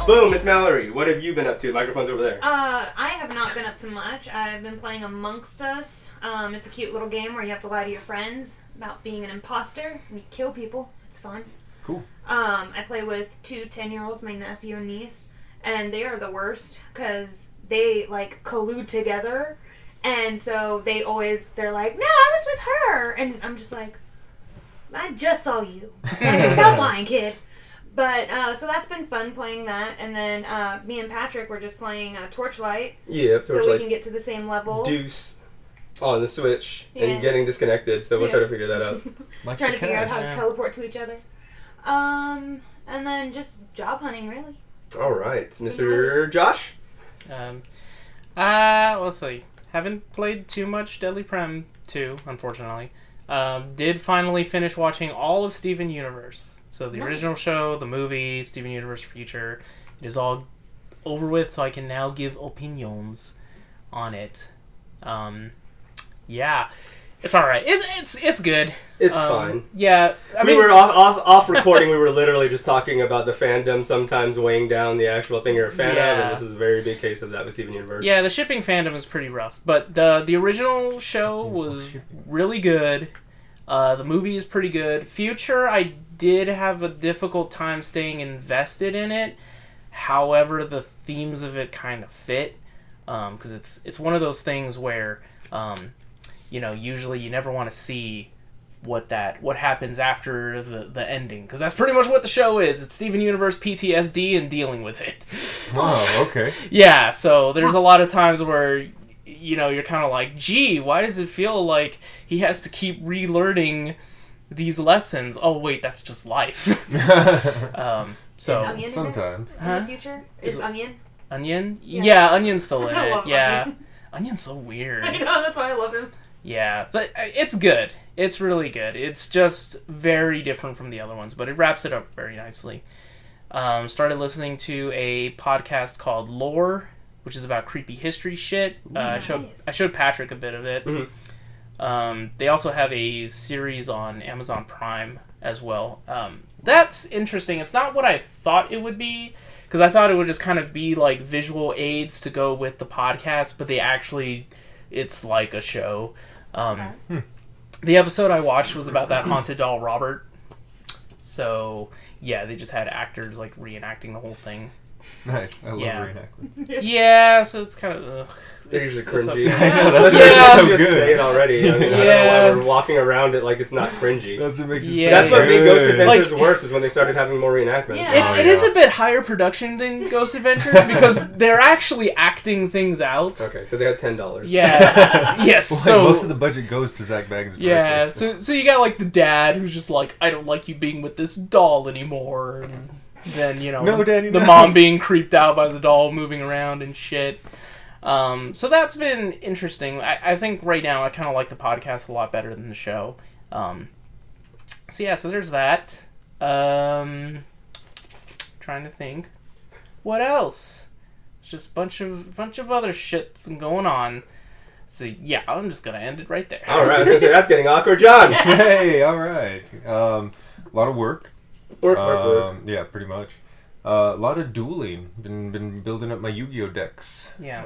Boom, Miss Mallory. What have you been up to? Microphone's over there. I have not been up to much. I've been playing Amongst Us. It's a cute little game where you have to lie to your friends about being an imposter and you kill people. It's fun. Cool. I play with 2 10-year-olds, my nephew and niece, and they are the worst because they like collude together, and so they're like, no, I was with her, and I'm just like, I just saw you. Like, stop lying, kid. But, so that's been fun playing that, and then me and Patrick were just playing Torchlight. Yeah, Torchlight. So we can get to the same level. Deuce on the Switch and getting disconnected, so we'll try to figure that out. Like trying to figure out how to teleport to each other. And then just job hunting, really. All right, Mr. Josh? Let's see. Haven't played too much Deadly Prem 2, unfortunately. Did finally finish watching all of Steven Universe. So the original show, the movie, Steven Universe Future, it is all over with, so I can now give opinions on it. Yeah. It's alright. It's good. It's fine. Yeah. I mean, we were off recording. We were literally just talking about the fandom sometimes weighing down the actual thing you're a fan of, and this is a very big case of that with Steven Universe. Yeah, the shipping fandom is pretty rough, but the original show was really good. The movie is pretty good. Future, I did have a difficult time staying invested in it. However, the themes of it kind of fit, because it's one of those things where usually you never want to see what happens after the ending, because that's pretty much what the show is. It's Steven Universe PTSD and dealing with it. Oh, okay. Yeah, so there's a lot of times where you're kind of like, gee, why does it feel like he has to keep relearning these lessons? Oh wait, that's just life. So is Onion sometimes in the future? Is Onion? Onion? Yeah, Onion's still in I it. love Yeah. Onion. Onion's so weird. I know, that's why I love him. Yeah, but it's good. It's really good. It's just very different from the other ones, but it wraps it up very nicely. Started listening to a podcast called Lore, which is about creepy history shit. I showed Patrick a bit of it. Mm-hmm. They also have a series on Amazon Prime as well. That's interesting. It's not what I thought it would be, because I thought it would just kind of be like visual aids to go with the podcast, but it's like a show. The episode I watched was about that haunted doll Robert. So, yeah, they just had actors like reenacting the whole thing. Nice. I love reenactments. Yeah, so it's kind of... They're usually cringy. I know, Let's so just good. say it already. I mean, I don't know why we're walking around it like it's not cringy. That's what makes it Yeah. That's what made Ghost Adventures Like- worse, is when they started having more reenactments. Yeah. It is a bit higher production than Ghost Adventures, because they're actually acting things out. Okay, so they had $10. Yeah. Yes. Well, So most of the budget goes to Zach Bagans. yeah. So you got like the dad who's just like, I don't like you being with this doll anymore. And then No, Daddy, the no. mom being creeped out by the doll moving around and shit. So that's been interesting. I think right now I kind of like the podcast a lot better than the show. So there's that. Trying to think. What else? It's just a bunch of other shit going on. So yeah, I'm just gonna end it right there. All right, I was gonna say that's getting awkward, John. Hey, all right. A lot of work. Work. Yeah, pretty much. A lot of dueling. Been building up my Yu-Gi-Oh decks. Yeah.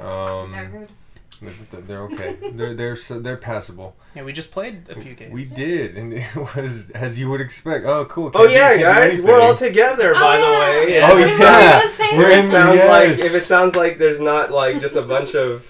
They're good. They're okay. They're passable. Yeah, we just played a few games. We did, and it was as you would expect. Oh, cool. Oh yeah, guys, we're all together. By the way. Yeah. Oh yeah. If it sounds like there's not like just a bunch of,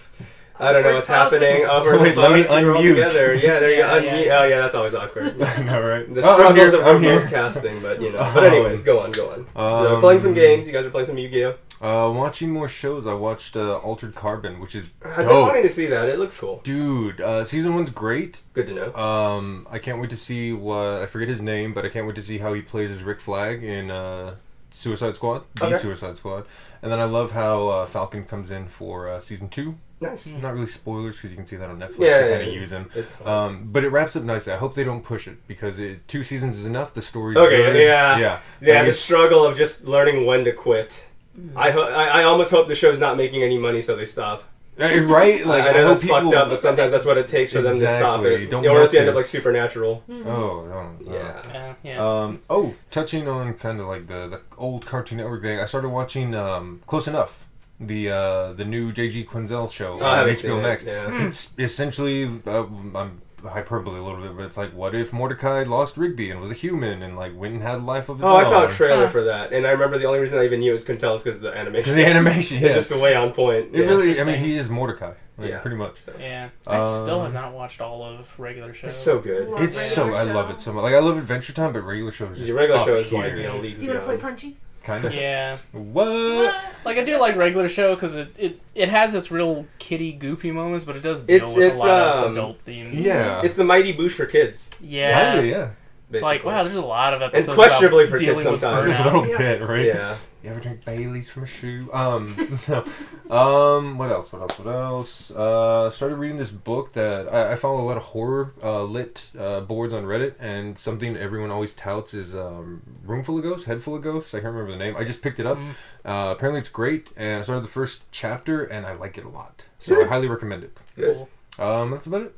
I don't know what's happening over the Wait, phone. let me We're all unmute. together. Yeah, there you go. Yeah. Oh yeah, that's always awkward. I know, right? The struggles of I'm remote here. casting, but But anyways, go on. So, playing some games. You guys are playing some Yu-Gi-Oh. Watching more shows. I watched Altered Carbon, which is I've been dope. wanting to see that. It looks cool. Dude, season 1's great. Good to know. I can't wait to see I forget his name, but I can't wait to see how he plays as Rick Flag in Suicide Squad, Suicide Squad. And then I love how Falcon comes in for season 2. Nice. Not really spoilers because you can see that on Netflix. Yeah, They kind of use him. It's fun. But it wraps up nicely. I hope they don't push it because 2 seasons is enough. The story's Okay, good. yeah. Like, The struggle of just learning when to quit. I almost hope the show's not making any money, so they stop. Right? Like, I know that's people... fucked up, but sometimes that's what it takes for them to stop it. Don't you want to see end up like Supernatural. Oh, no. Yeah. Touching on kind of like the old Cartoon Network thing, I started watching Close Enough. The new J.G. Quinzel show on HBO Max. Yeah. It's essentially, I'm hyperbole a little bit, but it's like, what if Mordecai lost Rigby and was a human and like went and had a life of his own? I saw a trailer for that, and I remember the only reason I even knew it was Quintel is because of the animation. The animation, it's just way on point. It really, I mean, he is Mordecai, pretty much. So. Yeah, I still have not watched all of Regular Show. It's so good. I love it so much. Like, I love Adventure Time, but Regular Show is just Regular Show is here. like, leagues Do you want to play beyond. punchies? Kind of. Yeah. What? Like, I do like Regular Show because it has its real kiddie, goofy moments, but it does deal with a lot of adult themes. Yeah. It's the Mighty Boosh for kids. Yeah. Kinda, yeah. It's like, wow, there's a lot of episodes and questionably about for kids dealing with sometimes. Just a burnout. little bit, right? Yeah. You ever drink Bailey's from a shoe? What else? Started reading this book that I follow a lot of horror lit boards on Reddit, and something everyone always touts is Room Full of Ghosts, Head Full of Ghosts. I can't remember the name. I just picked it up. Apparently it's great, and I started the first chapter, and I like it a lot. So I highly recommend it. Good. That's about it.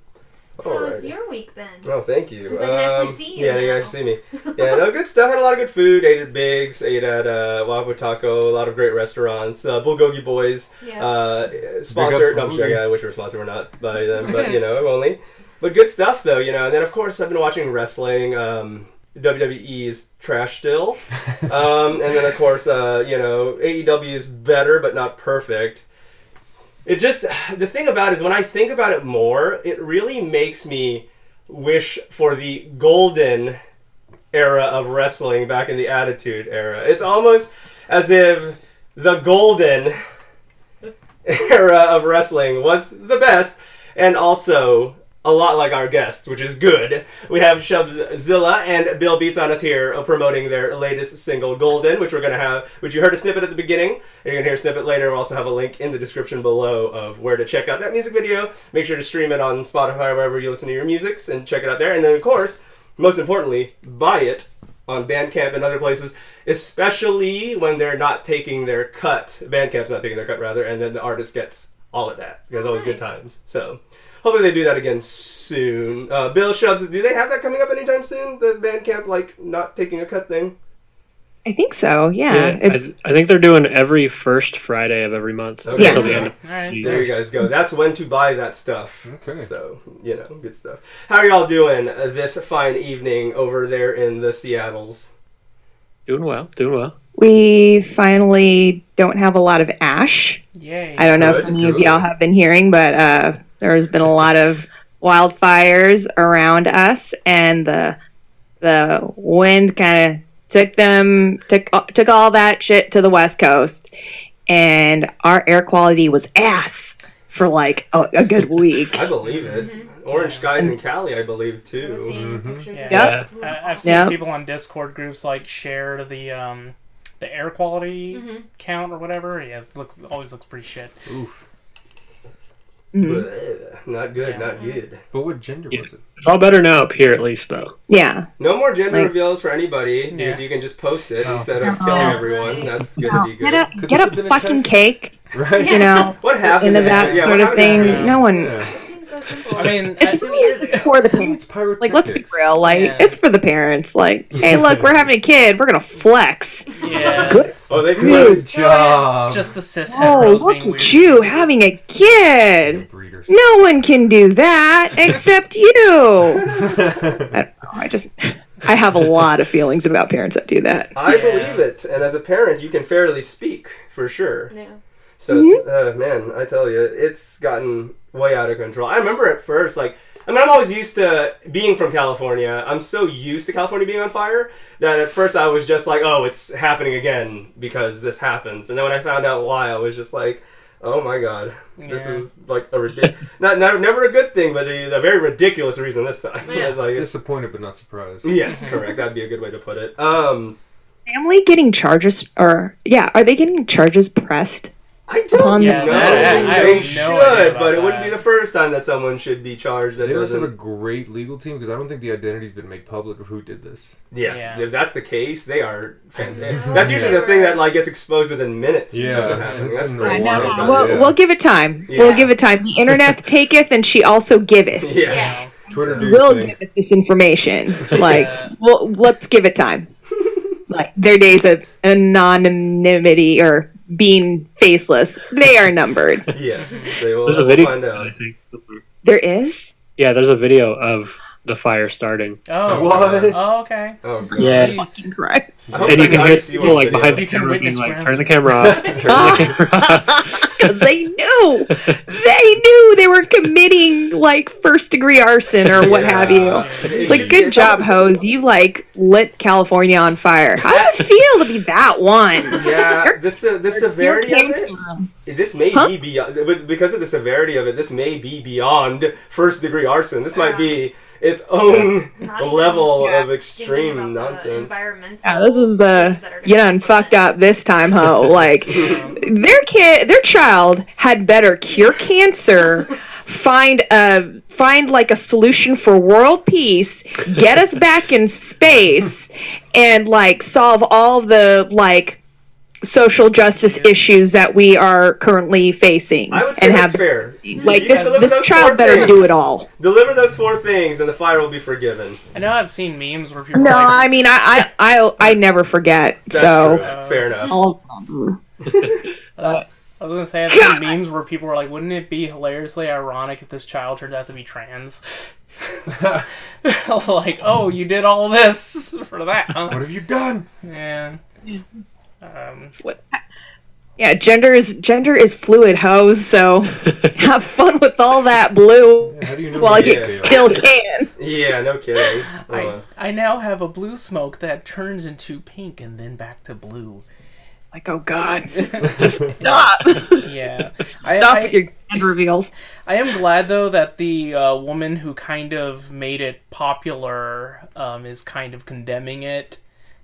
How's your week been? Oh, thank you. Since I can actually see you Yeah, you now. can actually see me. Yeah, no, good stuff. Had a lot of good food. Ate at Biggs. Ate at Wabu Taco. A lot of great restaurants. Bulgogi Boys. Sponsored. No, I'm sure. Yeah, I wish we were sponsored. We're not by them, but only. But good stuff though, And then of course I've been watching wrestling. WWE is trash still. And then of course AEW is better but not perfect. It just, the thing about it is when I think about it more, it really makes me wish for the golden era of wrestling back in the Attitude Era. It's almost as if the golden era of wrestling was the best, and also a lot like our guests, which is good. We have Shubzilla and Bill Beats on us here promoting their latest single, Golden, which we're going to have, which you heard a snippet at the beginning, and you're going to hear a snippet later. We'll also have a link in the description below of where to check out that music video. Make sure to stream it on Spotify, wherever you listen to your musics, and check it out there. And then, of course, most importantly, buy it on Bandcamp and other places, especially when they're not taking their cut. Bandcamp's not taking their cut, rather, and then the artist gets all of that. There's always good times. So hopefully they do that again soon. Bill Shubs, do they have that coming up anytime soon? The Bandcamp, not taking a cut thing? I think so, yeah. I think they're doing every first Friday of every month. Okay. Until the end of There you guys go. That's when to buy that stuff. Okay. So, good stuff. How are y'all doing this fine evening over there in the Seattles? Doing well. We finally don't have a lot of ash. Yay. I don't know if any of y'all have been hearing, but there's been a lot of wildfires around us, and the wind kind of took all that shit to the West Coast, and our air quality was ass for a good week. I believe it. Orange skies in Cali, I believe, too. Yeah. I've seen people on Discord groups share the air quality count or whatever. Yeah, always looks pretty shit. Oof. Blech. Not good, not good. But what gender was it? It's all better now up here, at least, though. Yeah. No more gender reveals for anybody, because you can just post it instead of killing everyone. That's gonna be good. Get a fucking cake. Right. What happened in the back sort of thing. No one. It seems so simple. I mean, It's really just for the parents. Let's be real. It's for the parents. Hey, look, we're having a kid. We're gonna flex. Yeah. Good. Oh, they Good job. It's just the cis Oh, heteros look being weird. at you having a kid. Breeders. No one can do that except you. I don't know. I have a lot of feelings about parents that do that. I believe it, and as a parent, you can fairly speak, for sure. Yeah. So, it's, man, I tell you, it's gotten way out of control. I remember at first, I'm always used to being from California. I'm so used to California being on fire that at first I was just oh, it's happening again because this happens. And then when I found out why, I was just oh my god, this is a never a good thing, but a very ridiculous reason this time. Yeah. Disappointed but not surprised. Yes, correct. That'd be a good way to put it. Family getting charges, are they getting charges pressed? I don't Yeah, know. I They have no idea should, about but it wouldn't that. be the first time that someone should be charged. That They must have a doesn't. great legal team because I don't think the identity's been made public of who did this. Yes, Yeah. if that's the case, they are. Fantastic. know. That's usually They the thing were- that like gets exposed within minutes. Yeah, of it and happening. it's That's been crazy. a while. That's- Well, Yeah. we'll give it time. Yeah. We'll give it time. The internet taketh, and she also giveth. Yes. Twitter, do We'll your thing. give it this information. Like, Yeah. well, let's give it time. Like, their days of anonymity or being faceless, they are numbered. Yes, they will There's a video, find I out. think. There is? Yeah, there's a video of the fire starting. Oh. What? Oh, okay. Oh god. Yeah. Jeez. Right. I hope And you I can can hear see people like one behind video. the You can camera being witness like, Grant's- turn the camera off, turn the camera off. Because they knew they were committing like first degree arson or what have you. It Like, should- good it's job, also- hose. You like lit California on fire. How does it feel to be that one? Yeah, the severity of it. This may Huh? be beyond, because of the severity of it. This may be beyond first degree arson. This might be its own Not even- level yeah, of extreme Thinking about the nonsense. environmental Yeah, this is the things that are gonna you done be fucked up influenced. this time, ho. Like their child had better cure cancer, find like a solution for world peace, get us back in space, and like solve all the like social justice issues that we are currently facing. I would say and that's have fair. like You can deliver this those child four better things. do it all. Deliver those 4 things, and the fire will be forgiven. I know I've seen memes where people No, are like, I mean I never forget. That's So true. Fair enough. I'll- I was gonna say I've seen memes where people were like, "Wouldn't it be hilariously ironic if this child turned out to be trans?" Like, oh, you did all this for that? Huh? What have you done? Yeah. Yeah, gender is fluid, hoes. So have fun with all that blue How do you know while what you they are? still can. Yeah, no kidding. I now have a blue smoke that turns into pink and then back to blue. Like, oh god, just stop, Yeah. stop with your gender reveals. I am glad though that the woman who kind of made it popular is kind of condemning it,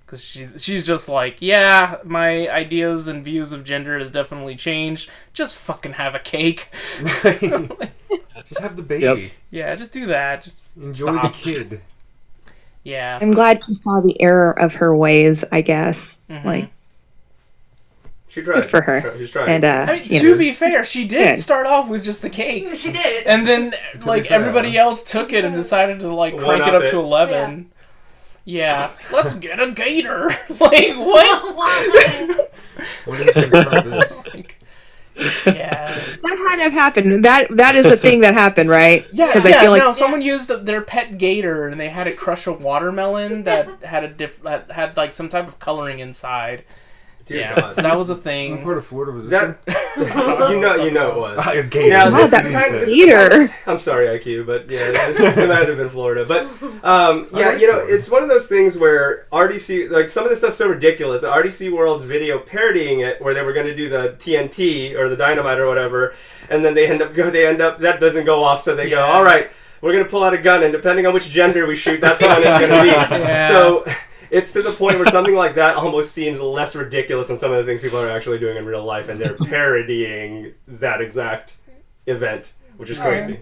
because she's just like, yeah, my ideas and views of gender has definitely changed. Just fucking have a cake. Just have the baby. Yep. Yeah, just do that. Just Enjoy stop. the kid. Yeah. I'm glad she saw the error of her ways. I guess, like, She tried. good for her. She's trying. And I mean, you to know, be fair, she did Good. start off with just the cake. She did. And then, like, fair. everybody else took it and decided to, like, crank it One-up up to it. 11. Yeah. Let's get a gator. Like, what? What do you think about this? Like, yeah. that had to have happened. That is a thing that happened, right? Yeah, 'Cause yeah, I feel like no, someone used their pet gator and they had it crush a watermelon that had that had like some type of coloring inside. Dear Yeah, God. so that was a What thing. part of Florida was this That you know it was. in? A gator. Now, That's this what is he kind said. of- Eater. I'm sorry, IQ, but yeah, it might have been Florida. But yeah, you know, it's one of those things where RDC, like some of this stuff's so ridiculous. that RDC World's video parodying it, where they were going to do the TNT or the dynamite or whatever, and then they end up that doesn't go off, so they go, all right, we're going to pull out a gun, and depending on which gender we shoot, that's the one it's going to be. Yeah. So. It's to the point where something like that almost seems less ridiculous than some of the things people are actually doing in real life, and they're parodying that exact event, which is crazy.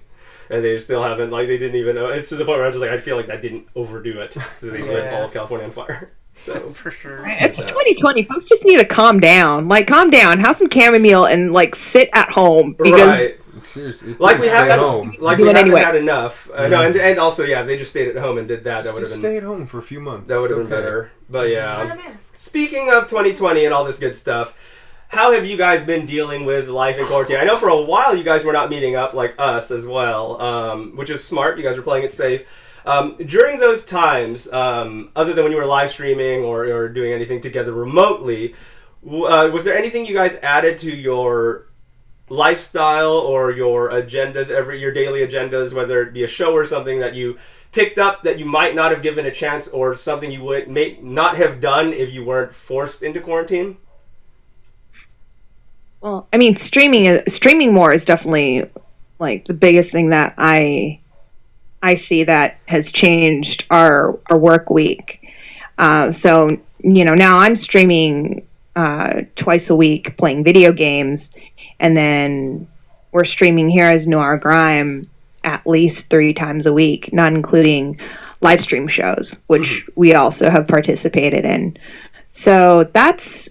And they still haven't, like, they didn't even know. It's to the point where I was just like, I feel like that didn't overdo it. Because they lit all of California on fire. So, For sure. It's 2020. Folks just need to calm down. Like, calm down. Have some chamomile and like sit at home because right. Seriously, Like we stay haven't, at home. like Do we it haven't anyway. had enough. No, and also, yeah, if they just stayed at home and did that, that would have Just been stay at home for a few months. that would have It's been okay. better. But yeah. Wear a mask. Speaking of 2020 and all this good stuff, how have you guys been dealing with life in quarantine? I know for a while you guys were not meeting up like us as well, which is smart. You guys were playing it safe. During those times, other than when you were live streaming or doing anything together remotely, was there anything you guys added to your lifestyle or your agendas, your daily agendas, whether it be a show or something that you picked up that you might not have given a chance, or something you may not have done if you weren't forced into quarantine? Well, I mean, streaming more is definitely like the biggest thing that I see that has changed our work week. So you know, now I'm streaming twice a week playing video games, and then we're streaming Heroes Noir Grime at least 3 times a week, not including live stream shows, which we also have participated in. So that's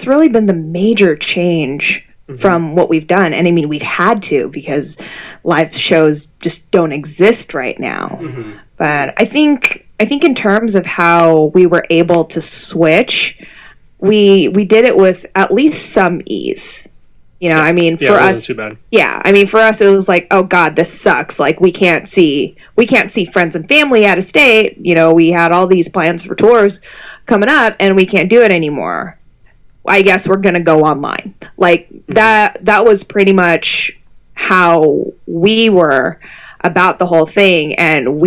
really been the major change from what we've done. And I mean, we've had to, because live shows just don't exist right now. But I think in terms of how we were able to switch, we did it with at least some ease. You know, I mean, for us, too bad. I mean, for us, it was like, oh God, this sucks. Like, we can't see friends and family out of state. You know, we had all these plans for tours coming up, and we can't do it anymore. I guess we're gonna go online. Like that was pretty much how we were about the whole thing, and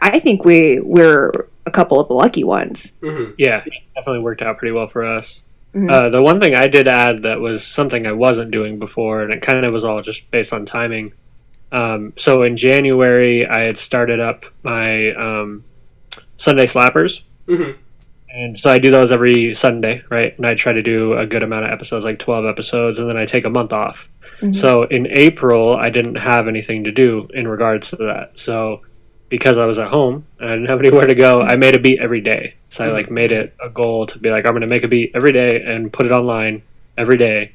I think we're a couple of the lucky ones. Yeah, it definitely worked out pretty well for us. The one thing I did add that was something I wasn't doing before, and it kind of was all just based on timing. So in January, I had started up my Sunday Slappers. And so I do those every Sunday, right? And I try to do a good amount of episodes, like 12 episodes, and then I take a month off. So in April, I didn't have anything to do in regards to that. So because I was at home and I didn't have anywhere to go, I made a beat every day. So I made it a goal to be like, I'm going to make a beat every day and put it online every day.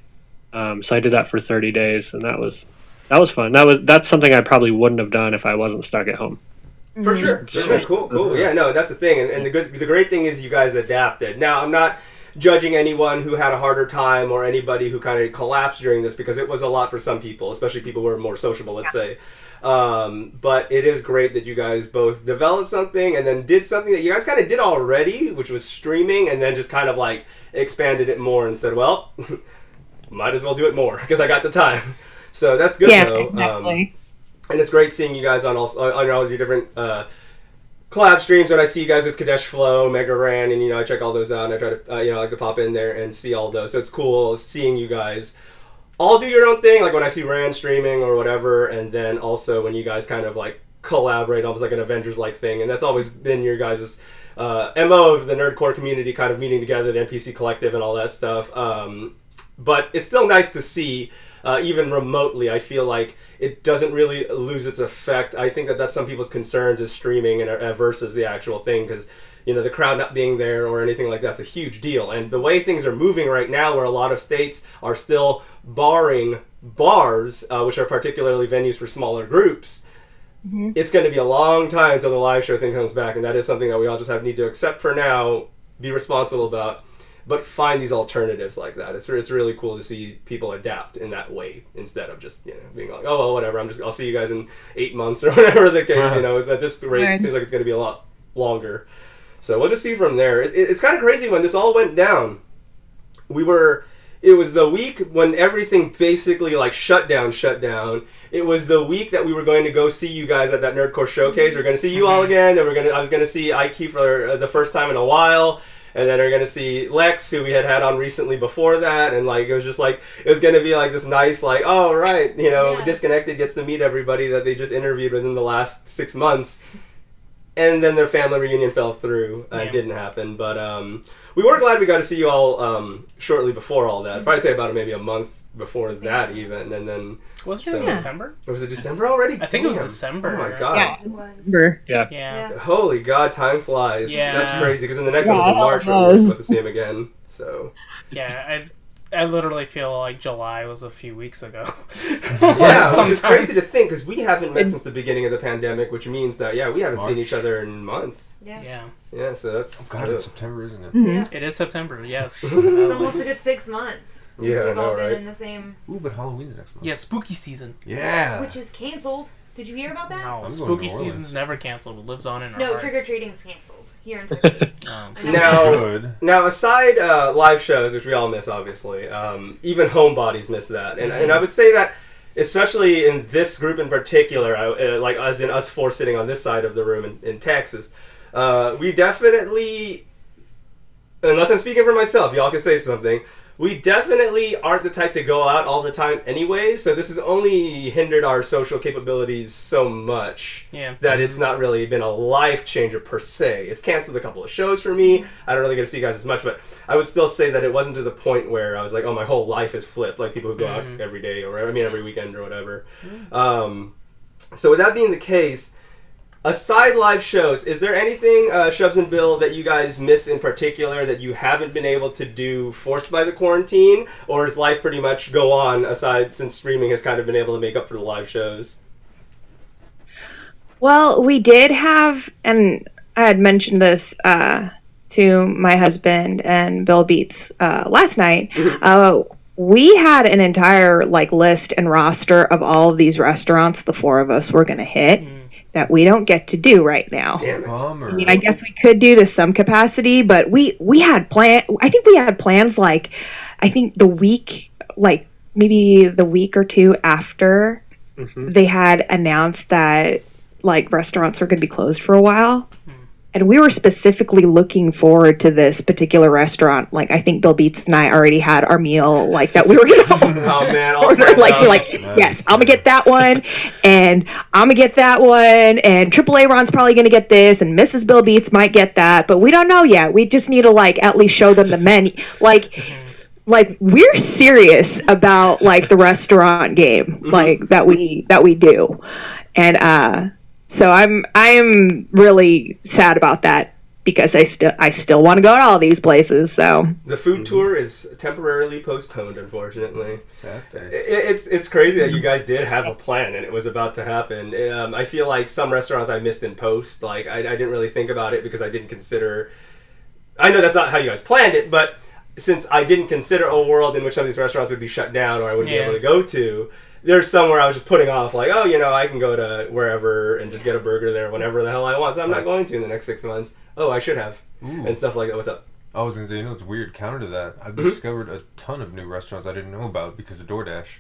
So I did that for 30 days, and that was fun. That's something I probably wouldn't have done if I wasn't stuck at home. For sure. Cool. Yeah, no, that's the thing. And the great thing is you guys adapted. Now, I'm not judging anyone who had a harder time or anybody who kind of collapsed during this, because it was a lot for some people, especially people who are more sociable, let's say. But it is great that you guys both developed something and then did something that you guys kind of did already, which was streaming, and then just kind of like expanded it more and said, well, might as well do it more because I got the time. So that's good, though. Exactly. And it's great seeing you guys on all your different collab streams. When I see you guys with Kadesh Flow, Mega Ran, and I check all those out, and I try to I like to pop in there and see all those. So it's cool seeing you guys all do your own thing. Like when I see Ran streaming or whatever, and then also when you guys kind of like collaborate, almost like an Avengers like thing. And that's always been your guys' MO of the nerdcore community, kind of meeting together, the NPC collective, and all that stuff. But it's still nice to see. Even remotely, I feel like it doesn't really lose its effect. I think that's some people's concerns is streaming and versus the actual thing, because the crowd not being there or anything like that's a huge deal. And the way things are moving right now, where a lot of states are still barring bars, which are particularly venues for smaller groups, it's going to be a long time until the live show thing comes back, and that is something that we all just need to accept for now, be responsible about. But find these alternatives like that. It's really cool to see people adapt in that way instead of just being like, oh well, whatever. I'll see you guys in 8 months or whatever the case. At this rate, it seems like it's going to be a lot longer. So we'll just see from there. It's kind of crazy when this all went down. It was the week when everything basically like shut down. It was the week that we were going to go see you guys at that Nerdcore showcase. We're going to see you all again. Then I was going to see Ike for the first time in a while. And then we're going to see Lex, who we had on recently before that. And, like, it was just, like, it was going to be, like, this nice, like, oh, right, Disconnected gets to meet everybody that they just interviewed within the last 6 months. And then their family reunion fell through and didn't happen. But we were glad we got to see you all shortly before all that. Probably say about maybe a month before that even. And then... Was it in December? Was it December already? I think it was December. Oh my god. Yeah, it was. Yeah. Holy god, time flies. Yeah. That's crazy, because then the next one was in March when we were supposed to see him again. So. Yeah, I literally feel like July was a few weeks ago. Yeah, which is crazy to think, because we haven't met since the beginning of the pandemic, which means that, we haven't seen each other in months. Yeah. Yeah, so that's... Oh god, it's September, isn't it? Yeah. It is September, yes. It's almost a good 6 months. Since we've all been in the same... Ooh, but Halloween's next month. Yeah, spooky season. Yeah. Which is canceled. Did you hear about that? No, spooky season's never canceled. It lives on in our No, hearts. trick-or-treating's canceled here in Texas. Now, aside live shows, which we all miss, obviously, even homebodies miss that. And I would say that, especially in this group in particular, like as in us four sitting on this side of the room in Texas, we definitely unless I'm speaking for myself, y'all can say something. We definitely aren't the type to go out all the time anyway, so this has only hindered our social capabilities so much that it's not really been a life changer per se. It's canceled a couple of shows for me. I don't really get to see you guys as much, but I would still say that it wasn't to the point where I was like, oh, my whole life is flipped, like people who go out every day or every weekend or whatever. So with that being the case, aside live shows, is there anything, Shubs and Bill, that you guys miss in particular that you haven't been able to do forced by the quarantine? Or does life pretty much go on, aside since streaming has kind of been able to make up for the live shows? Well, we did have, and I had mentioned this to my husband and Bill Beats last night. We had an entire list and roster of all of these restaurants the four of us were going to hit. That we don't get to do right now. Damn it. I mean, I guess we could do to some capacity, but we had I think we had plans the week, maybe the week or two after they had announced that restaurants were going to be closed for a while. And we were specifically looking forward to this particular restaurant. I think Bill Beats and I already had our meal, that we were going to order. Yes, I'm going to get that one, and I'm going to get that one, and AAA Ron's probably going to get this, and Mrs. Bill Beats might get that, but we don't know yet. We just need to, at least show them the menu. We're serious about, the restaurant game, that we do. And, so I am really sad about that because I still want to go to all these places. So the food tour is temporarily postponed, unfortunately. Sad face. It's crazy that you guys did have a plan and it was about to happen. I feel like some restaurants I missed in post. I didn't really think about it because I didn't consider. I know that's not how you guys planned it, but since I didn't consider a world in which some of these restaurants would be shut down or I wouldn't be able to go to. There's somewhere I was just putting off, I can go to wherever and just get a burger there whenever the hell I want. So I'm not going to in the next 6 months. Oh, I should have. And stuff like that. What's up? I was going to say, it's weird. Counter to that, I've discovered a ton of new restaurants I didn't know about because of DoorDash.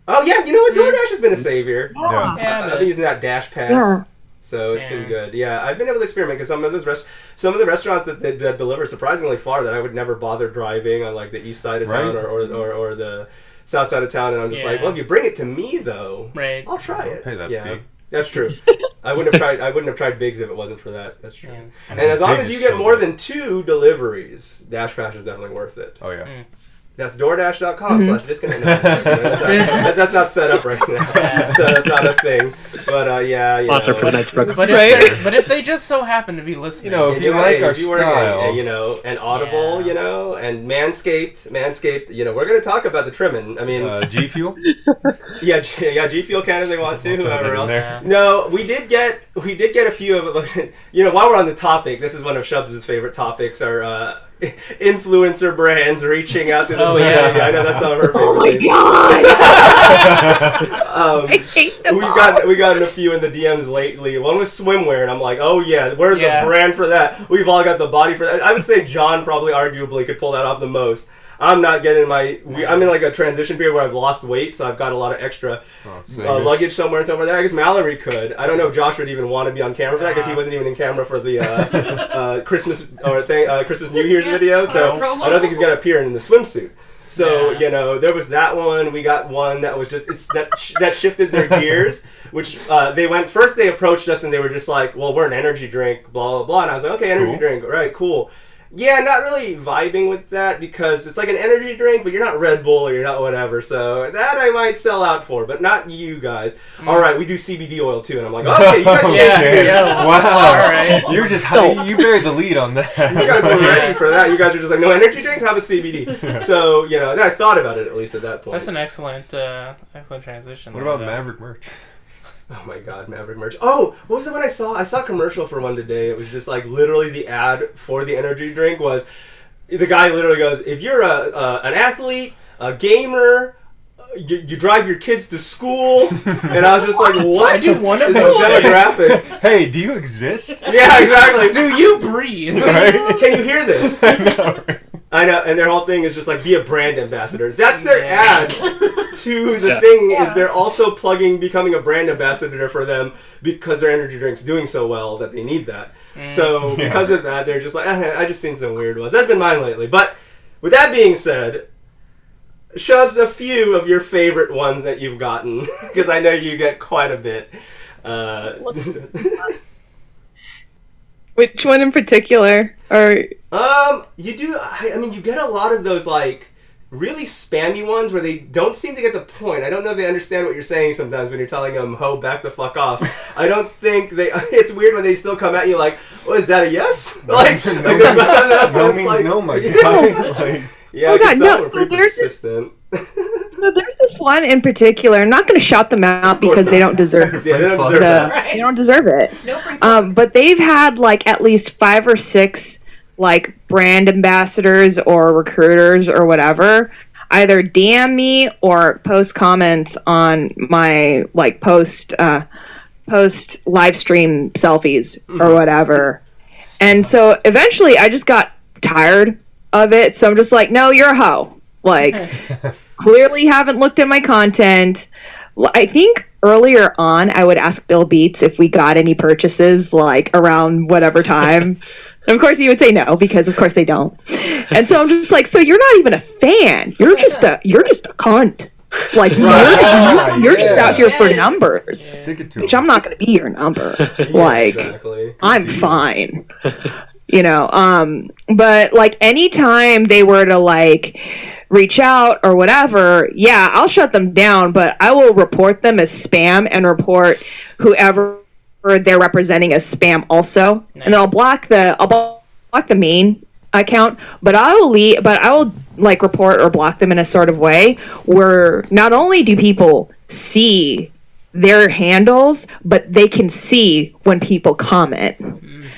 Oh, yeah. You know what? DoorDash has been a savior. Yeah. I've been using that Dash Pass. Yeah. So it's been good. Yeah, I've been able to experiment because some of the restaurants that deliver surprisingly far that I would never bother driving on the east side of town or the south side of town, and I'm just well, if you bring it to me though, I'll try it. I'll pay that fee. That's true. I wouldn't have tried Biggs if it wasn't for that. That's true. And as long as you get more than 2 deliveries, Dash Pass is definitely worth it. Oh yeah. That's DoorDash.com/disconnect. That's not set up right now, so that's not a thing. But sponsor for tonight's breakfast. But if they just so happen to be listening, if you like our style, and Audible, and Manscaped, we're gonna talk about the trimming. I mean, G Fuel. G Fuel can if they want to. Whoever else. No, we did get a few of it. While we're on the topic, this is one of Shubs' favorite topics. Are influencer brands reaching out to the social media. I know that's some of her favorite things. Oh my god! I hate them we've gotten a few in the DMs lately. One was swimwear, and I'm like, oh yeah, we're the brand for that. We've all got the body for that. I would say John probably arguably could pull that off the most. I'm not getting I'm in a transition period where I've lost weight, so I've got a lot of extra luggage somewhere there. I guess Mallory could. I don't know if Josh would even want to be on camera for that because he wasn't even in camera for the Christmas Christmas New Year's video, so I don't think he's gonna appear in the swimsuit. So there was that one. We got one that was just that shifted their gears, which they approached us and they were just like, well, we're an energy drink, blah blah blah, and I was like, okay, energy drink, right, cool. Yeah, not really vibing with that because it's like an energy drink, but you're not Red Bull or you're not whatever. So that I might sell out for, but not you guys. All right, we do CBD oil too, and I'm like, okay, you guys changed gears. Wow, all right. You're just you buried the lead on that. You guys were ready for that. You guys were just like, no energy drinks, have a CBD. So then I thought about it at least at that point. That's an excellent transition. What about Maverick merch? Oh my god, Maverick merch. Oh, what was it when I saw a commercial for one today. It was just literally the ad for the energy drink was, the guy literally goes, if you're an athlete, a gamer, you drive your kids to school, and I was just like, what? I do one of is those this demographic? Hey, do you exist? Yeah, exactly. Do you breathe? Right? Can you hear this? I know, and their whole thing is just be a brand ambassador. That's their ad to the thing, is they're also plugging becoming a brand ambassador for them because their energy drink's doing so well that they need that. So because of that, they're just like, I just seen some weird ones. That's been mine lately. But with that being said, Shubs, a few of your favorite ones that you've gotten, because I know you get quite a bit. Which one in particular? Or you do. I mean, you get a lot of those like really spammy ones where they don't seem to get the point. I don't know if they understand what you're saying sometimes when you're telling them, "Ho, back the fuck off." I don't think they. It's weird when they still come at you like, "Oh, is that a yes?" Like, no means like, no, my guy. Like, yeah, oh God, no. Pretty persistent. So there's this one in particular. I'm not going to shout them out because they don't deserve it. Yeah, they don't deserve it. They don't deserve it. No free but they've had like at least 5 or 6 like brand ambassadors or recruiters or whatever either DM me or post comments on my like post live stream selfies or whatever. And so eventually I just got tired of it. So I'm just like, no, you're a hoe. Like, clearly haven't looked at my content. I think earlier on I would ask Bill Beats if we got any purchases like around whatever time. And of course he would say no, because of course they don't. And so I'm just like, so you're not even a fan. You're just a cunt. Like you're just out here for numbers. Stick it to which I'm not going to be your number. Like I'm fine. You know, but like anytime they were to like reach out or whatever, yeah, I'll shut them down, but I will report them as spam and report whoever they're representing as spam also. Nice. And then I'll block the main account, but I will like report or block them in a sort of way where not only do people see their handles, but they can see when people comment.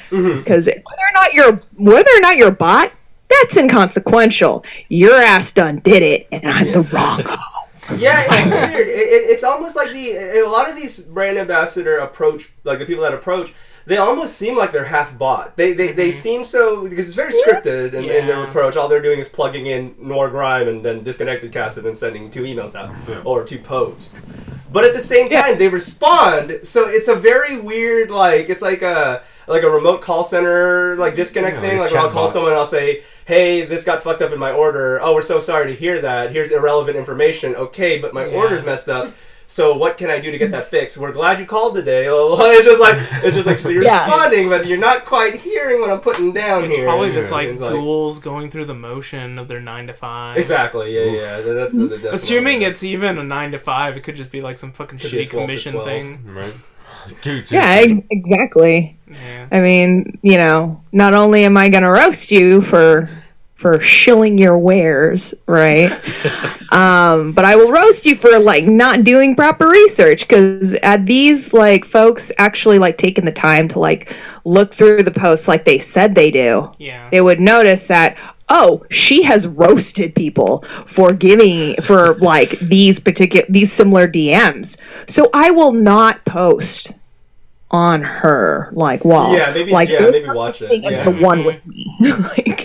Because whether or not you're bot, that's inconsequential. Your ass done did it, and I'm the wrong hoe. Yeah, it's weird. It's almost like a lot of these brand ambassador approach, like the people that approach, they almost seem like they're half bot. They seem so, because it's very scripted in their approach. All they're doing is plugging in Nor Grime and then disconnected cast and then sending 2 emails out or 2 posts. But at the same time, they respond. So it's a very weird, like it's like a remote call center like disconnect thing. Like I'll call someone and I'll say, hey, this got fucked up in my order. Oh, we're so sorry to hear that. Here's irrelevant information. Okay, but my order's messed up. So what can I do to get that fixed? We're glad you called today. It's just like so you're responding, but you're not quite hearing what I'm putting down it's here. It's probably just like ghouls going through the motion of their 9 to 5. Exactly. Yeah. That's assuming it's even a 9 to 5. It could just be like some fucking shitty commission thing. Right. Dude, exactly. Yeah. I mean, you know, not only am I gonna roast you for shilling your wares, right? But I will roast you for like not doing proper research, because at these like folks actually like taking the time to like look through the posts like they said they do. Yeah. They would notice that, oh, she has roasted people for like these similar DMs. So I will not post on her maybe watch it. As the one with me.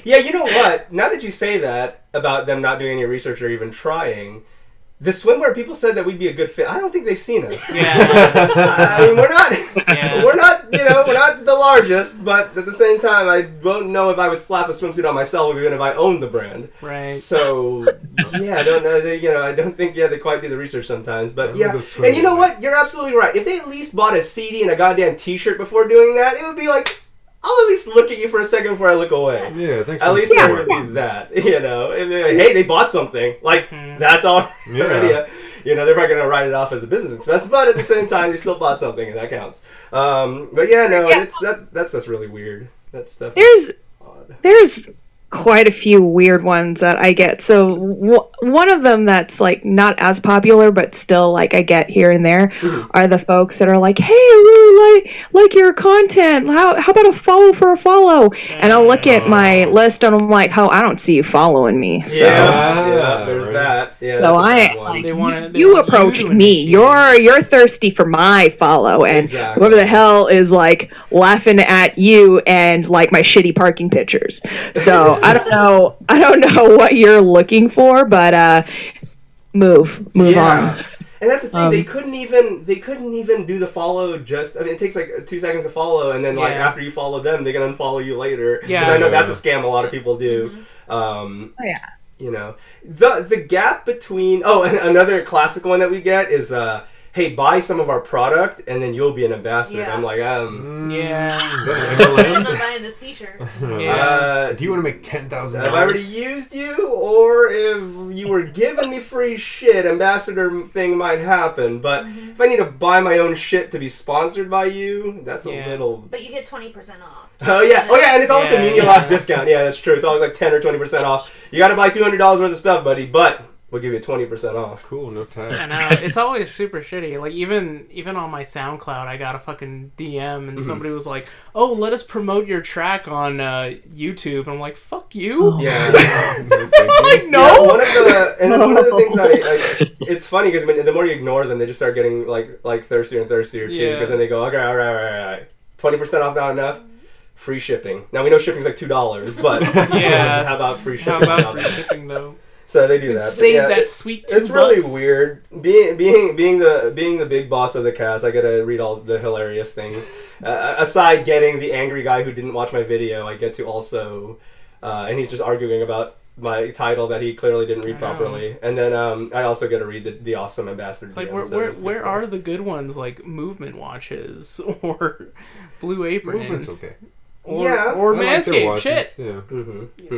Yeah, you know what? Now that you say that about them not doing any research or even trying, the swimwear people said that we'd be a good fit. I don't think they've seen us. Yeah. I mean, we're not the largest, but at the same time, I don't know if I would slap a swimsuit on myself even if I owned the brand. Right. So, yeah, I don't know. I don't think they quite do the research sometimes. But yeah, and you know what? You're absolutely right. If they at least bought a CD and a goddamn T-shirt before doing that, it would be like, I'll at least look at you for a second before I look away. Yeah, thanks. At least it would be that, you know. And like, hey, they bought something. Like, that's all. Yeah. You know, they're probably going to write it off as a business expense, but at the same time, they still bought something, and that counts. But yeah, no, that's really weird. That stuff. There's quite a few weird ones that I get. So one of them that's like not as popular, but still like I get here and there are the folks that are like, hey, I really like your content. How about a follow for a follow? And I'll look at my list and I'm like, oh, I don't see you following me. So there's that. Yeah, so you approached me. You're thirsty for my follow, and whoever the hell is like laughing at you and like my shitty parking pictures. So I don't know what you're looking for, but move on. And that's the thing, they couldn't even do the follow just, I mean, it takes like 2 seconds to follow, and then like after you follow them, they can unfollow you later. Yeah. Because I know that's a scam a lot of people do. You know, the gap between, and another classic one that we get is, hey, buy some of our product and then you'll be an ambassador. Yeah. I'm like, I'm not buying this t-shirt. Do you want to make $10,000? Have I already used you? Or if you were giving me free shit, ambassador thing might happen. But if I need to buy my own shit to be sponsored by you, that's a little... But you get 20% off. Oh, yeah, and it's always a media loss discount. Yeah, that's true. It's always like 10 or 20% off. You got to buy $200 worth of stuff, buddy, but... we'll give you 20% off. Cool, no time. I know. It's always super shitty. Like, even on my SoundCloud, I got a fucking DM, and somebody was like, oh, let us promote your track on YouTube. And I'm like, fuck you? Yeah. I'm like, no! Yeah, one of the things it's funny, because the more you ignore them, they just start getting, like thirstier and thirstier, too. Because then they go, okay, all right. 20% off not enough? Free shipping. Now, we know shipping's like $2, but how about free shipping? How about free shipping, though? So they do that. Save that sweet $2. It's really weird. Being the big boss of the cast, I gotta read all the hilarious things. Aside getting the angry guy who didn't watch my video, I get to also, and he's just arguing about my title that he clearly didn't read properly. And then I also get to read the awesome ambassador. It's like where are the good ones like Movement Watches or Blue Apron? Movement's okay. Or Manscaped, shit. Yeah.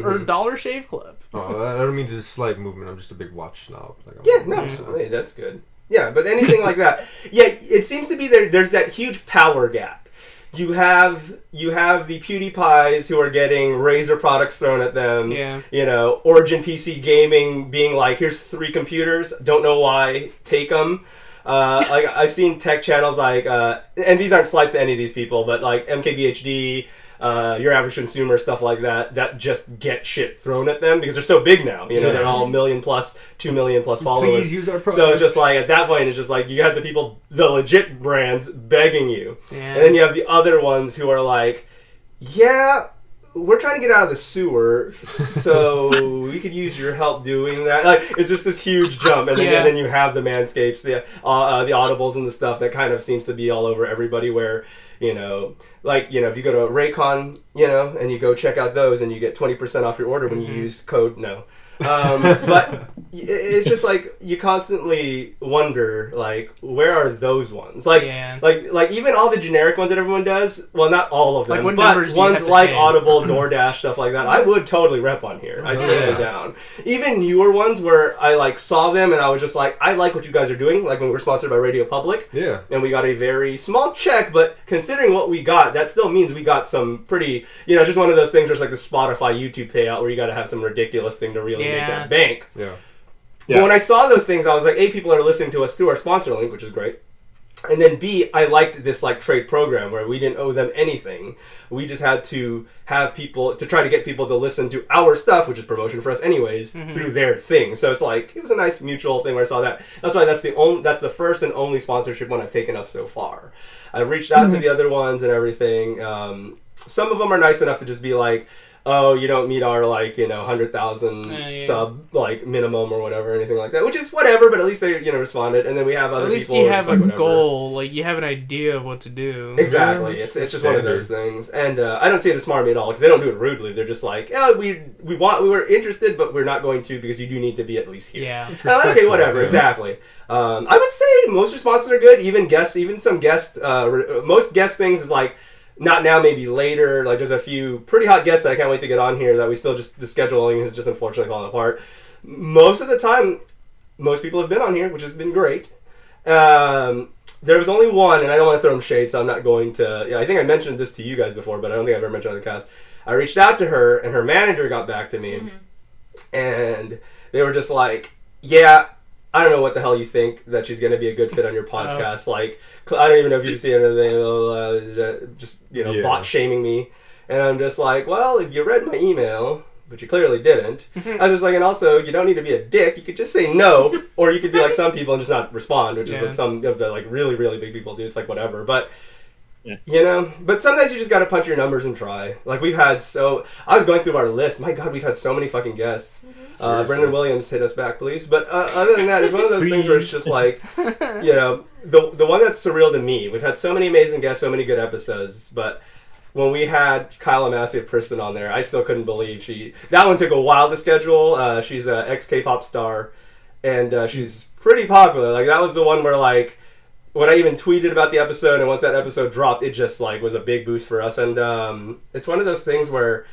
Or Dollar Shave Club. Oh, I don't mean to dislike Movement. I'm just a big watch snob. Absolutely. That's good. Yeah, but anything like that. Yeah, it seems to be there's that huge power gap. You have the PewDiePies who are getting Razer products thrown at them. Yeah. You know, Origin PC Gaming being like, here's 3 computers. Don't know why. Take them. Like I've seen tech channels like, and these aren't slights to any of these people, but like MKBHD, Your Average Consumer, stuff like that just get shit thrown at them because they're so big now. You know, they're all 1 million plus, 2 million plus followers. Please use our product. So it's just like, at that point, it's just like, you have the people, the legit brands begging you. Yeah. And then you have the other ones who are like, yeah, we're trying to get out of the sewer, so we could use your help doing that. Like, it's just this huge jump, and then you have the Manscapes, the Audibles, and the stuff that kind of seems to be all over everybody. Where if you go to Raycon, and you go check out those, and you get 20% off your order when you use code but it's just like you constantly wonder, like, where are those ones? Like even all the generic ones that everyone does. Well, not all of them, but ones like Audible, DoorDash, stuff like that. I would totally rep on here. I'd be really down. Even newer ones where I like saw them and I was just like, I like what you guys are doing. Like when we're sponsored by Radio Public, and we got a very small check, but considering what we got, that still means we got some pretty, just one of those things where it's like the Spotify, YouTube payout where you got to have some ridiculous thing to really make that bank. But when I saw those things, I was like, A, people are listening to us through our sponsor link, which is great. And then B, I liked this like trade program where we didn't owe them anything. We just had to have people, to try to get people to listen to our stuff, which is promotion for us anyways, through their thing. So it's like, it was a nice mutual thing where I saw that. That's why that's the first and only sponsorship one I've taken up so far. I've reached out to the other ones and everything. Some of them are nice enough to just be like, oh, you don't meet our 100,000 sub minimum or whatever, anything like that, which is whatever. But at least they responded, and then we have other people. At least you have a goal, like you have an idea of what to do. Exactly, it's just one of those things, and I don't see it as smarmy at all because they don't do it rudely. They're just like, yeah, we were interested, but we're not going to because you do need to be at least here. Yeah, okay, whatever, exactly. I would say most responses are good. Even some guest, most guest things is like. Not now, maybe later. Like, there's a few pretty hot guests that I can't wait to get on here that we still the scheduling has just unfortunately fallen apart. Most of the time, most people have been on here, which has been great. There was only one, and I don't want to throw him shade, so I'm not going to... I think I mentioned this to you guys before, but I don't think I've ever mentioned it on the cast. I reached out to her, and her manager got back to me, and they were just like, yeah... I don't know what the hell you think that she's going to be a good fit on your podcast. Like, I don't even know if you've seen anything, just, bot shaming me. And I'm just like, well, if you read my email, but you clearly didn't. I was just like, and also, you don't need to be a dick. You could just say no, or you could be like some people and just not respond, which is what some of the, really, really big people do. It's like, whatever. But You know, but sometimes you just gotta punch your numbers and try. Like I was going through our list. My God, we've had so many fucking guests. Brendan Williams, hit us back, please. But other than that, it's one of those things where it's just like, you know, the one that's surreal to me. We've had so many amazing guests, so many good episodes, but when we had Kyla Massey of Kristen on there, I still couldn't believe that one took a while to schedule. She's an ex-K-pop star, and she's pretty popular. Like, that was the one where, like, when I even tweeted about the episode, and once that episode dropped, it just, like, was a big boost for us. And it's one of those things where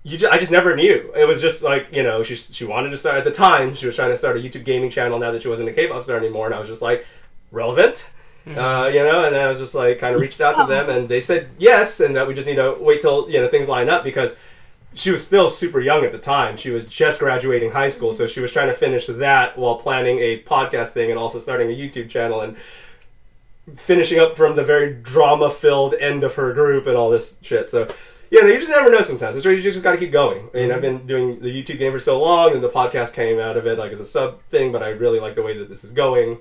I just never knew. It was just, like, you know, she wanted to start, at the time, she was trying to start a YouTube gaming channel now that she wasn't a K-pop star anymore, and I was just like, relevant? You know, and then I was just, like, kind of reached out to them, and they said yes, and that we just need to wait till, you know, things line up, because she was still super young at the time. She was just graduating high school, so she was trying to finish that while planning a podcast thing and also starting a YouTube channel, and finishing up from the very drama-filled end of her group and all this shit. So, you know, you just never know sometimes. It's really, you just got to keep going. I mean, I've been doing the YouTube game for so long, and the podcast came out of it like as a sub thing, but I really like the way that this is going.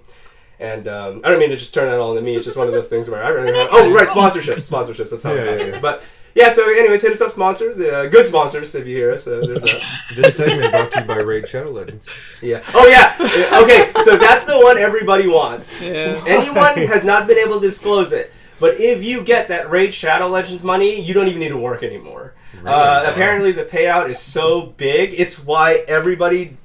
And I don't mean to just turn that all into me. It's just one of those things where I really want... Oh, right, sponsorships. That's how it got. But, yeah, so anyways, hit us up, sponsors. Good sponsors, if you hear us. There's that. This segment brought to you by Raid Shadow Legends. Yeah. Oh, yeah. Okay, so that's the one everybody wants. Yeah. Anyone has not been able to disclose it. But if you get that Raid Shadow Legends money, you don't even need to work anymore. Really? Apparently the payout is so big. It's why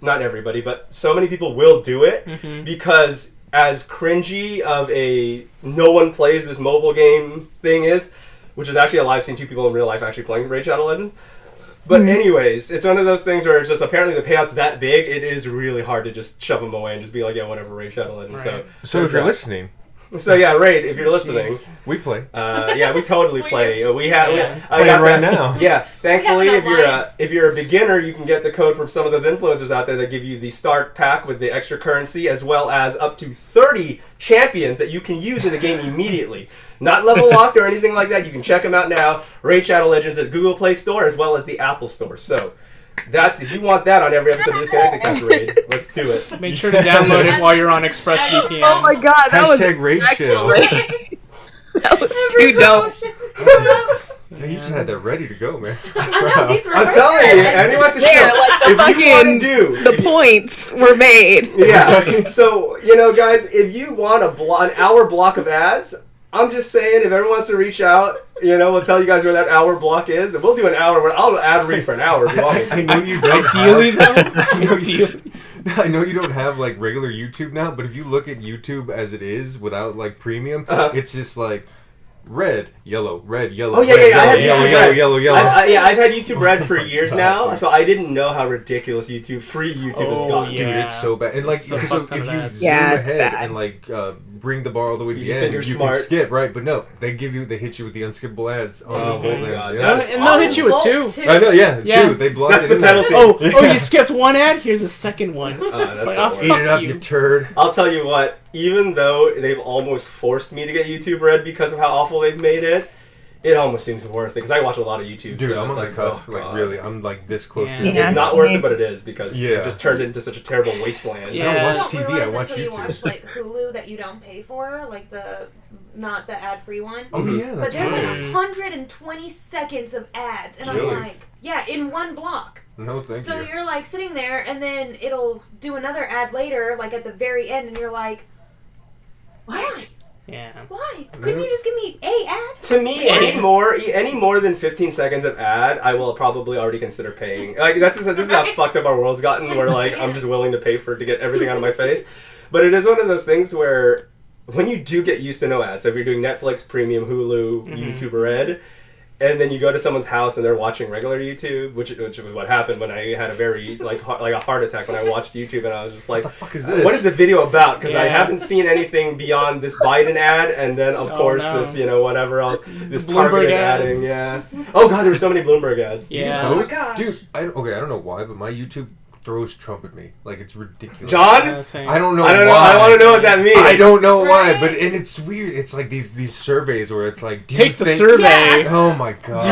not everybody, but so many people will do it. Because as cringy of a no one plays this mobile game thing is, which is actually I've seen two people in real life actually playing Raid Shadow Legends. But anyways, it's one of those things where it's just apparently the payout's that big, it is really hard to just shove them away and just be like, yeah, whatever, Raid Shadow Legends. Right. So if you're listening... So yeah, Raid, if you're listening, we play. Yeah, we totally play. We play right now. Yeah, thankfully, if you're a beginner, you can get the code from some of those influencers out there that give you the start pack with the extra currency, as well as up to 30 champions that you can use in the game immediately. Not level locked or anything like that. You can check them out now. Raid Shadow Legends at Google Play Store as well as the Apple Store. So. If you want that on every episode of Disconnected Cast Raid, let's do it. Make sure to download it while you're on ExpressVPN. Oh my God, that was Raid Show. That was too dope. Yeah, you just had that ready to go, man. I'm telling you, anyone to share. Like if you want to do the points were made. Yeah. So guys, if you want an hour block of ads. I'm just saying, if everyone wants to reach out, we'll tell you guys where that hour block is, and we'll do an hour. I'll ad read for an hour if you want me. I know you don't. Ideally, though. I know you don't have like regular YouTube now, but if you look at YouTube as it is without like premium, it's just like red, yellow, red, yellow. Oh yeah, red, yeah. I have yellow, YouTube yellow. I've had YouTube Red for years now, so I didn't know how ridiculous free YouTube has gotten. Dude, it's so bad. And like, so if you zoom ahead and like bring the bar all the way to the end, you can skip, right? But no, they hit you with the unskippable ads on the whole thing. And they'll hit you with two. I know, yeah. Two. They block That's the penalty. Oh, you skipped one ad? Here's a second one. Eat it up, you turd. I'll tell you what, even though they've almost forced me to get YouTube Red because of how awful they've made it, it almost seems worth it, because I watch a lot of YouTube. Dude, so I'm on the cusp. Really, I'm like this close to it. It's not worth it, but it is, because it just turned into such a terrible wasteland. Yeah. I don't watch TV, I watch YouTube. You watch like Hulu that you don't pay for, like not the ad-free one. Oh yeah, that's But there's like 120 seconds of ads, and I'm like, in one block. No, thank you. So you're like sitting there, and then it'll do another ad later, like at the very end, and you're like, what? Yeah. Why? Couldn't you just give me a ad? To me, any more than 15 seconds of ad, I will probably already consider paying. Like this is how fucked up our world's gotten, where like I'm just willing to pay to get everything out of my face. But it is one of those things where when you do get used to no ads, so if you're doing Netflix, Premium, Hulu, YouTube Red, and then you go to someone's house and they're watching regular YouTube, which was what happened when I had a very like a heart attack when I watched YouTube, and I was just like, "What the fuck is this? What is the video about?" Because I haven't seen anything beyond this Biden ad, and then of course this whatever else, this targeted adding. Yeah. Oh god, there were so many Bloomberg ads. Yeah. Those, dude. I don't know why, but my YouTube throws Trump at me. Like, it's ridiculous. John? I don't know why. I want to know what that means. I don't know why, and it's weird. It's like these surveys where it's like, take the survey. Yeah. Oh my god. Do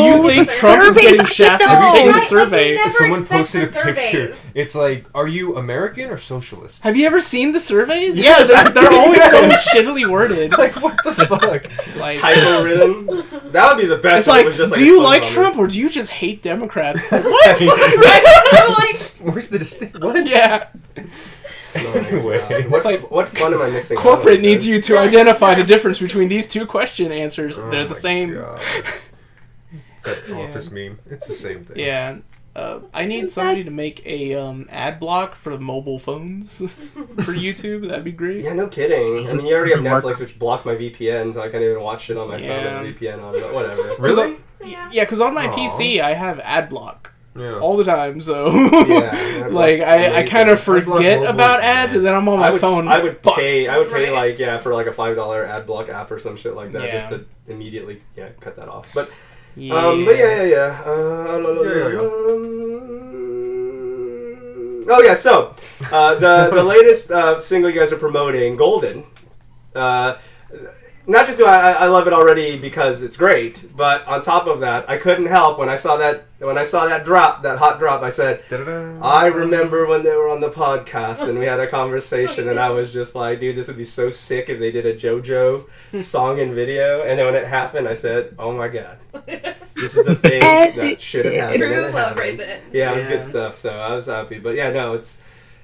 you think Trump is getting shafted? Take the survey. Someone posted a picture. It's like, are you American or socialist? Have you ever seen the surveys? Yes, they're always so shittily worded. Like, what the fuck? Like, typo written. That would be the best. It's like, it was just do you like Trump or do you just hate Democrats? Like, what? Where's the distinct? What? Yeah. Anyway, what fun am I missing? Corporate needs you to identify the difference between these two question answers. They're the same. God. It's that office meme. It's the same thing. Yeah. I need somebody to make a ad block for mobile phones for YouTube. That'd be great. Yeah, no kidding. I mean, you already have Netflix, which blocks my VPN, so I can't even watch shit on my phone with a VPN on. But whatever. Really? Yeah, because on my PC I have ad block. Yeah. All the time, so Yeah, like I kind of forget about ads, and then I'm on my phone. I would pay for like a $5 ad block app or some shit like that just to immediately cut that off. But yeah. Oh yeah, so the latest single you guys are promoting, Golden. Not just do I love it already because it's great, but on top of that, I couldn't help when I saw that drop, that hot drop. I said, I remember when they were on the podcast and we had a conversation, and I was just like, dude, this would be so sick if they did a Jojo song and video. And then when it happened, I said, oh my god, this is the thing that should have happened. True love right then. Yeah, it was good stuff. So I was happy, but yeah, no, it's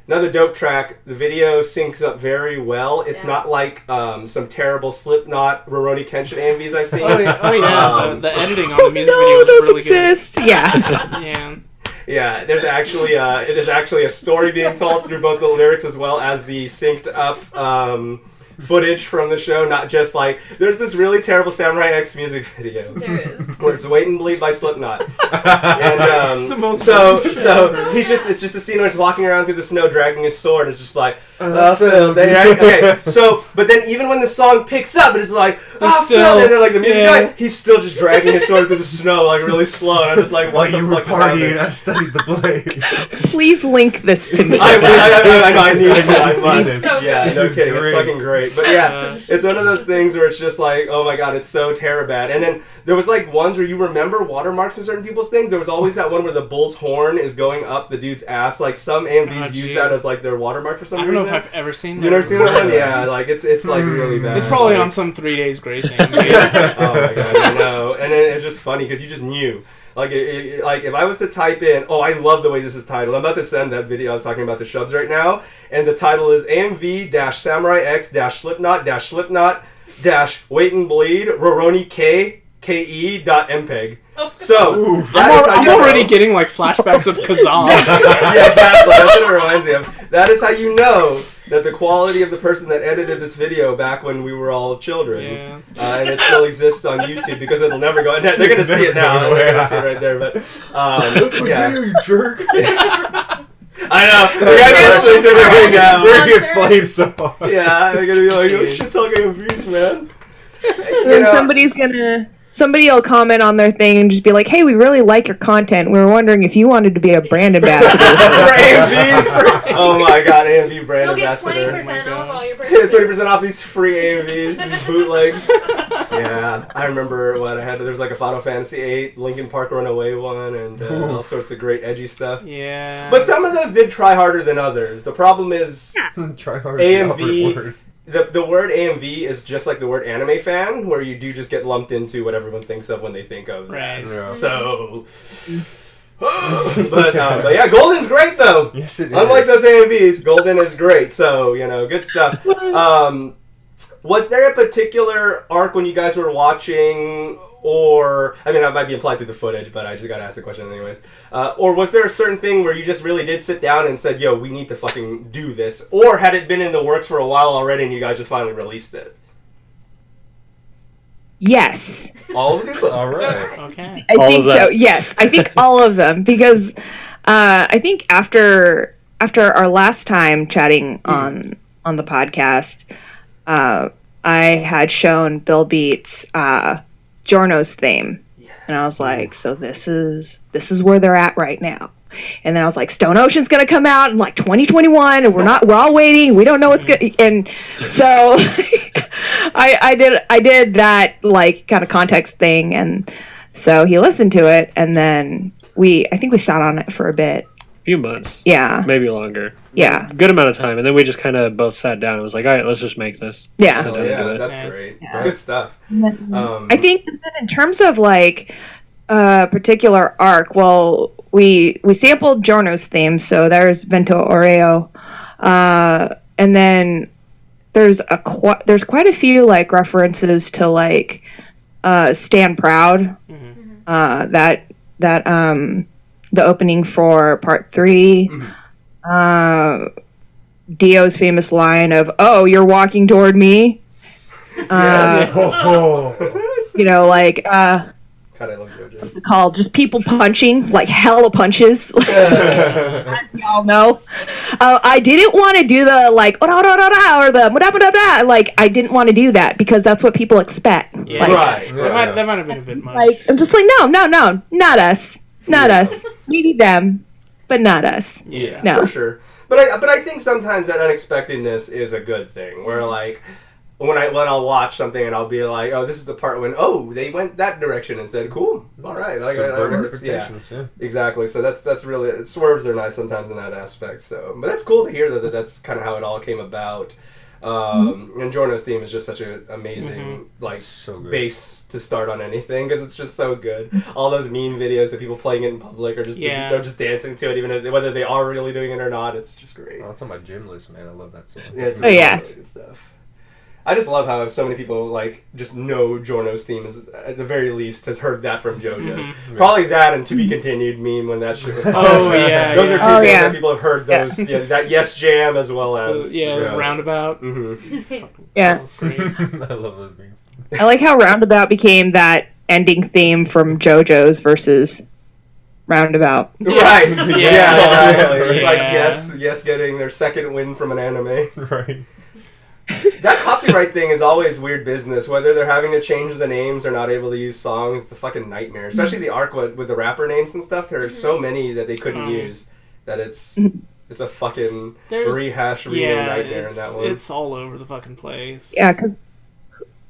another dope track. The video syncs up very well. It's not like some terrible Slipknot, Rurouni Kenshin AMVs I've seen. The editing on the music video was really exist. good. Yeah. Yeah, there's actually a story being told through both the lyrics as well as the synced up footage from the show. Not just like there's this really terrible Samurai X music video where it's "Wait and Bleed" by Slipknot, and it's just a scene where he's walking around through the snow dragging his sword. It's just like okay. So, but then even when the song picks up, it's like Phil, and then like the music guy, he's still just dragging his sword through the snow like really slow. And I'm just like, what the fuck is happening? I studied the blade. Please link this to me. I need to. I must. So Yeah, no kidding. It's fucking great. But yeah, it's one of those things where it's just like, oh my god, it's so bad. And then there was like ones where you remember watermarks from certain people's things. There was always that one where the bull's horn is going up the dude's ass. Like some AMVs use that as like their watermark for some reason. I don't know if I've ever seen that. You never seen that one? Yeah, like it's like really bad. It's probably on some 3 Days Grace AMV. Oh my god, I know. And then it's just funny because you just knew. Like, like if I was to type in, oh, I love the way this is titled. I'm about to send that video I was talking about the Shubs right now, and the title is AMV-Samurai X-Slipknot Wait and Bleed Rurouni KE.mpeg. So I'm already getting like flashbacks of Kazan. Yeah, exactly. That's what it reminds me of. That is how you know that the quality of the person that edited this video back when we were all children, and it still exists on YouTube because it'll never go. They're gonna see it now. They're gonna see it right there. But that's my video, you jerk. I know. The guys listening to it right now. They're gonna get flamed so hard. Yeah, they're gonna be like, "Oh shit, talking abuse, man." And somebody will comment on their thing and just be like, hey, we really like your content. We were wondering if you wanted to be a brand ambassador. For AMVs? Oh my god, AMV brand ambassador. You'll get 20% off all your purchases. 20% off these free AMVs, these bootlegs. Yeah, I remember what I had. There was like a Final Fantasy VIII, Linkin Park Runaway one, and all sorts of great edgy stuff. Yeah. But some of those did try harder than others. The problem is try harder. AMV... The word AMV is just like the word anime fan, where you do just get lumped into what everyone thinks of when they think of that. Yeah. So, but yeah, Golden's great though. Yes, it is. Unlike those AMVs, Golden is great. So good stuff. Was there a particular arc when you guys were watching? Or, I mean, that might be implied through the footage, but I just gotta ask the question anyways. Or was there a certain thing where you just really did sit down and said, yo, we need to fucking do this? Or had it been in the works for a while already and you guys just finally released it? Yes. All of them? All right. Okay. I think so, yes. I think all of them, because I think after our last time chatting on the podcast, I had shown Bill Beats Giorno's theme, and I was like, so this is where they're at right now. And then I was like, Stone Ocean's gonna come out in like 2021, and we're all waiting. We don't know what's gonna. And so I did that like kind of context thing, and so he listened to it, and then I think we sat on it for a bit. Few months. Yeah. Maybe longer. Yeah. Good amount of time. And then we just kind of both sat down and was like, all right, let's just make this. Yeah. Oh, yeah, that's great. Yeah. That's good stuff. I think that in terms of like a particular arc, well, we sampled Jorno's theme, so there's Vento Oreo. And then there's quite a few like references to like Stand Proud. That the opening for part 3. Dio's famous line of, "Oh, you're walking toward me." Yes. You know, like God, I love Jojo. what's it called? Just people punching, like hella punches. As y'all know, I didn't want to do the like or the like. I didn't want to do that because that's what people expect. Yeah. Like, Right. That might have been a bit much. like I'm just like, no, not us. Not us. We need them, but not us. Yeah, No. for sure. But I think sometimes that unexpectedness is a good thing. Where like when I'll watch something and I'll be like, oh, this is the part when they went that direction and said, cool, all right, like that works. Yeah, exactly. So that's really swerves are nice sometimes in that aspect. So, but that's cool to hear that's kind of how it all came about. And Jorno's theme is just such an amazing base to start on anything because it's just so good. All those meme videos of people playing it in public or just just dancing to it, even if, whether they are really doing it or not. It's just great. Oh, it's on my gym list, man. I love that song. Yeah, it's really good stuff. I just love how so many people like just know Jorno's theme is at the very least has heard that from Jojo's. Probably that and To Be Continued meme when that shit was Oh yeah, those are two things that people have heard. Yes. Those that Yes Jam as well as Roundabout. Yeah. That was great. I love those memes. I like how Roundabout became that ending theme from JoJo's versus Roundabout. Right. Yeah. Exactly. It's like Yeah. yes getting their second win from an anime. Right. That copyright thing is always weird business. Whether they're having to change the names or not able to use songs, it's a fucking nightmare. Especially the arc with the rapper names and stuff. There are so many that they couldn't use that it's a fucking rehash nightmare in that one. It's all over the fucking place. Yeah, because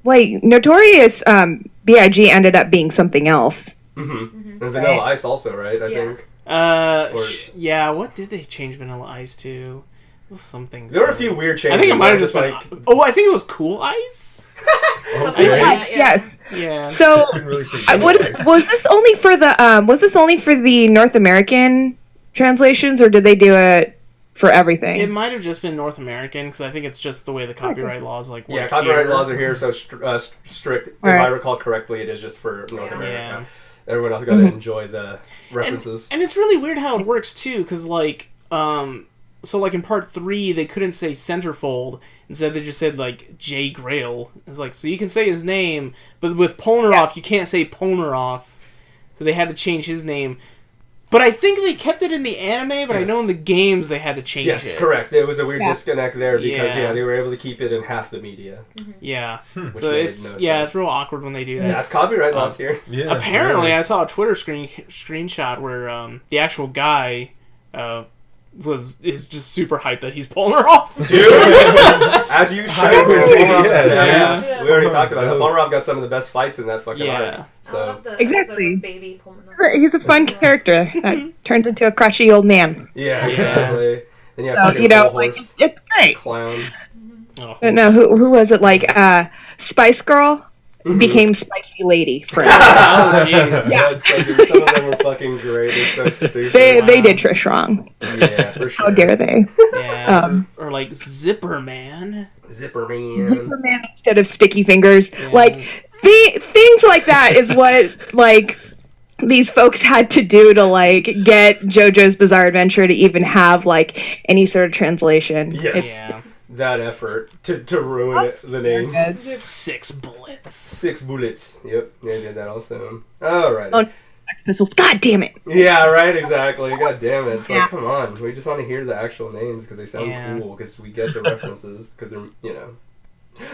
like Notorious B.I.G. ended up being something else. And Vanilla Ice also, right? I think. Yeah. What did they change Vanilla Ice to? It was something. There were a few weird changes. I think it might have just been. like. I think it was Cool Ice. Yes. Yeah. So was this only for the North American translations, or did they do it for everything? It might have just been North American because I think it's just the way the copyright laws like. Yeah, work copyright here. laws are here so strict. If Right. I recall correctly, it is just for North America. Yeah. Everyone else got to enjoy the references. And it's really weird how it works too, because like, so like in part 3 they couldn't say Centerfold, instead they just said like Jay Grail. It's like, so you can say his name, but with Polnareff you can't say Polnareff, so they had to change his name. But I think they kept it in the anime, but I know in the games they had to change it. Yes, correct. There was a weird disconnect there because Yeah. they were able to keep it in half the media. Yeah, Which so made it's no it's sense. real awkward when they do that. That's copyright laws here. Yeah. Apparently, really. I saw a Twitter screenshot where the actual guy is just super hyped that he's pulling her off. Dude, as you should. Yeah. We already talked about it. Polnareff got some of the best fights in that fucking arc. I So love the Exactly. episode with Baby Pulmonary. He's a fun character that turns into a crushy old man. yeah, basically. Then you have So fucking you know, Bull like Horse it's great. Clown. Oh. But no, who was it? Like Spice Girl became Spicy Lady. For instance. Oh, jeez. That's fucking, some of them were fucking great. They're so stupid. they did Trish wrong. Yeah, for sure. How dare they? Yeah, or like Zipper Man. Zipper Man. Superman instead of Sticky Fingers. Yeah. Like things like that is what like these folks had to do to like get JoJo's Bizarre Adventure to even have like any sort of translation. Yes. Yeah. That effort to ruin the names. 6 bullets. 6 bullets. Yep, they did that also. Alright. Oh, Sex Pistols. God damn it. Yeah, right, exactly. God damn it. It's Yeah. like, come on. We just want to hear the actual names because they sound Yeah. cool, because we get the references, because they're,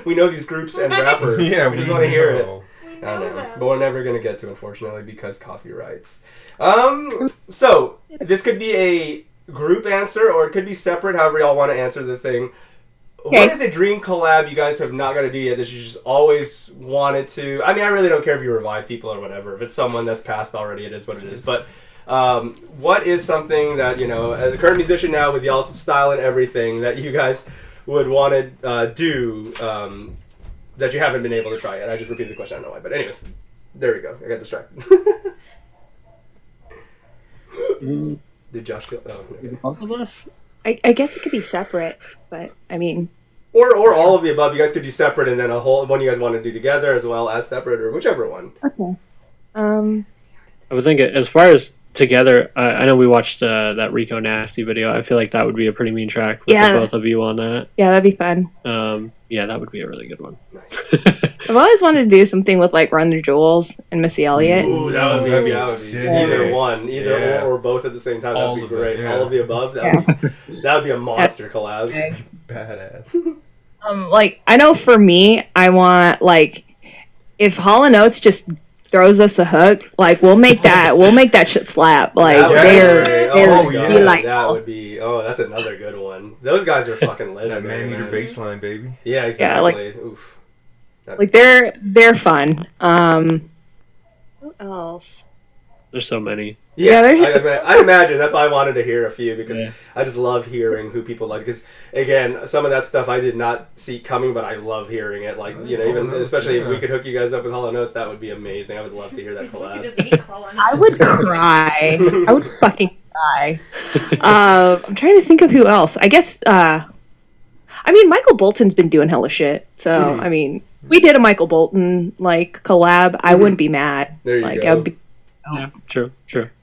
we know these groups and rappers. Yeah, we just want to hear it. We I know, but we're never gonna get to, unfortunately, because copyrights. So this could be a group answer, or it could be separate. However y'all want to answer the thing. Okay. What is a dream collab you guys have not got to do yet that you just always wanted to? I mean, I really don't care if you revive people or whatever. If it's someone that's passed already, it is what it is. But what is something that, you know, as a current musician now with y'all's style and everything, that you guys would want to do that you haven't been able to try yet? I just repeated the question. I don't know why. But anyways, there we go. I got distracted. Did Josh kill? Oh, okay. Both of us? I guess it could be separate, but I mean, or all of the above. You guys could do separate, and then a whole one you guys want to do together, as well as separate, or whichever one. Okay. I would think as far as together, I know we watched that Rico Nasty video. I feel like that would be a pretty mean track with the both of you on that. Yeah, that'd be fun. Yeah, that would be a really good one. Nice. I've always wanted to do something with like Run the Jewels and Missy Elliott. Ooh, that would be either one, or both at the same time. That'd be great. All of the above. That would be a monster collab. Badass. Like, I know for me, I want, like, if Hall & Oates just throws us a hook, like, we'll make that shit slap. Like, that would be, that's another good one. Those guys are fucking lit. That man-eater baseline, baby. Yeah, exactly. Yeah, like, oof. Like, they're fun. What else? There's so many. Yeah, I imagine. That's why I wanted to hear a few, because I just love hearing who people like. Because, again, some of that stuff I did not see coming, but I love hearing it. Like, you know, even especially if we could hook you guys up with Hall & Oates, that would be amazing. I would love to hear that collab. I would cry. I would fucking cry. I'm trying to think of who else. I guess, I mean, Michael Bolton's been doing hella shit. So, I mean, we did a Michael Bolton, like, collab. I wouldn't be mad. There you like, go. I would be, Yeah, true.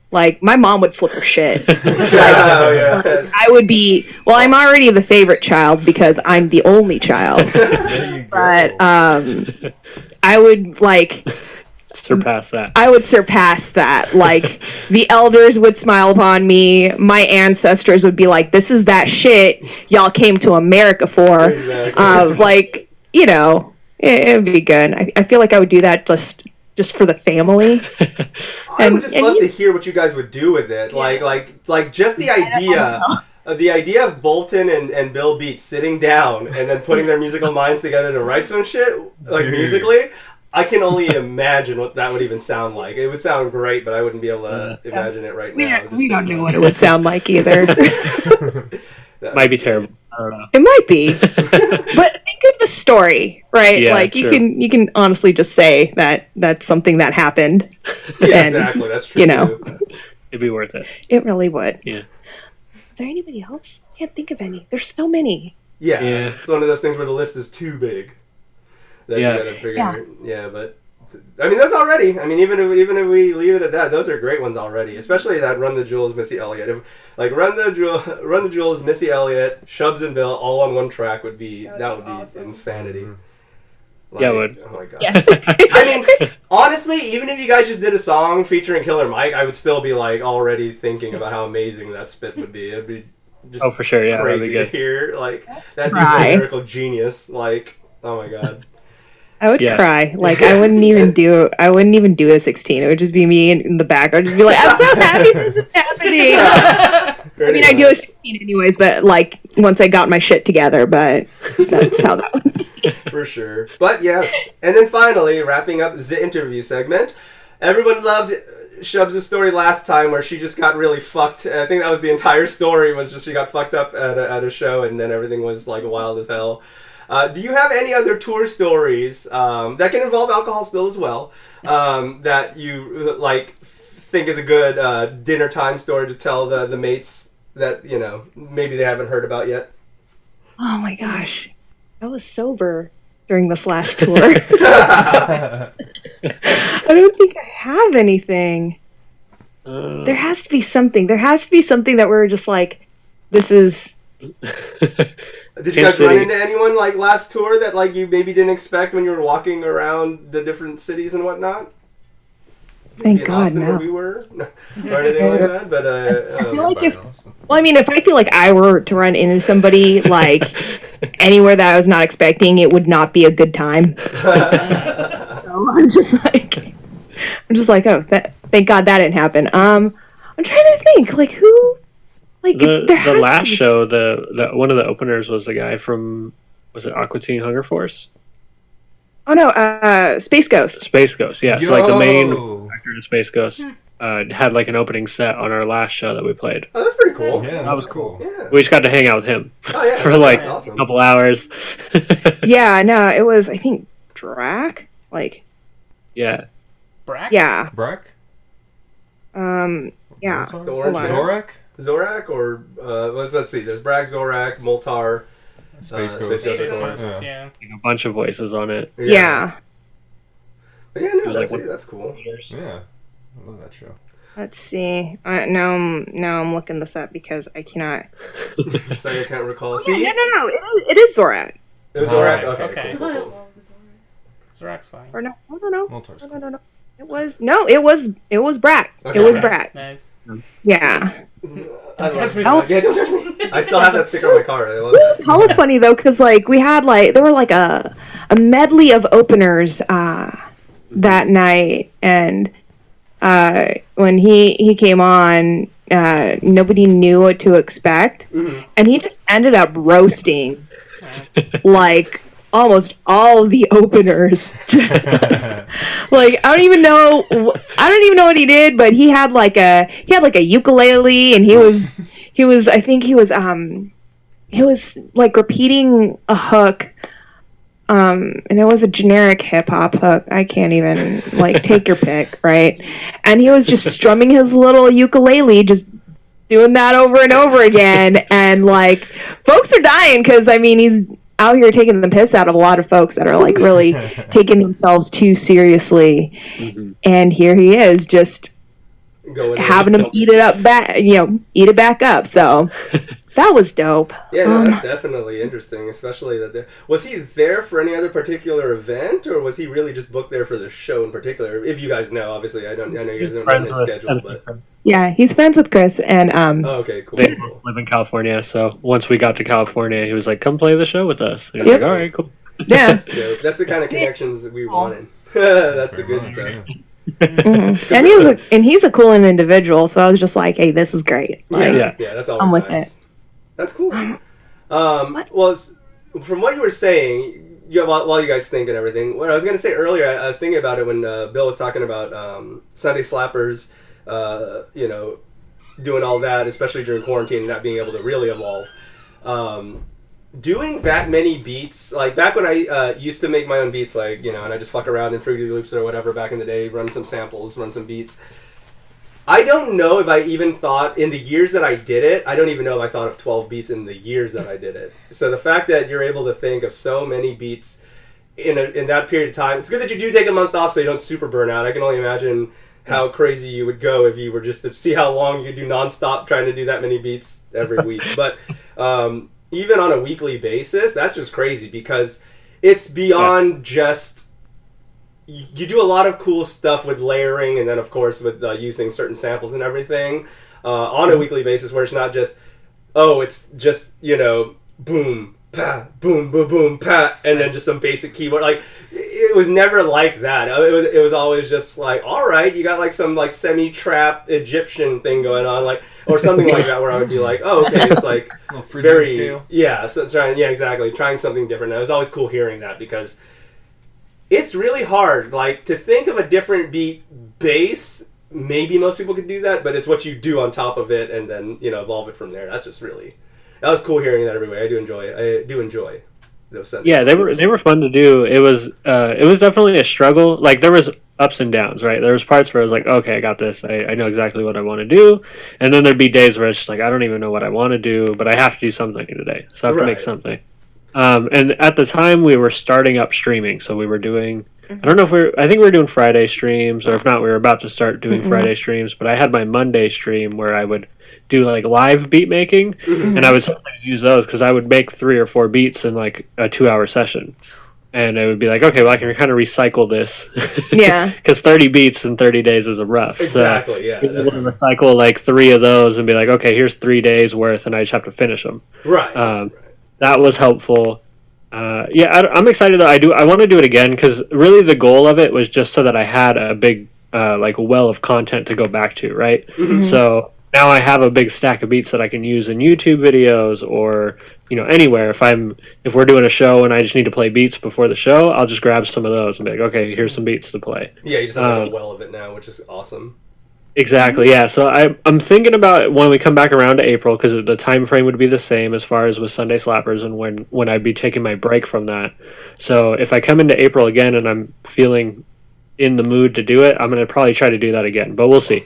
Like, my mom would flip her shit. Like, I would be... Well, I'm already the favorite child because I'm the only child. There you go. But, I would, like... Surpass that. I would surpass that. Like, the elders would smile upon me. My ancestors would be like, this is that shit y'all came to America for. Exactly. Like, you know, it would be good. I feel like I would do that just for the family. I would just love to hear what you guys would do with it. Like just the idea. The idea of Bolton and Bill Beats sitting down and then putting their musical minds together to write some shit, like musically, I can only imagine what that would even sound like. It would sound great, but I wouldn't be able to imagine it right now. We don't know what it would sound like either. Might be terrible. I don't know. It might be. But think of the story, right? Yeah, like, you can honestly just say that that's something that happened. Yeah, and, exactly. That's true. You know. It'd be worth it. It really would. Yeah. Is there anybody else? I can't think of any. There's so many. Yeah. It's one of those things where the list is too big. That you gotta figure. Yeah, but I mean, that's already. I mean, even if we leave it at that, those are great ones already. Especially that Run the Jewels, Missy Elliott. Like Run the Jewels, Missy Elliott, Shubs and Bill, all on one track would be awesome. Insanity. Like, yeah, it would. Oh my god. Yeah. I mean, honestly, even if you guys just did a song featuring Killer Mike, I would still be like already thinking about how amazing that spit would be. It'd be just for sure. Yeah, crazy to hear. Like that'd be a lyrical genius. Like, oh my god. I would cry. Like, I wouldn't even do a 16. It would just be me in the back. I'd just be like, I'm so happy this is happening. I mean, I do a 16 anyways, but like once I got my shit together, but that's how that would be. For sure. But yes. And then finally, wrapping up the interview segment, everyone loved Shubs' story last time where she just got really fucked. I think that was the entire story, was just she got fucked up at a show and then everything was like wild as hell. Do you have any other tour stories that can involve alcohol still as well that you like think is a good dinner time story to tell the mates that, you know, maybe they haven't heard about yet? Oh my gosh, I was sober during this last tour. I don't think I have anything. There has to be something. There has to be something that we're just like, this is. Did you guys run into anyone like last tour that like you maybe didn't expect when you were walking around the different cities and whatnot? Thank God, Austin, no. Where we were, or anything like that. But I feel like if I feel like I were to run into somebody like anywhere that I was not expecting, it would not be a good time. So So I'm just like, oh, thank God that didn't happen. I'm trying to think, like, who, like, the last show, the one of the openers was the guy from, was it Aqua Teen Hunger Force? Oh no, Space Ghost. Space Ghost, yeah. So like the main actor of Space Ghost had like an opening set on our last show that we played. Oh, that's pretty cool. Yeah, that was cool. Yeah. We just got to hang out with him for like awesome. a couple hours. Yeah, no, it was, I think, Drac? Like... Yeah. Brack? Yeah. Brack? Yeah. The orange Zorak? Zorak, or let's see. There's Brack, Zorak, Moltar, Space Ghost, Ghost. of course. Yeah. A bunch of voices on it. Yeah. But yeah, no, Like that's cool. Yeah. I love that show. Let's see. Now I'm looking this up because I cannot... You're saying I can't recall. No, See? no. It is Zorak. It was Zorak? Alright. Okay, Okay. cool. Zorak's fine. Or no. Moltar's cool. No. It was Brack. Okay. It was Brack. Nice. Yeah. I love me. Oh. Yeah, don't touch me. I still have that sticker on my car. I love that. Hella funny though, because like we had like there were like a medley of openers that night, and when he came on, nobody knew what to expect, and he just ended up roasting like almost all of the openers. Like I don't even know what he did, but he had like a ukulele, and he was like repeating a hook, and it was a generic hip hop hook. I can't even like take your pick, right? And he was just strumming his little ukulele, just doing that over and over again, and like folks are dying because I mean he's out here taking the piss out of a lot of folks that are like really taking themselves too seriously, and here he is just having them eat it back up. So that was dope. Yeah, no, that's definitely interesting, especially that was he there for any other particular event, or was he really just booked there for the show in particular? If you guys know, obviously, I know you guys don't know his schedule, but yeah, he's friends with Chris, and oh, okay, cool. They live in California, so once we got to California, he was like, "Come play the show with us." And he was like, "All right, cool." yeah, That's dope. That's the kind of connections that we wanted. That's the good stuff. and he's a cool individual, so I was just like, hey, this is great. Like, Yeah, that's always I'm with nice. it. That's cool. Well, from what you were saying, while you guys think and everything, what I was going to say earlier, I was thinking about it when Bill was talking about Sunday Slappers, doing all that, especially during quarantine and not being able to really evolve. Doing that many beats, like back when I used to make my own beats, like, and I just fuck around in Fruity Loops or whatever back in the day, run some samples, run some beats. I don't know if I even thought, in the years that I did it, I don't even know if I thought of 12 beats in the years that I did it. So the fact that you're able to think of so many beats in that period of time, it's good that you do take a month off so you don't super burn out. I can only imagine how crazy you would go if you were just to see how long you do nonstop trying to do that many beats every week. But even on a weekly basis, that's just crazy because it's beyond just... You do a lot of cool stuff with layering, and then of course with using certain samples and everything on a weekly basis, where it's not just, it's just boom, pa, boom, boom, boom, pa, and then just some basic keyboard. Like it was never like that. It was always just like, all right, you got like some like semi-trap Egyptian thing going on, like or something like that, where I would be like, oh, okay, it's like very scale. Yeah, so exactly, trying something different. And it was always cool hearing that because it's really hard, like, to think of a different beat base. Maybe most people could do that, but it's what you do on top of it and then, evolve it from there. That's just really... That was cool hearing that every way. I do enjoy those sentences. Yeah, they were fun to do. It was definitely a struggle. Like, there was ups and downs, right? There was parts where I was like, okay, I got this. I know exactly what I want to do. And then there'd be days where it's just like, I don't even know what I want to do, but I have to do something today. So I have to make something. And at the time, we were starting up streaming, so we were doing... I don't know if I think we were doing Friday streams, or if not, we were about to start doing Friday streams, but I had my Monday stream where I would do, like, live beat making, and I would sometimes use those, because I would make 3 or 4 beats in, like, a 2-hour session. And it would be like, okay, well, I can kind of recycle this. Yeah. Because 30 beats in 30 days is a rough. Exactly, yeah. I would recycle, like, 3 of those and be like, okay, here's 3 days worth, and I just have to finish them. Right. That was helpful. I'm excited that I want to do it again, because really the goal of it was just so that I had a big like a well of content to go back to, right? Mm-hmm. So now I have a big stack of beats that I can use in YouTube videos or anywhere. If we're doing a show and I just need to play beats before the show, I'll just grab some of those and be like, okay, here's some beats to play. Yeah, you just have a well of it now, which is awesome. Exactly, yeah. So I'm thinking about when we come back around to April, because the time frame would be the same as far as with Sunday Slappers and when I'd be taking my break from that. So if I come into April again and I'm feeling in the mood to do it, I'm going to probably try to do that again, but we'll see.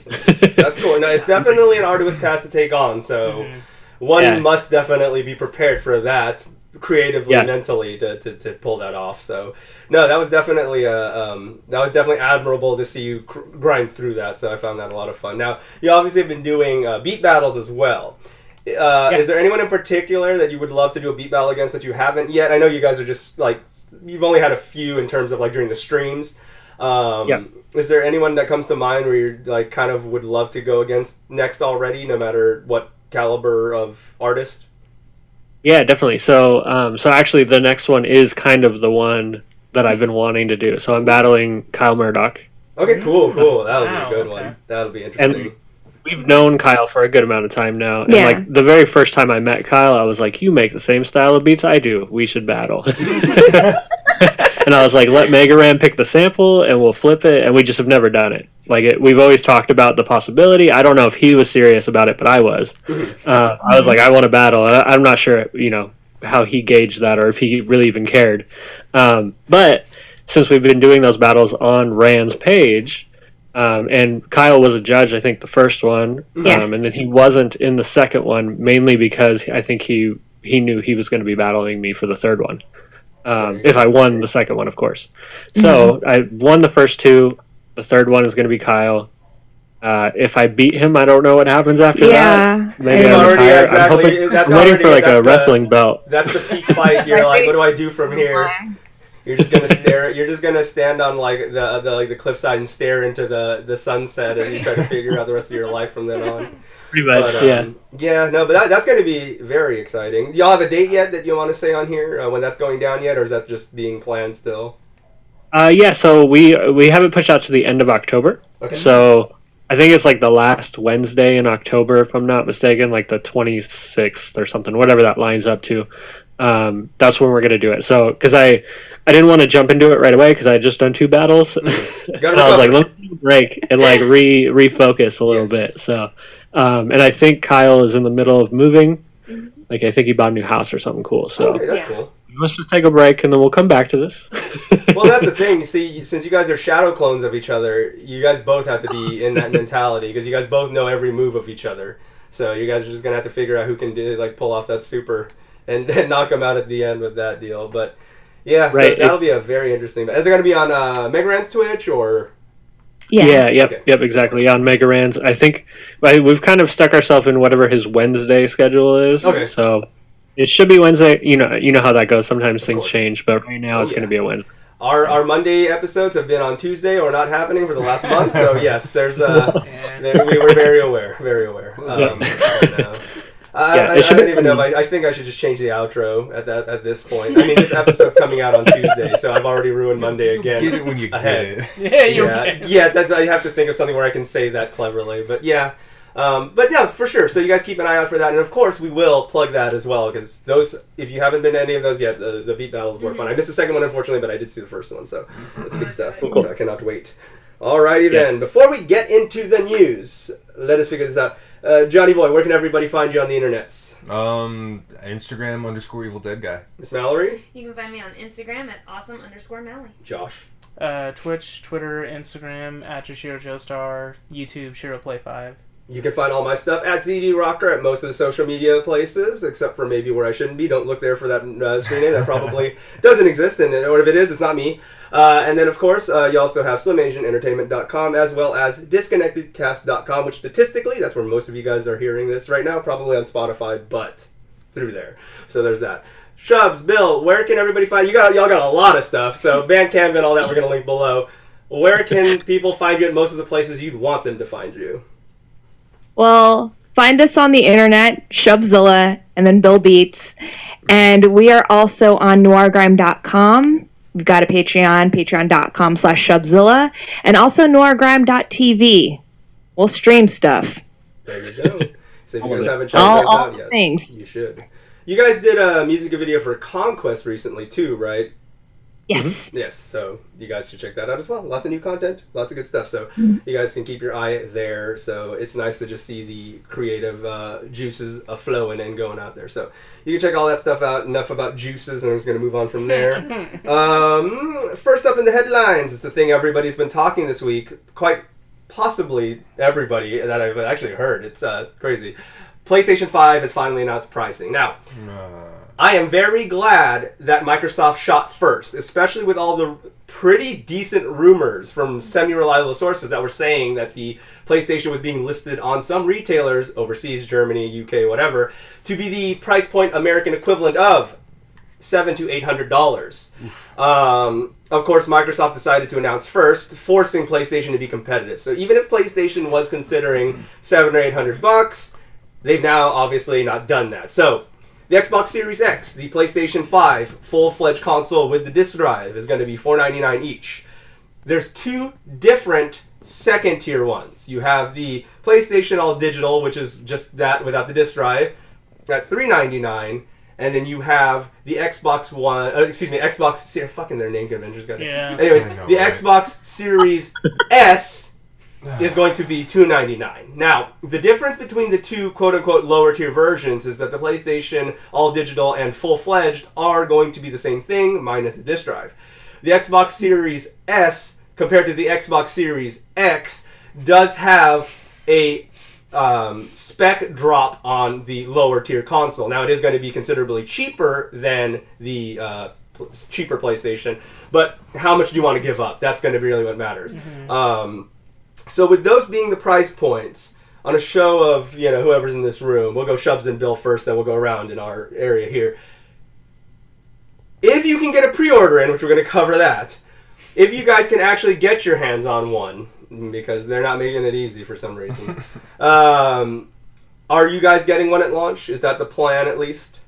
That's cool. No, it's definitely an arduous task to take on, so one must definitely be prepared for that creatively, mentally to pull that off. So no, that was definitely admirable to see you grind through that. So I found that a lot of fun. Now you obviously have been doing beat battles as well. Is there anyone in particular that you would love to do a beat battle against that you haven't yet? I know you guys are just like, you've only had a few in terms of like during the streams. Is there anyone that comes to mind where you're like kind of would love to go against next already, no matter what caliber of artist? Yeah, definitely. So actually the next one is kind of the one that I've been wanting to do. So I'm battling Kyle Murdoch. Okay, cool. That'll be a good one. That'll be interesting. And we've known Kyle for a good amount of time now. And Yeah. like the very first time I met Kyle, I was like, you make the same style of beats I do. We should battle. And I was like, let Mega Ran pick the sample and we'll flip it. And we just have never done it. We've always talked about the possibility. I don't know if he was serious about it, but I was. I was like, I want to battle. I'm not sure, how he gauged that or if he really even cared. But since we've been doing those battles on Rand's page, and Kyle was a judge, I think, the first one, and then he wasn't in the second one, mainly because I think he knew he was going to be battling me for the third one. If I won the second one, of course. So I won the first two. The third one is going to be Kyle. If I beat him, I don't know what happens after that. Maybe I retire. Exactly. I'm waiting for a wrestling belt. That's the peak fight. You're like, what do I do from here? You're just gonna stare. You're just gonna stand on the cliffside and stare into the sunset as you try to figure out the rest of your life from then on. Pretty much, But that's going to be very exciting. Do y'all have a date yet that you want to say on here when that's going down yet, or is that just being planned still? So we have it pushed out to the end of October. Okay. So I think it's like the last Wednesday in October, if I'm not mistaken, like the 26th or something, whatever that lines up to. That's when we're going to do it. So, because I didn't want to jump into it right away because I had just done 2 battles. And I was like, let me take a break and like refocus a little bit. So, and I think Kyle is in the middle of moving. Like, I think he bought a new house or something cool. So okay, that's cool. Let's just take a break and then we'll come back to this. Well, that's the thing. You see, since you guys are shadow clones of each other, you guys both have to be in that mentality because you guys both know every move of each other. So you guys are just gonna have to figure out who can pull off that super and knock them out at the end with that deal. But yeah, right. So that'll be a very interesting. Is it gonna be on Mega Ran's Twitch or? Yep, exactly. On Mega Ran's, I think we've kind of stuck ourselves in whatever his Wednesday schedule is. Okay. So it should be Wednesday. You know how that goes. Sometimes things change, but right now it's going to be a Wednesday. Our Monday episodes have been on Tuesday or not happening for the last month. So yes, there's we're very aware. I don't even know if I think I should just change the outro at this point. I mean, this episode's coming out on Tuesday, so I've already ruined Monday again. Get it when you get it. I have to think of something where I can say that cleverly. But yeah, for sure. So you guys keep an eye out for that, and of course we will plug that as well because those, if you haven't been to any of those yet, the beat battles were fun. I missed the second one unfortunately, but I did see the first one, so that's good stuff. Cool. So I cannot wait. Alrighty then. Before we get into the news, let us figure this out. Johnny Boy, where can everybody find you on the internets? Instagram _EvilDeadGuy. Miss Mallory? You can find me on Instagram at awesome_Mally. Josh? Twitch, Twitter, Instagram at Yoshiro Joestar, YouTube ShiroPlay5. You can find all my stuff at ZD Rocker at most of the social media places, except for maybe where I shouldn't be. Don't look there for that screen name. That probably doesn't exist, or if it is, it's not me. And then, of course, you also have SlimAsianEntertainment.com as well as DisconnectedCast.com, which statistically, that's where most of you guys are hearing this right now, probably on Spotify, but through there. So there's that. Shubs, Bill, where can everybody find you? Y'all got a lot of stuff, so Bandcamp and all that we're going to link below. Where can people find you at most of the places you'd want them to find you? Well, find us on the internet, Shubzilla and then Bill Beats. And we are also on noirgrime.com. We've got a Patreon, patreon.com/Shubzilla, and also noirgrime.tv. We'll stream stuff. There you go. So if you guys haven't checked those out yet, things. You should. You guys did a music video for Conquest recently too, right? Yes. Mm-hmm. Yes, so you guys should check that out as well. Lots of new content, lots of good stuff. So you guys can keep your eye there. So it's nice to just see the creative juices flowing and going out there. So you can check all that stuff out. Enough about juices, and I'm just going to move on from there. First up in the headlines, it's the thing everybody's been talking this week. Quite possibly everybody that I've actually heard. It's crazy. PlayStation 5 has finally announced pricing. Now, I am very glad that Microsoft shot first, especially with all the pretty decent rumors from semi-reliable sources that were saying that the PlayStation was being listed on some retailers overseas, Germany, UK, whatever, to be the price point American equivalent of $700 to $800. Of course, Microsoft decided to announce first, forcing PlayStation to be competitive. So even if PlayStation was considering $700 or $800, they've now obviously not done that. So the Xbox Series X, the PlayStation 5 full-fledged console with the disc drive is going to be $499 each. There's two different second-tier ones. You have the PlayStation All Digital, which is just that without the disc drive, at $399, and then you have the Xbox One. Xbox. Fucking their name conventions got it. Yeah. Anyways, the Xbox Series S is going to be $299. Now, the difference between the two quote-unquote lower-tier versions is that the PlayStation All-Digital and Full-Fledged are going to be the same thing, minus the disc drive. The Xbox Series S, compared to the Xbox Series X, does have a spec drop on the lower-tier console. Now, it is going to be considerably cheaper than the cheaper PlayStation, but how much do you want to give up? That's going to be really what matters. Mm-hmm. So with those being the price points, on a show of, whoever's in this room, we'll go Shubs and Bill first, then we'll go around in our area here. If you can get a pre-order in, which we're going to cover that, if you guys can actually get your hands on one, because they're not making it easy for some reason, are you guys getting one at launch? Is that the plan, at least?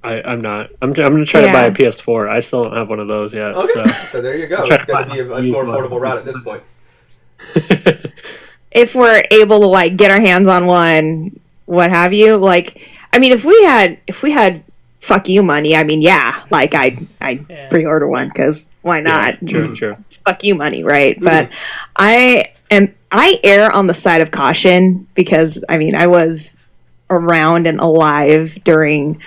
I'm not. I'm going to try to buy a PS4. I still don't have one of those yet. Okay, so there you go. It's going to be a much more affordable route at this point. If we're able to get our hands on one, what have you, if we had fuck you money, I'd pre-order one, because why not? Yeah, true. Fuck you money, right? Mm-hmm. But I err on the side of caution, because I was around and alive during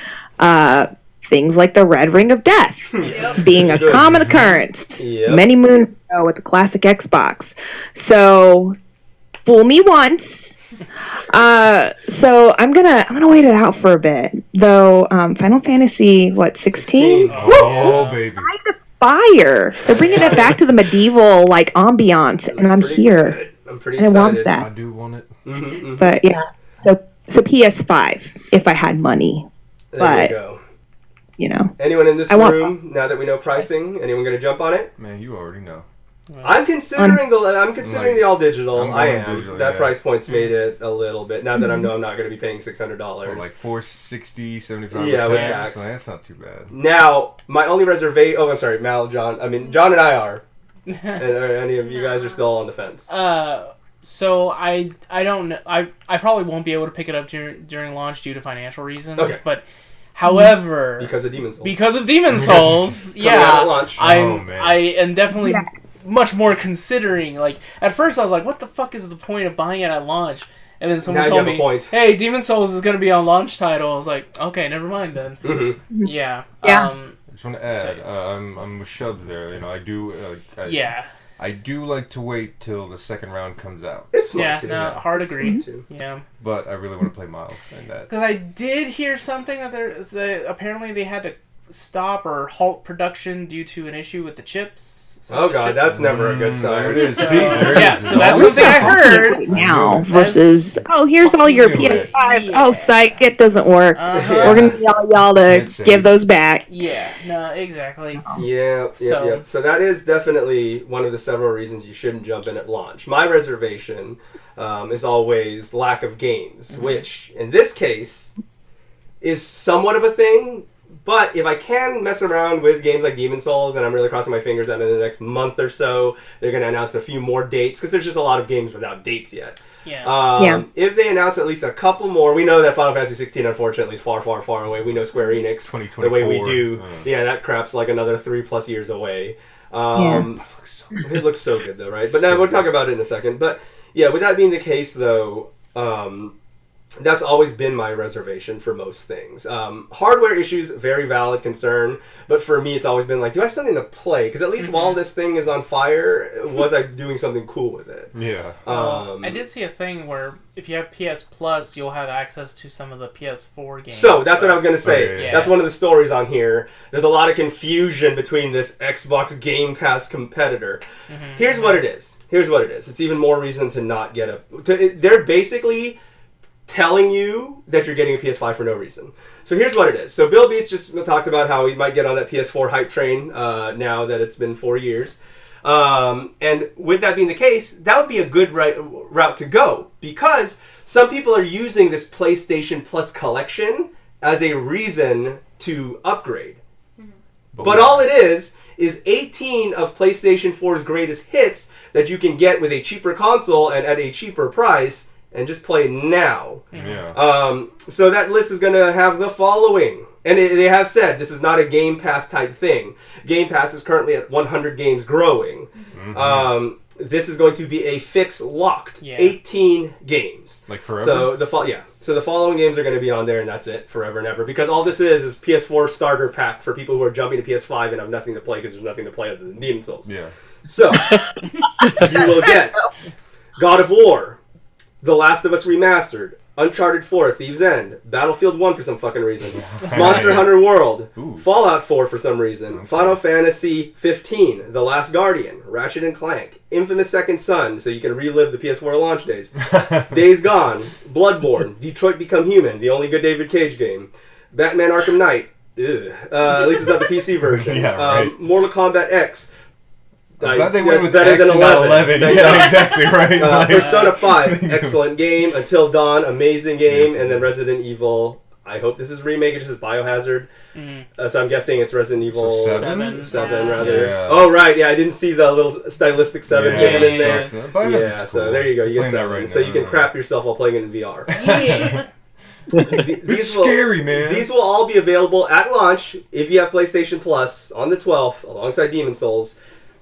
things like the Red Ring of Death being a common occurrence many moons ago with the classic Xbox. So fool me once. So I'm gonna wait it out for a bit. Though Final Fantasy 16? Oh baby. Fire. They're bringing it back to the medieval ambiance, and I'm here. Good. I'm pretty excited. I want that. I do want it. Mm-hmm, mm-hmm. But yeah. So PS5 if I had money. There you go. Anyone in this room, now that we know pricing, anyone going to jump on it? Man, you already know. I'm considering the all digital. I am. Digital, that price point's made it a little bit. Now that I know I'm not going to be paying $600. Or $460, $75. Yeah, with tax. That's not too bad. Now, my only reservation. Oh, I'm sorry, Mal, John. John and I are. And any of you guys are still on the fence? So I don't know. I probably won't be able to pick it up during launch due to financial reasons. Okay. But however, because of Demon's Souls. I am definitely much more considering. At first I was like, what the fuck is the point of buying it at launch? And then someone told me, hey, Demon's Souls is going to be on launch title. I was like, okay, never mind then. Mm-hmm. Yeah. Yeah. I just want to add, I'm with Shubs there. I do. I do like to wait till the second round comes out. It's smart too. Hard agree. Yeah. But I really want to play Miles and that. Because I did hear something that apparently they had to stop or halt production due to an issue with the chips. Oh god, that's never a good sign. There it is. See, there it Yeah, is. so that's something I heard. Right now versus here's all your PS5s. Yeah. Oh, psych, it doesn't work. We're gonna yell y'all to give those back. Yeah, no, exactly. Yeah. So that is definitely one of the several reasons you shouldn't jump in at launch. My reservation is always lack of games, which in this case is somewhat of a thing. But if I can mess around with games like Demon's Souls, and I'm really crossing my fingers that in the next month or so, they're going to announce a few more dates, because there's just a lot of games without dates yet. Yeah. If they announce at least a couple more, we know that Final Fantasy 16, unfortunately, is far, far, far away. We know Square Enix, the way we do. Yeah, that crap's like another 3+ years away. It looks so good, though, right? But now we'll talk about it in a second. But yeah, with that being the case, though, that's always been my reservation for most things. Hardware issues, very valid concern, but for me it's always been like, do I have something to play? Because at least while this thing is on fire, was I doing something cool with it? Yeah. I did see a thing where if you have PS Plus, you'll have access to some of the PS4 games. So, that's what I was going to say. Okay. Yeah. That's one of the stories on here. There's a lot of confusion between this Xbox Game Pass competitor. Here's what it is. It's even more reason to not get they're basically telling you that you're getting a PS5 for no reason. So here's what it is. So Bill Beats just talked about how he might get on that PS4 hype train now that it's been 4 years. And with that being the case, that would be a good route to go, because some people are using this PlayStation Plus collection as a reason to upgrade. But all it is 18 of PlayStation 4's greatest hits that you can get with a cheaper console and at a cheaper price, and just play now. So that list is going to have the following. And they have said this is not a Game Pass type thing. Game Pass is currently at 100 games growing. This is going to be a fixed locked 18 games. Like forever? So the following games are going to be on there, and that's it forever and ever. Because all this is PS4 starter pack for people who are jumping to PS5 and have nothing to play because there's nothing to play other than Demon's Souls. Yeah. So you will get God of War, The Last of Us Remastered, Uncharted 4, Thieves' End, Battlefield 1 for some fucking reason, Monster Hunter World, Fallout 4 for some reason, Final Fantasy 15, The Last Guardian, Ratchet & Clank, Infamous Second Son, so you can relive the PS4 launch days, Days Gone, Bloodborne, Detroit Become Human, the only good David Cage game, Batman Arkham Knight, at least it's not the PC version, Mortal Kombat X, I'm glad they went with better X than and not 11. Yeah, exactly right. Persona 5, excellent game. Until Dawn, amazing game. And then Resident Evil, I hope this is remake. It just is Biohazard. So I'm guessing it's Resident Evil 7? 7 rather. Yeah. Oh, right. Yeah, I didn't see the little stylistic 7 given in there. Cool. So there you go. You get 7. Right so you can crap yourself while playing it in VR. It's scary, man. These will all be available at launch if you have PlayStation Plus on the 12th alongside Demon's Souls.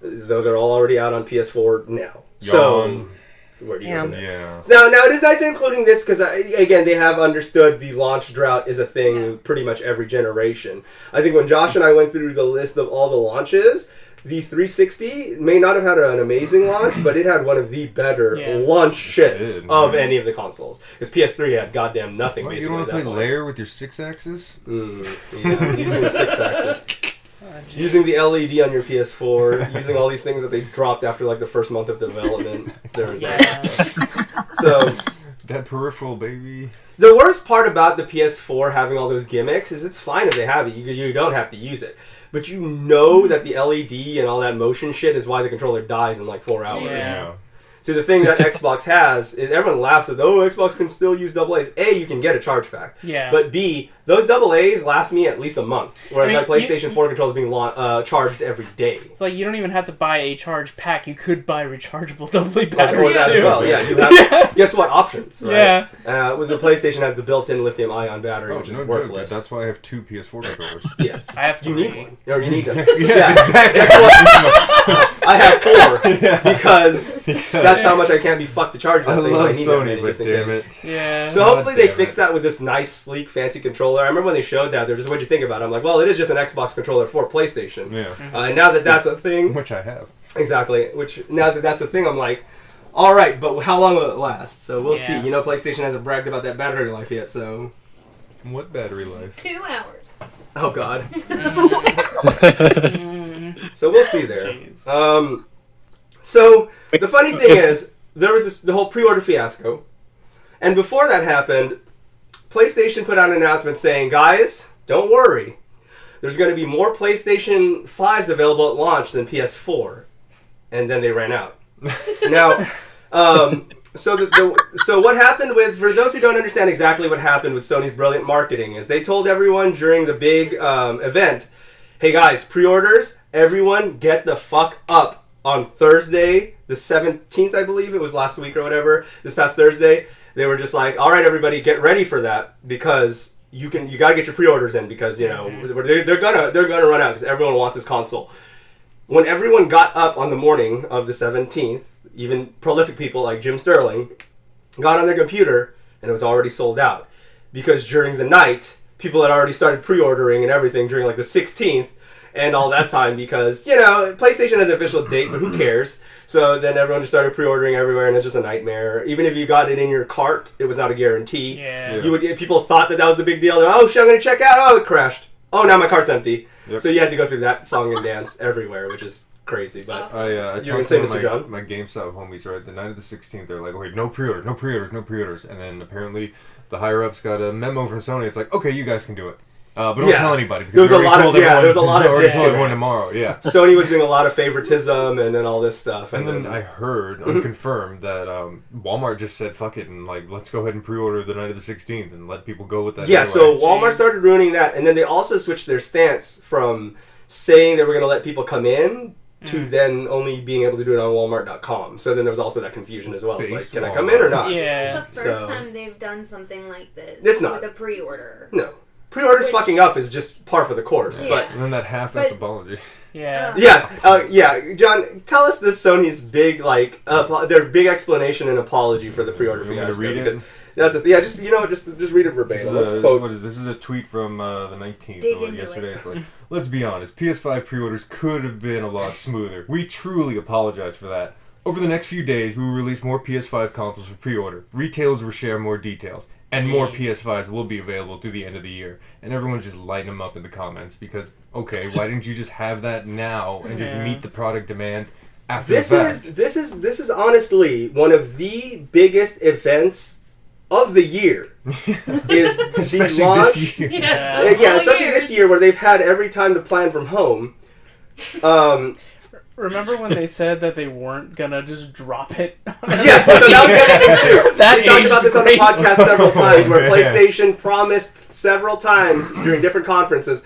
Though they're all already out on PS4 now. So, where do you go from there? Now it is nice including this because, again, they have understood the launch drought is a thing pretty much every generation. I think when Josh and I went through the list of all the launches, the 360 may not have had an amazing launch, but it had one of the better launches of any of the consoles. Because PS3 had goddamn nothing, basically. You don't want to play Lair with your 6-axis? Yeah, using the 6-axis. Using the LED on your PS4, using all these things that they dropped after like the first month of development. There was that stuff. So that peripheral, baby. The worst part about the PS4 having all those gimmicks is it's fine if they have it. You don't have to use it. But you know that the LED and all that motion shit is why the controller dies in like 4 hours. Yeah. So the thing that Xbox has is everyone laughs at, Xbox can still use AA's. A, you can get a charge pack. Yeah. But B, those AA's last me at least a month. Whereas my PlayStation 4 controller is being charged every day. It's like you don't even have to buy a charge pack. You could buy rechargeable AA batteries or that too. as well. Yeah, you have, guess what? Options, right? Yeah. With the PlayStation has the built-in lithium-ion battery, which is worthless. That's why I have 2 PS4 controllers. Yes. I have 3. You need one. Or you need them. Yes, exactly. Guess what? I have 4 because that's how much I can't be fucked to charge that I thing. love I need Sony, just but in damn case. it. Yeah. So hopefully they fix that with this nice, sleek, fancy controller. I remember when they showed that, they're just, what'd you think about it? I'm like, well, it is just an Xbox controller for PlayStation. Yeah. And now that that's a thing... Which I have. Exactly. Which, now that that's a thing, I'm like, all right, but how long will it last? So we'll see. You know, PlayStation hasn't bragged about that battery life yet, so... What battery life? 2 hours. Oh, God. So we'll see there. So the funny thing is, there was the whole pre-order fiasco. And before that happened, PlayStation put out an announcement saying, guys, don't worry. There's going to be more PlayStation 5s available at launch than PS4. And then they ran out. Now, so what happened with, for those who don't understand exactly what happened with Sony's brilliant marketing, is they told everyone during the big event, hey guys, pre-orders, everyone get the fuck up on Thursday, the 17th, I believe it was last week or whatever, this past Thursday. They were just like, all right, everybody, get ready for that because you gotta get your pre-orders in because they're gonna run out because everyone wants this console. When everyone got up on the morning of the 17th, even prolific people like Jim Sterling got on their computer and it was already sold out because during the night people had already started pre-ordering and everything during like the 16th and all that time because PlayStation has an official date, but who cares? So then everyone just started pre-ordering everywhere, and it's just a nightmare. Even if you got it in your cart, it was not a guarantee. Yeah. People thought that was the big deal. They're, oh shit, I'm gonna check out. Oh, it crashed. Oh, now my cart's empty. Yep. So you had to go through that song and dance everywhere, which is crazy. But I you were gonna say, Mr. John? My GameStop homies, right? The night of the 16th, they're like, wait, no pre-orders. And then apparently the higher-ups got a memo from Sony. It's like, okay, you guys can do it. But don't tell anybody. There was a lot of everyone tomorrow. Yeah. Sony was doing a lot of favoritism and then all this stuff. And then I heard, unconfirmed, that Walmart just said, fuck it, and like, let's go ahead and pre-order the night of the 16th and let people go with that. Yeah, so Walmart started ruining that, and then they also switched their stance from saying they were going to let people come in to then only being able to do it on Walmart.com. So then there was also that confusion as well. It's like, can I come in or not? Yeah. This is the first time they've done something like this. It's not. With a pre-order. No. Pre-orders fucking up is just par for the course. Yeah. But and then that half-ass apology. Yeah. Yeah. John, tell us this Sony's big, their big explanation and apology for the pre-order fiasco. Read it? That's just read it verbatim. Let's quote. What is this? Is a tweet from the 19th yesterday. It's like, let's be honest, PS5 pre-orders could have been a lot smoother. We truly apologize for that. Over the next few days, we will release more PS5 consoles for pre-order. Retailers will share more details. And more PS5s will be available through the end of the year. And everyone's just lighting them up in the comments because, okay, why didn't you just have that now and just meet the product demand after the fact? This is honestly one of the biggest events of the year. Is especially the launch, this year. Especially this year where they've had every time to plan from home. Remember when they said that they weren't gonna just drop it? Yes, so that was the other thing too. We talked about this on the podcast several times, where PlayStation promised several times during different conferences,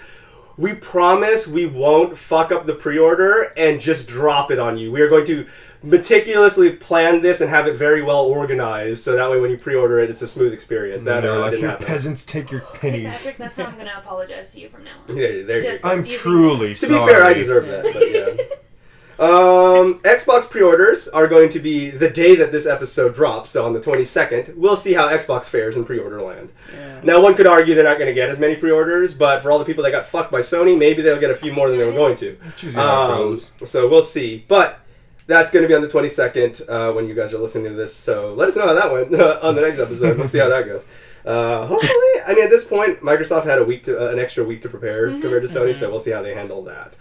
we promise we won't fuck up the pre-order and just drop it on you. We are going to meticulously plan this and have it very well organized, so that way when you pre-order it, it's a smooth experience. That like, didn't here, happen. peasants, take your pennies. Hey Patrick, that's how I'm gonna apologize to you from now on. There you go. I'm truly sorry. To be fair, I deserve that, but yeah. Xbox pre-orders are going to be the day that this episode drops, so on the 22nd. We'll see how Xbox fares in pre-order land. Yeah. Now, one could argue they're not going to get as many pre-orders, but for all the people that got fucked by Sony, maybe they'll get a few more than they were going to. So we'll see. But that's going to be on the 22nd when you guys are listening to this, so let us know how that went on the next episode. We'll see how that goes. Hopefully, I mean, at this point, Microsoft had an extra week to prepare compared to Sony, so we'll see how they handle that.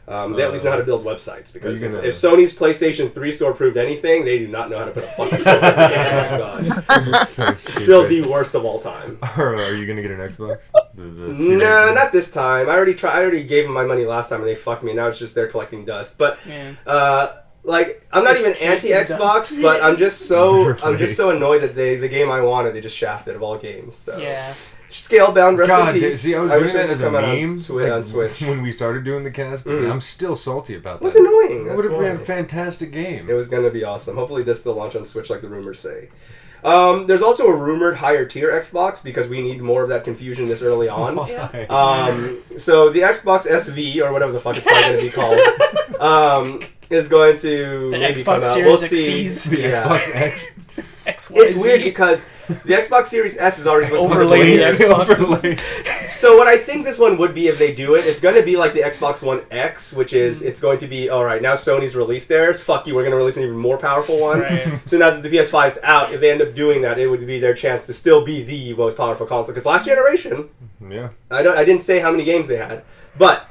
They at least know how to build websites, because if Sony's PlayStation 3 store proved anything, they do not know how to put a fucking store up. Oh my god. So still the worst of all time. Are you going to get an Xbox? Nah, not this time. I already gave them my money last time and they fucked me, and now it's just they're collecting dust. But I'm not even anti-Xbox, but I'm just so annoyed that the game I wanted, they just shafted of all games. So. Yeah. Scalebound, rest in peace. See, I was doing that as a meme on Switch when we started doing the cast, but I'm still salty about that. What's annoying? It would have been a fantastic game. It was going to be awesome. Hopefully this will launch on Switch like the rumors say. There's also a rumored higher tier Xbox, because we need more of that confusion this early on. So the Xbox SV, or whatever the fuck it's probably going to be called, is going to maybe Xbox come out. Series We'll see. The Xbox X. XYZ. It's weird because the Xbox Series S is already supposed to overlay Xbox. So what I think this one would be if they do it, it's going to be like the Xbox One X, which is, it's going to be, alright, now Sony's released theirs, fuck you, we're going to release an even more powerful one. Right. So now that the PS5's out, if they end up doing that, it would be their chance to still be the most powerful console. Because last generation, I didn't say how many games they had, but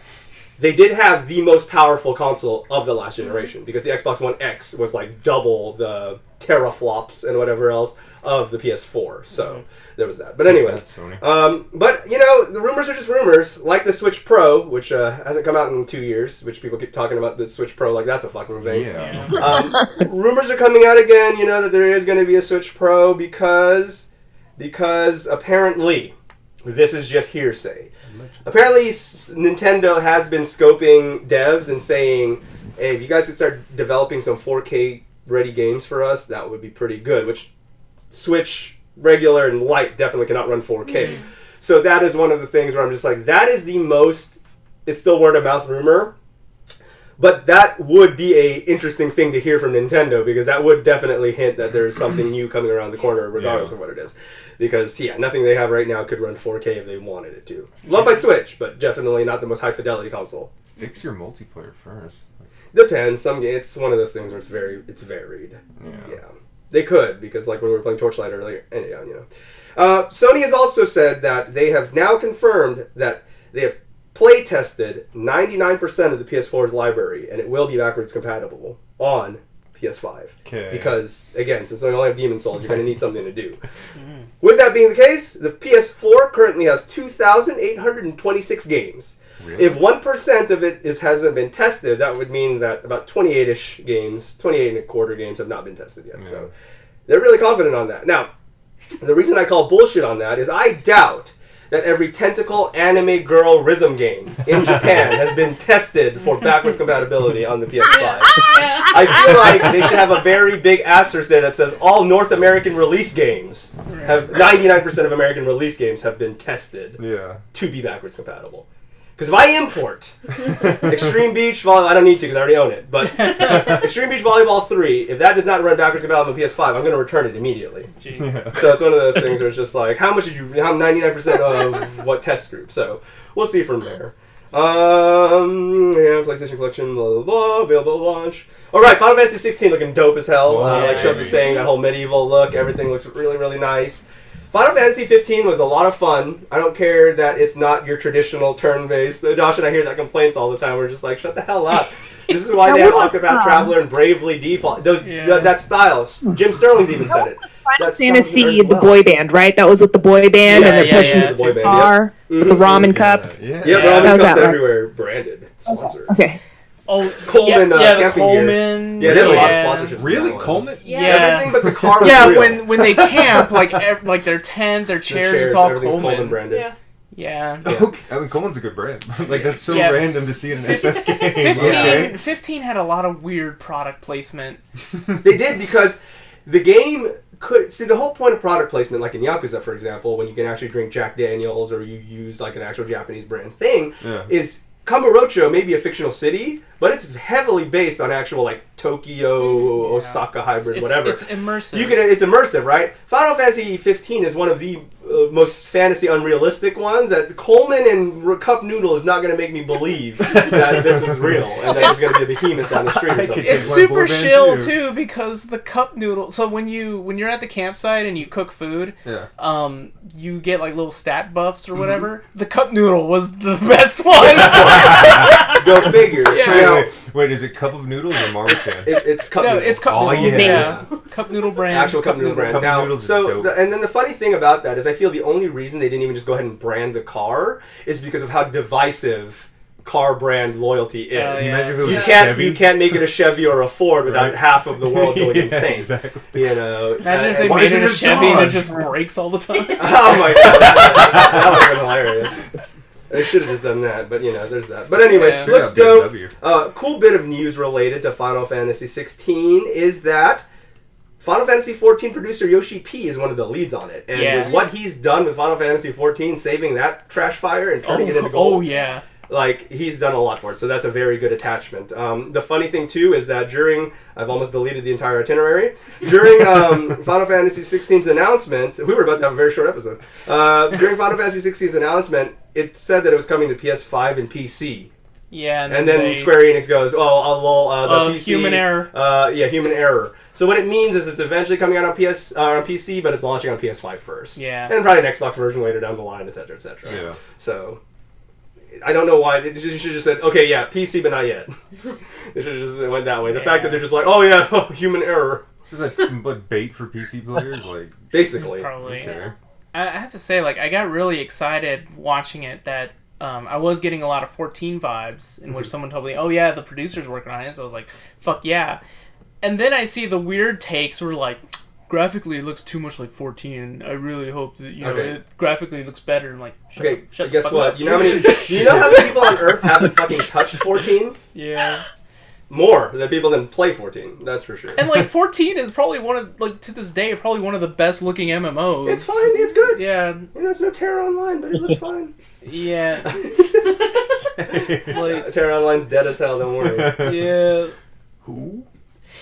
they did have the most powerful console of the last generation, because the Xbox One X was like double the teraflops and whatever else of the PS4. So there was that. But anyways, but you know, the rumors are just rumors. Like the Switch Pro, which hasn't come out in 2 years, which people keep talking about the Switch Pro like that's a fucking thing. Yeah. Rumors are coming out again, you know, that there is going to be a Switch Pro because apparently, this is just hearsay. Apparently, Nintendo has been scoping devs and saying, hey, if you guys could start developing some 4K-ready games for us, that would be pretty good, which Switch, regular, and Lite definitely cannot run 4K. So that is one of the things where I'm just like, that is the most, it's still word-of-mouth rumor, but that would be a interesting thing to hear from Nintendo, because that would definitely hint that there's something new coming around the corner, regardless of what it is. Because, nothing they have right now could run 4K if they wanted it to. Loved by Switch, but definitely not the most high-fidelity console. Fix your multiplayer first. Depends. It's one of those things where it's varied. Yeah. They could, because like when we were playing Torchlight earlier, anyhow, you know. Sony has also said that they have now confirmed that they have play tested 99% of the PS4's library, and it will be backwards compatible on PS5. Okay. Because, again, since they only have Demon Souls, you're going to need something to do. With that being the case, the PS4 currently has 2,826 games. Really? If 1% of it hasn't been tested, that would mean that about 28-ish games, 28 and a quarter games have not been tested yet. Yeah. So they're really confident on that. Now, the reason I call bullshit on that is I doubt that every tentacle anime girl rhythm game in Japan has been tested for backwards compatibility on the PS5. I feel like they should have a very big asterisk there that says all North American release games have 99% of American release games have been tested to be backwards compatible. Because if I import Extreme Beach Volleyball, I don't need to because I already own it, but Extreme Beach Volleyball 3, if that does not run backwards compatible on the PS5, I'm going to return it immedially. So it's one of those things where it's just like, how 99% of what test group? So we'll see from there. PlayStation Collection, blah, blah, blah, available at launch. Alright, Final Fantasy 16 looking dope as hell. Like Shub was saying, that whole medieval look, everything looks really, really nice. Final Fantasy 15 was a lot of fun. I don't care that it's not your traditional turn-based. Josh and I hear that complaints all the time. We're just like, shut the hell up. This is why they have Octopath Traveler and Bravely Default. That style. Jim Sterling's even said it. Final Fantasy, the boy band, right? That was with the boy band and they're pushing the guitar with the ramen cups. Ramen cups everywhere. Branded. Sponsored. Okay. Oh, Coleman camping Coleman. Gear. Yeah, they have a lot of sponsorships. Really? Coleman? Yeah. Everything but the car was real. when they camp, like their tent, their chairs, it's all Coleman branded. Yeah. Okay. I mean, Coleman's a good brand. Like, that's so random to see in an FF game. 15 had a lot of weird product placement. They did, because the game could... See, the whole point of product placement, like in Yakuza, for example, when you can actually drink Jack Daniels or you use, like, an actual Japanese brand thing, is... Kamurocho may be a fictional city, but it's heavily based on actual, like, Tokyo, Osaka hybrid, whatever. It's immersive. It's immersive, right? Final Fantasy 15 is one of the most fantasy unrealistic ones. That Coleman and Cup Noodle is not going to make me believe that this is real and that there's going to be a behemoth down the street or something. It's super chill too, because the Cup Noodle. So when you're at the campsite and you cook food, you get like little stat buffs or whatever. The Cup Noodle was the best one. Go figure. Wait, is it Cup of Noodles or Marble Can? It's Cup Noodle. It's Cup Noodle. Yeah. Cup Noodle brand. Actual Cup Noodle brand. Now, and then the funny thing about that is I feel the only reason they didn't even just go ahead and brand the car is because of how divisive car brand loyalty is. You can't make it a Chevy or a Ford without half of the world going insane. Exactly. You know. Imagine if they made it a Chevy and it just breaks all the time. Oh my god, that would have been hilarious. They should have just done that, but there's that. But anyways, looks dope. Cool bit of news related to Final Fantasy 16 is that Final Fantasy 14 producer Yoshi P is one of the leads on it. And with what he's done with Final Fantasy 14, saving that trash fire and turning it into gold. Like, he's done a lot for it, so that's a very good attachment. The funny thing, too, is that I've almost deleted the entire itinerary. During Final Fantasy 16's announcement, we were about to have a very short episode. During Final Fantasy 16's announcement, it said that it was coming to PS5 and PC. Yeah, and then Square Enix goes, the PC... Human error. Human error. So what it means is it's eventually coming out on PC, but it's launching on PS5 first. Yeah. And probably an Xbox version later down the line, etc., etc. Yeah. So... I don't know why. They should have just said, okay, yeah, PC, but not yet. They should have just went that way. The fact that they're just like, oh yeah, human error. Is that bait for PC players? Like basically. Probably. Okay. I have to say, like, I got really excited watching it that I was getting a lot of 14 vibes in which someone told me, oh yeah, the producer's working on it. So I was like, fuck yeah. And then I see the weird takes where like, graphically it looks too much like 14. I really hope that, you know, it graphically looks better. I'm like, shut guess what? up. You know how many people on Earth haven't fucking touched 14? Yeah. More than people that play 14, that's for sure. And like 14 is probably one of, like, to this day, probably one of the best looking MMOs. It's fine, it's good. Yeah. You know, it's no Terra Online, but it looks fine. Yeah. Like, Terra Online's dead as hell, don't worry. Yeah. Who?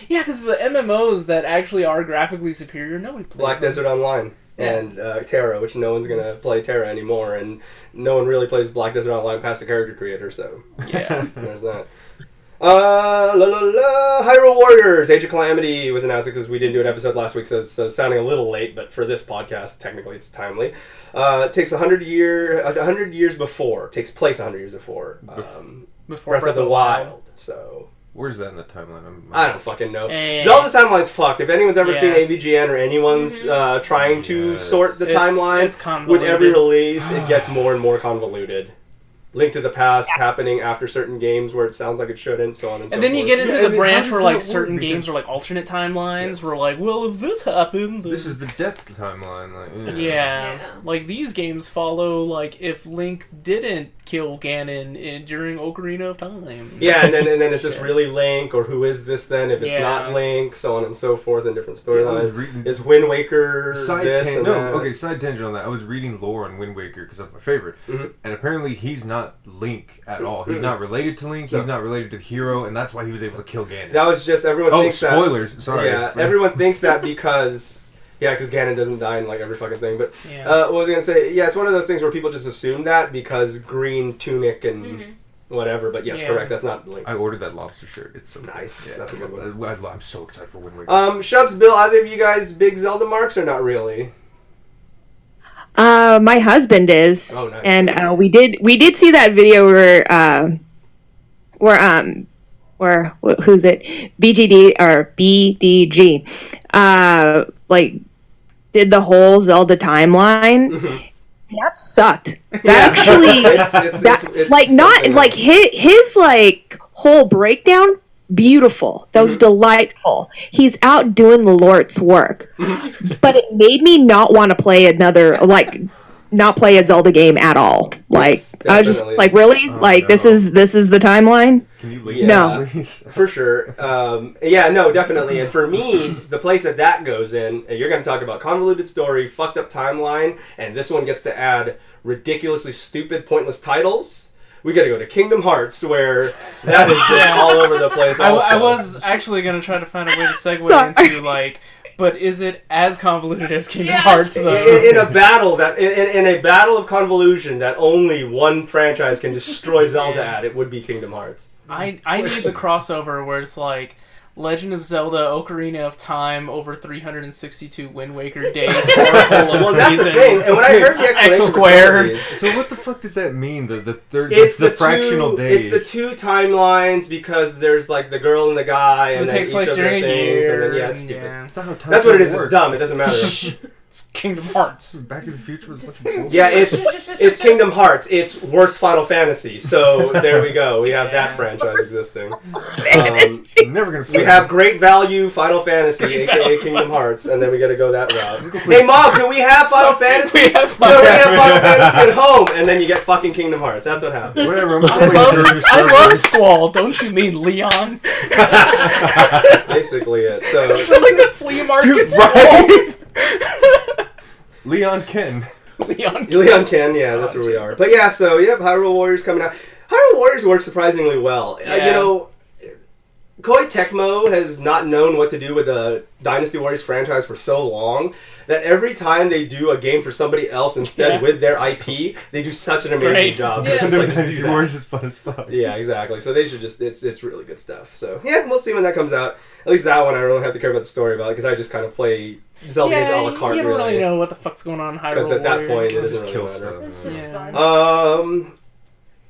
Yeah, because the MMOs that actually are graphically superior, nobody plays Black them. Desert Online and Terra, which no one's gonna play Terra anymore, and no one really plays Black Desert Online past the character creator, so Yeah. there's that. Hyrule Warriors Age of Calamity was announced because we didn't do an episode last week, so it's sounding a little late, but for this podcast, technically it's timely. It takes 100 years before, takes place 100 years before, Before Breath of the Wild, so... Where's that in the timeline? I don't fucking know. Zelda's timeline's fucked. If anyone's ever seen AVGN or anyone's trying to sort the timeline, with every release, it gets more and more convoluted. Link to the Past happening after certain games where it sounds like it shouldn't, so on and so forth. And then you get into the branch where, like, certain because games are, like, alternate timelines, where, like, well, if this happened... This is the death timeline. Like, Yeah. Like, these games follow, like, if Link didn't kill Ganon during Ocarina of Time. Yeah, and then is this really Link, or who is this then if it's not Link, so on and so forth, in different storylines. Is Wind Waker this and that? Okay, side tangent on that. I was reading lore on Wind Waker, because that's my favorite, and apparently he's not Link at all. He's not related to Link, he's not related to the hero, and that's why he was able to kill Ganon. That was just, everyone thinks that... Oh, spoilers, sorry. Yeah, everyone thinks that because... Yeah, because Ganon doesn't die in, like, every fucking thing. But what was I going to say? Yeah, it's one of those things where people just assume that because green tunic and whatever. But yes, correct. That's not Link. I ordered that lobster shirt. It's so nice. Yeah, that's a good one. I'm so excited for Wind Waker. Shubs, Bill, either of you guys big Zelda marks or not really? My husband is. Oh, nice. And we did see that video where who's it? BGD or BDG like did the whole Zelda timeline. That sucked. That actually it's like not like his like whole breakdown beautiful. That was delightful. He's out doing the Lord's work. But it made me not want to play not play a Zelda game at all. Like I was just like, really? This is the timeline? Can you leave? No. For sure. No, definitely. And for me, the place that goes in, you're going to talk about convoluted story, fucked up timeline, and this one gets to add ridiculously stupid, pointless titles. We got to go to Kingdom Hearts, where that is just all over the place. I was actually going to try to find a way to segue into, like, but is it as convoluted as Kingdom Hearts, though? In a battle in a battle of convolution that only one franchise can destroy Zelda at, it would be Kingdom Hearts. I need the crossover where it's like Legend of Zelda Ocarina of Time over 362 Wind Waker days. Well, that's the thing. And when I heard the explanation X-squared. So what the fuck does that mean? The third, it's the fractional days. It's the two timelines because there's like the girl and the guy, and then takes each place of their during a things, year. and then it's stupid. Yeah. That's what it is. It's dumb. It doesn't matter. It's Kingdom Hearts. Back to the Future was a bunch of bullshit. Yeah, it's Kingdom Hearts. It's worse Final Fantasy. So there we go. We have that franchise existing. Never gonna play. We have great value Final Fantasy, aka Kingdom Hearts, and then we got to go that route. Hey, Mom, can we have Final Fantasy? We have Final Fantasy at home, and then you get fucking Kingdom Hearts. That's what happens. Whatever. I love Squall. Don't you mean Leon? That's basically it. So it's like a flea market. Right? Leon Ken. Leon Ken, yeah, that's where we are. But yeah, so, Hyrule Warriors coming out. Hyrule Warriors works surprisingly well. Yeah. Koei Tecmo has not known what to do with the Dynasty Warriors franchise for so long that every time they do a game for somebody else instead with their IP, they do such an amazing job. Yeah. Dynasty Warriors is fun as fuck. Yeah, exactly. So they should just, it's really good stuff. So, yeah, we'll see when that comes out. At least that one I don't really have to care about the story about it because I just kind of play Zelda games a la carte. You don't really know what the fuck's going on in Hyrule Warriors. Because at that point, it just doesn't kill really matter. It's just fun.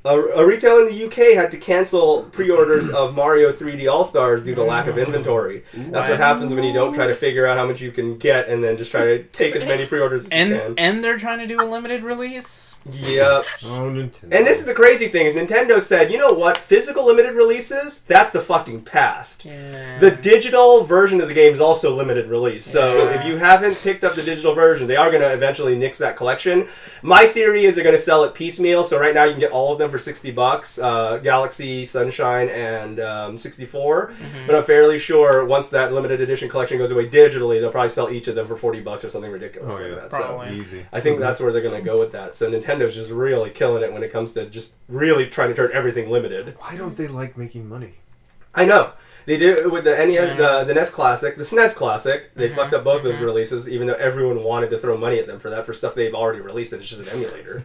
A retailer in the UK had to cancel pre-orders of Mario 3D All-Stars due to lack of inventory. That's what happens when you don't try to figure out how much you can get and then just try to take as many pre-orders as you can. And they're trying to do a limited release? Yep. Oh, Nintendo. And this is the crazy thing, is Nintendo said, you know what, physical limited releases, that's the fucking past. Yeah. The digital version of the game is also limited release. So if you haven't picked up the digital version, they are going to eventually nix that collection. My theory is they're going to sell it piecemeal, so right now you can get all of them for $60, Galaxy, Sunshine, and 64. Mm-hmm. But I'm fairly sure once that limited edition collection goes away digitally, they'll probably sell each of them for $40 or something ridiculous like that. Probably. So easy. I think that's where they're going to go with that. So Nintendo's just really killing it when it comes to just really trying to turn everything limited. Why don't they like making money? I know. They did it with the NES, the NES Classic, the SNES Classic. They fucked up both those releases, even though everyone wanted to throw money at them for that, for stuff they've already released, and it's just an emulator.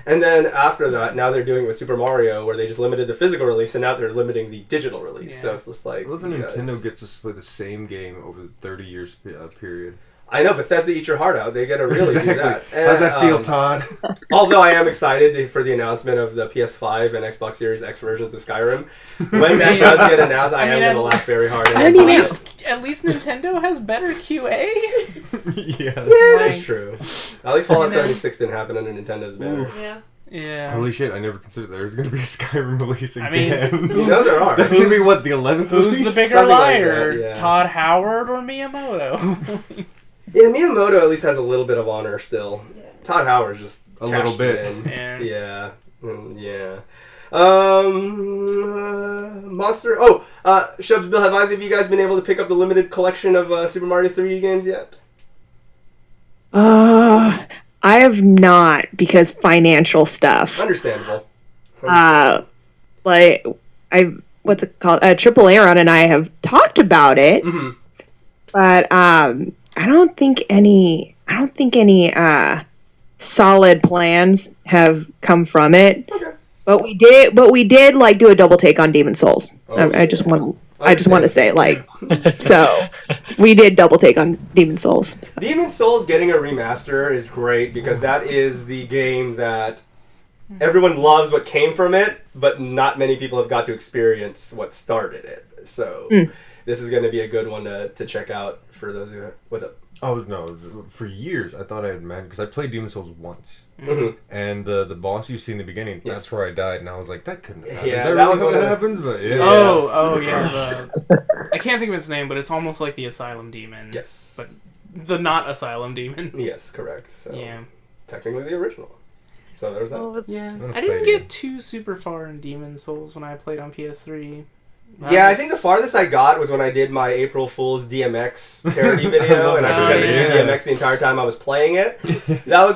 And then after that, now they're doing it with Super Mario, where they just limited the physical release, and now they're limiting the digital release. So it's just like... I love when Nintendo gets to play the same game over the 30 years period. I know, Bethesda eat your heart out. They gotta really do that. And, how's that feel, Todd? Although I am excited for the announcement of the PS5 and Xbox Series X versions of Skyrim. When that does get announced, I am gonna laugh very hard. At least Nintendo has better QA. Yeah, that's true. At least Fallout 76 didn't happen under Nintendo's banner. Yeah. Holy shit, I never considered there's going to be a Skyrim release again. I mean, you know there are. That's going to be, what, the 11th Who's release? the bigger Something liar? like that, Todd Howard or Miyamoto? Yeah, Miyamoto at least has a little bit of honor still. Todd Howard's just a little bit. Yeah. Monster. Shubs, Bill, have either of you guys been able to pick up the limited collection of Super Mario 3D games yet? I have not, because financial stuff. Understandable. What's it called? Triple Aaron and I have talked about it, but I don't think any solid plans have come from it. Okay. But we did like do a double take on Demon Souls. I just want to say, like, so we did double take on Demon Souls. So. Demon Souls getting a remaster is great because that is the game that everyone loves what came from it, but not many people have got to experience what started it. So this is going to be a good one to check out for those who... What's up? Oh, no. For years, I thought I had because I played Demon Souls once. Mm-hmm. And the boss you see in the beginning, that's where I died, and I was like, that couldn't happen. Yeah, is that really something that happens? But yeah. Yeah. I can't think of its name, but it's almost like the Asylum Demon. Yes. But the not Asylum Demon. Yes, correct. So yeah. Technically the original. So there's that. Oh, yeah. I didn't get too super far in Demon Souls when I played on PS3. I think the farthest I got was when I did my April Fool's DMX parody video, and I pretended to be DMX the entire time I was playing it. That was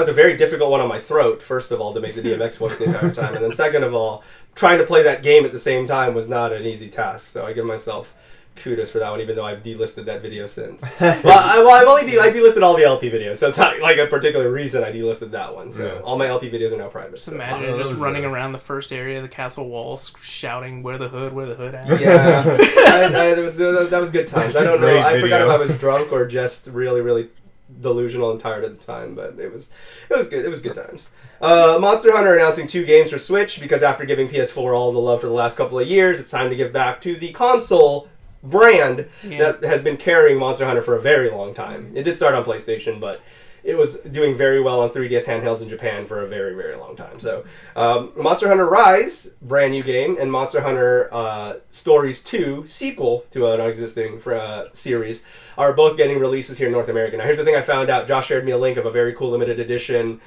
a very difficult one on my throat, first of all, to make the DMX voice the entire time, and then second of all, trying to play that game at the same time was not an easy task, so I give myself kudos for that one, even though I've delisted that video since. I delisted all the LP videos, so it's not like a particular reason I delisted that one. So all my LP videos are now private. Just imagine just running around the first area of the castle walls, shouting, "Where the hood at?" Yeah, that was good times. I don't know. I forgot if I was drunk or just really, really delusional and tired at the time, but it was good. It was good times. Monster Hunter announcing 2 games for Switch because after giving PS4 all the love for the last couple of years, it's time to give back to the console brand that has been carrying Monster Hunter for a very long time. It did start on PlayStation, but it was doing very well on 3DS handhelds in Japan for a very, very long time. So, Monster Hunter Rise, brand new game, and Monster Hunter Stories 2, sequel to an existing series, are both getting releases here in North America. Now, here's the thing I found out. Josh shared me a link of a very cool limited edition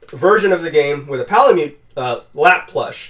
version of the game with a Palamute lap plush.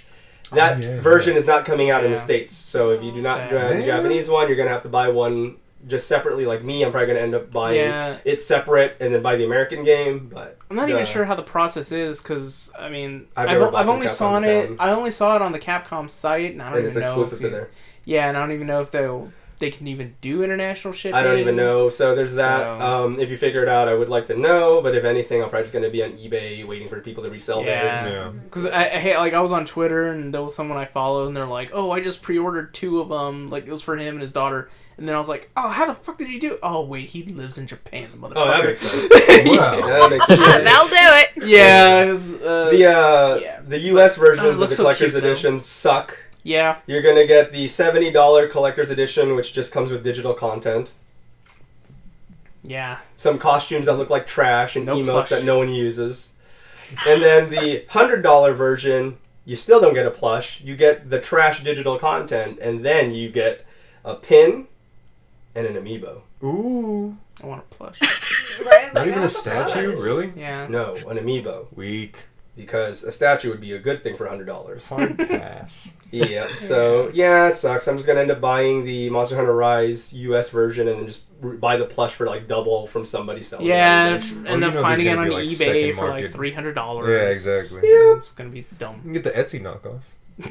That version is not coming out in the States, so if you do not have the Japanese one, you're going to have to buy one just separately. Like me, I'm probably going to end up buying it separate and then buy the American game. But I'm not even sure how the process is because I mean I've only saw it. I only saw it on the Capcom site, and I don't even know. It's exclusive to there. Yeah, and I don't even know if they they can even do international shipping. I don't even know. So there's that. So, if you figure it out, I would like to know. But if anything, I'm probably just going to be on eBay waiting for people to resell theirs. Yeah. Because I was on Twitter and there was someone I followed and they're like, oh, I just pre-ordered 2 of them. Like, it was for him and his daughter. And then I was like, oh, how the fuck did he do it? Oh, wait, he lives in Japan, the motherfucker. Oh, that makes sense. Wow. Yeah, that makes sense. That'll do it. Yeah. The US versions of the so collector's cute, editions suck. Yeah. You're going to get the $70 collector's edition, which just comes with digital content. Yeah. Some costumes that look like trash and emotes plush. that no one uses. And then the $100 version, you still don't get a plush. You get the trash digital content, and then you get a pin and an amiibo. Ooh. I want a plush. Right? Not even a statue? Really? Yeah. No, an amiibo. Weak. Because a statue would be a good thing for $100. Hard pass. Yeah, so, yeah, it sucks. I'm just going to end up buying the Monster Hunter Rise US version and then just buy the plush for, like, double from somebody selling Yeah, it. end up finding it on like eBay for, second like, $300. Yeah, exactly. Yeah. It's going to be dumb. You can get the Etsy knockoff.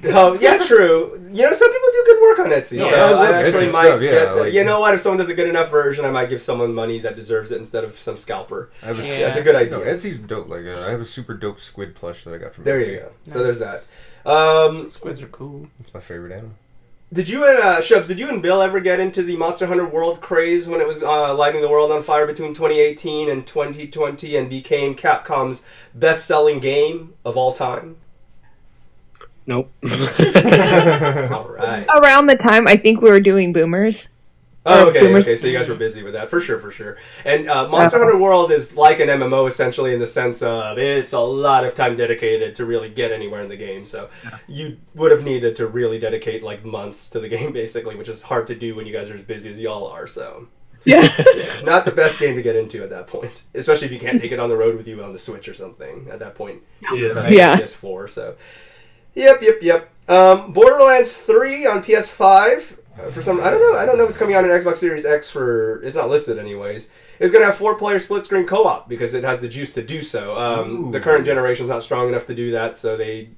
Oh, yeah, true. You know, some people do good work on Etsy. Yeah, so I love I actually Etsy might stuff, yeah, get... like- you know what? If someone does a good enough version, I might give someone money that deserves it instead of some scalper. I have a, Yeah. That's a good idea. No, Etsy's dope. Like, I have a super dope squid plush that I got from There Etsy. you go. So there's that. Squids are cool. It's my favorite animal. Did you and Shubs, did you and Bill ever get into the Monster Hunter World craze when it was lighting the world on fire between 2018 and 2020 and became Capcom's best-selling game of all time? Nope. All right. Around the time I think we were doing Boomers. Oh, okay, Boomers. okay. So you guys were busy with that, for sure. And Monster Hunter World is like an MMO essentially in the sense of it's a lot of time dedicated to really get anywhere in the game. So you would have needed to really dedicate like months to the game basically, which is hard to do when you guys are as busy as y'all are. So Yeah. yeah, not the best game to get into at that point, especially if you can't take it on the road with you on the Switch or something. At that point, Yeah. PS4. So yep. Borderlands 3 on PS5. For some, I don't know if it's coming out on Xbox Series X it's not listed anyways. It's gonna have 4-player split screen co-op because it has the juice to do so. The current generation's not strong enough to do that, so it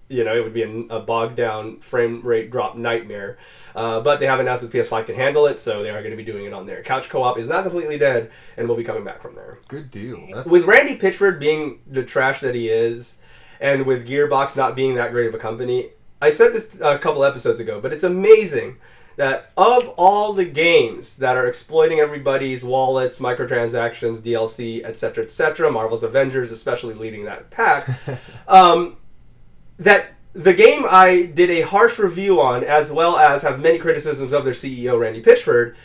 would be a bogged down frame rate drop nightmare. But they have announced that the PS5 can handle it, so they are going to be doing it on there. Couch co-op is not completely dead, and will be coming back from there. Good deal. With Randy Pitchford being the trash that he is, and with Gearbox not being that great of a company, I said this a couple episodes ago, but it's amazing that of all the games that are exploiting everybody's wallets, microtransactions, DLC, etc., Marvel's Avengers especially leading that pack, that the game I did a harsh review on, as well as have many criticisms of their CEO, Randy Pitchford,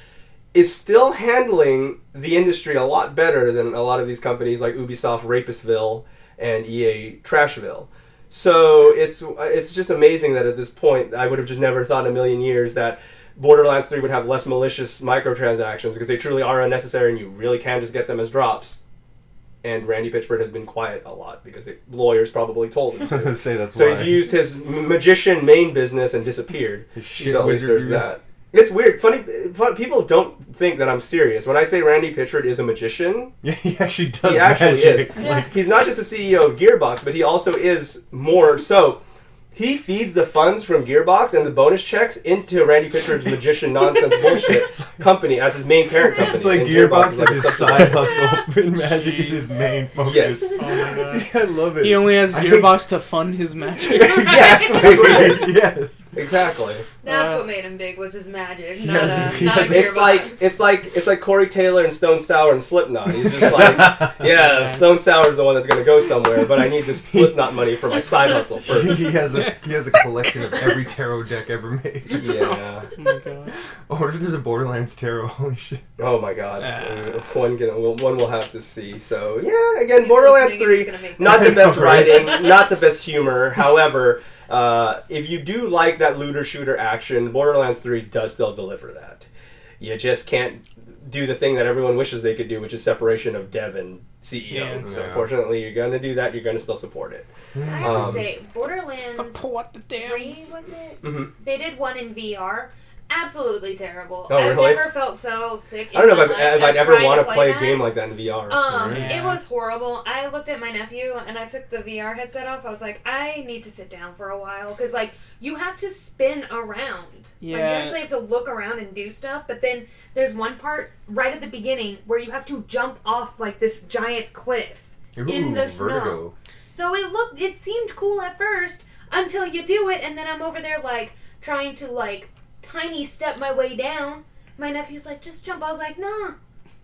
is still handling the industry a lot better than a lot of these companies like Ubisoft Rapistville and EA Trashville. So it's just amazing that at this point, I would have just never thought in a million years that Borderlands 3 would have less malicious microtransactions because they truly are unnecessary and you really can just get them as drops. And Randy Pitchford has been quiet a lot because the lawyers probably told him to. Say that's so why. he's used his magician main business and disappeared. His shit So at least there's wizardry. that. It's weird. Funny, people don't think that I'm serious. When I say Randy Pitchford is a magician, Yeah, he actually does. he actually magic. is. Like, he's not just the CEO of Gearbox, but he also is more so. He feeds the funds from Gearbox and the bonus checks into Randy Pitchford's magician nonsense bullshit company as his main parent company. It's like And Gearbox like is a his subsidiary. side hustle, and magic is his main focus. Yes. Oh my god. I love it. He only has Gearbox to fund his magic. Yes, that's what it is. Yes. Exactly. That's what made him big was his magic. He Not has- a, not a It's Gearbox. like Corey Taylor and Stone Sour and Slipknot. He's just like, yeah, Stone Sour's the one that's gonna go somewhere, but I need the Slipknot money for my side hustle first. He has a collection of every tarot deck ever made. Yeah. Oh my god. Oh, what if there's a Borderlands tarot? Holy shit. Oh my god. Ah. One will have to see. So yeah, again, He's Borderlands listening and he's 3, gonna make not the best Right. writing, not the best humor. However, if you do like that looter shooter action, Borderlands 3 does still deliver that. You just can't do the thing that everyone wishes they could do, which is separation of dev and CEO. Yeah. So Yeah. unfortunately, you're gonna do that. You're gonna still support it. I have to Um, say, Borderlands What the damn? 3, was it? Mhm. They did one in VR. Absolutely terrible. Oh, I've really? never felt so sick. I don't know if I'd ever want to to play a game like that in VR. It was horrible. I looked at my nephew and I took the VR headset off. I was like, I need to sit down for a while because like you have to spin around. Yeah. Like, you actually have to look around and do stuff. But then there's one part right at the beginning where you have to jump off like this giant cliff in the snow. Vertigo. So it seemed cool at first until you do it, and then I'm over there like trying to like tiny step my way down. My nephew's like, just jump. I was like, nah,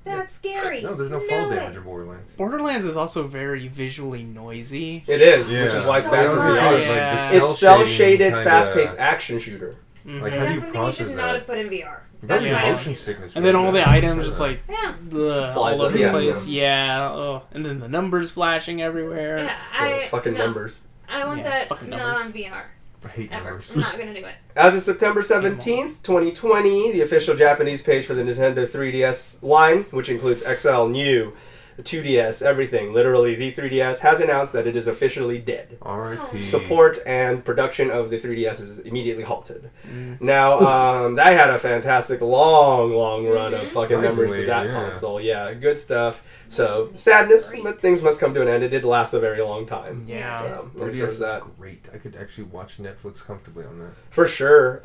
that's scary. No, there's no fall damage in Borderlands. Borderlands is also very visually noisy. It is, Yeah. which is why it's So bad for much. VR. Yeah. It's cell-shaded, fast-paced action shooter. Like, And how do that's you something you process should not have that? put in VR. That's Yeah. motion sickness. And then all the items just like Yeah. Flies all over up, the yeah. place. Yeah. Oh. And then the numbers flashing everywhere. Yeah, Those fucking numbers. I want Yeah, that fucking not numbers. on VR. I hate Ever. numbers. I'm not gonna do it. As of September 17th, 2020, the official Japanese page for the Nintendo 3DS line, which includes XL, New, 2DS, everything, literally the 3DS, has announced that it is officially dead. R.I.P. Support and production of the 3DS is immediately halted. Now, that had a fantastic long run of fucking memories with that Yeah. console. Yeah, good stuff. So, sadness, but things must come to an end. It did last a very long time. Yeah. So, 3DS there's that. was great. I could actually watch Netflix comfortably on that. For sure.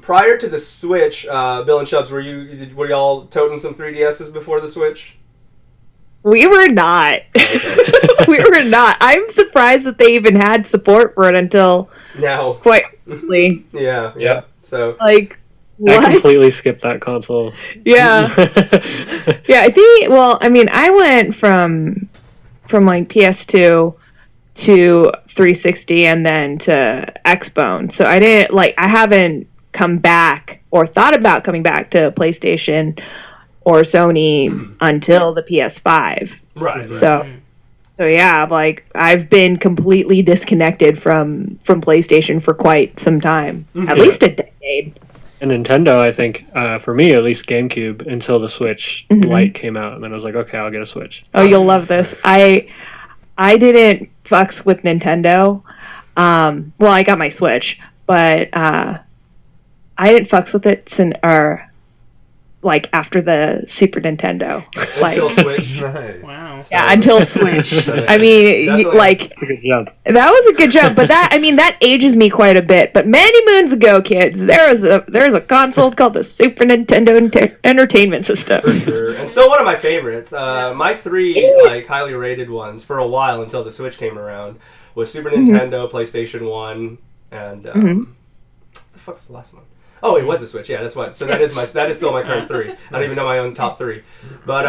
Prior to the Switch, Bill and Shubs, were y'all toting some 3DSs before the Switch? We were not. We were not. I'm surprised that they even had support for it until Now, quite recently. yeah. Yeah. So, Like, I what? completely skipped that console. Yeah. Yeah, I think, well, I mean, I went from like PS2 to 360 and then to Xbone. So I haven't come back or thought about coming back to PlayStation or Sony until the PS5. right. So yeah, like I've been completely disconnected from PlayStation for quite some time, at least a decade. And Nintendo, I think, for me at least, GameCube until the Switch Lite came out, and then I was like, okay, I'll get a Switch. Oh, you'll love this. I didn't fucks with Nintendo. Well, I got my Switch, but I didn't fucks with it like after the Super Nintendo. Like, Until Switch. Nice. Wow. yeah, until Switch. I mean, Definitely. like It's a good jump. that was a good jump, but that ages me quite a bit. But many moons ago, kids, there's a console called the Super Nintendo Entertainment System. For sure. And still one of my favorites. My three like highly rated ones for a while until the Switch came around was Super Nintendo, PlayStation 1, and the fuck was the last one? Oh, it was the Switch. Yeah, that's what. So that is still my current three. I don't even know my own top three. But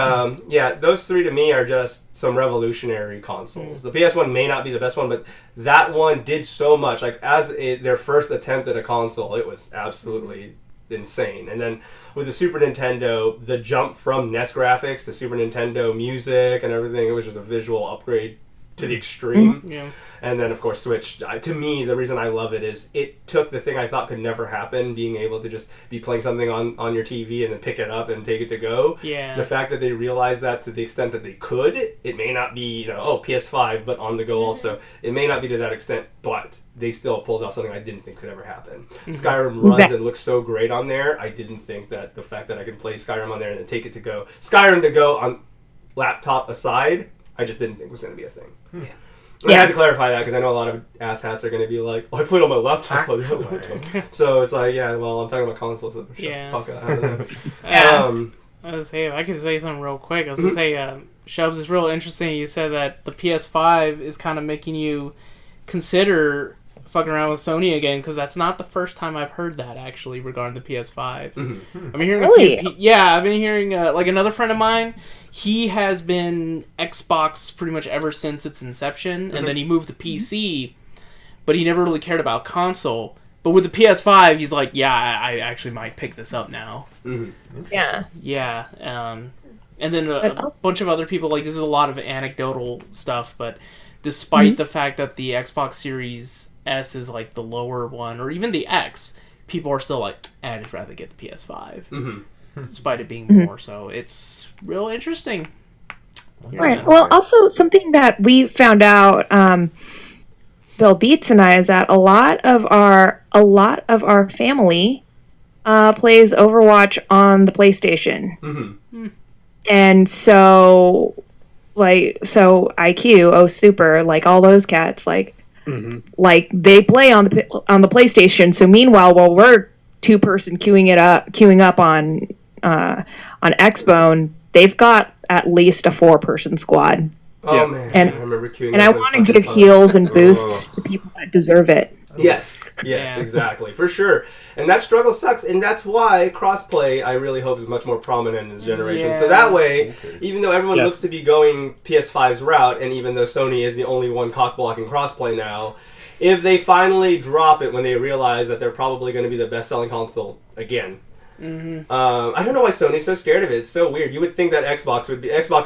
yeah, those three to me are just some revolutionary consoles. The PS1 may not be the best one, but that one did so much. Like their first attempt at a console, it was absolutely insane. And then with the Super Nintendo, the jump from NES graphics to Super Nintendo music and everything, it was just a visual upgrade to the extreme. Yeah. And then, of course, Switch. To me, the reason I love it is it took the thing I thought could never happen, being able to just be playing something on your TV and then pick it up and take it to go. Yeah. The fact that they realized that to the extent that they could, it may not be, PS5, but on the go also. It may not be to that extent, but they still pulled off something I didn't think could ever happen. Skyrim runs and looks so great on there. I didn't think that the fact that I can play Skyrim on there and then take it to go. Skyrim to go on laptop aside, I just didn't think was going to be a thing. Yeah. I had to clarify that because I know a lot of asshats are going to be like, "Oh, I played on my laptop." So it's like, yeah, well, I'm talking about consoles, so shut the fuck up. I was say, if I could say something real quick. I was gonna say, Shubs, is real interesting. You said that the PS5 is kind of making you consider fucking around with Sony again, because that's not the first time I've heard that actually regarding the PS5. I've been hearing Really? I've been hearing like another friend of mine. He has been Xbox pretty much ever since its inception, and then he moved to PC, but he never really cared about console. But with the PS5, he's like, yeah, I actually might pick this up now. Yeah. Yeah. And then a bunch of other people, like, this is a lot of anecdotal stuff, but despite the fact that the Xbox Series S is like the lower one, or even the X, people are still like, I'd just rather get the PS5. Despite it being more, so it's real interesting. Right. Well, also something that we found out, Bill Beats and I, is that a lot of our family plays Overwatch on the PlayStation. Mm-hmm. And so IQ, oh super, like all those cats, like they play on the PlayStation. So meanwhile, while we're 2-person queuing up on Xbone, they've got at least a 4-person squad. Oh man, and I remember queuing. And I want to give heals and boosts to people that deserve it. Yes, exactly, for sure. And that struggle sucks, and that's why crossplay, I really hope, is much more prominent in this generation. So that way, even though everyone looks to be going PS5's route, and even though Sony is the only one cock-blocking crossplay now, if they finally drop it when they realize that they're probably going to be the best-selling console again. I don't know why Sony's so scared of it. It's so weird. You would think that Xbox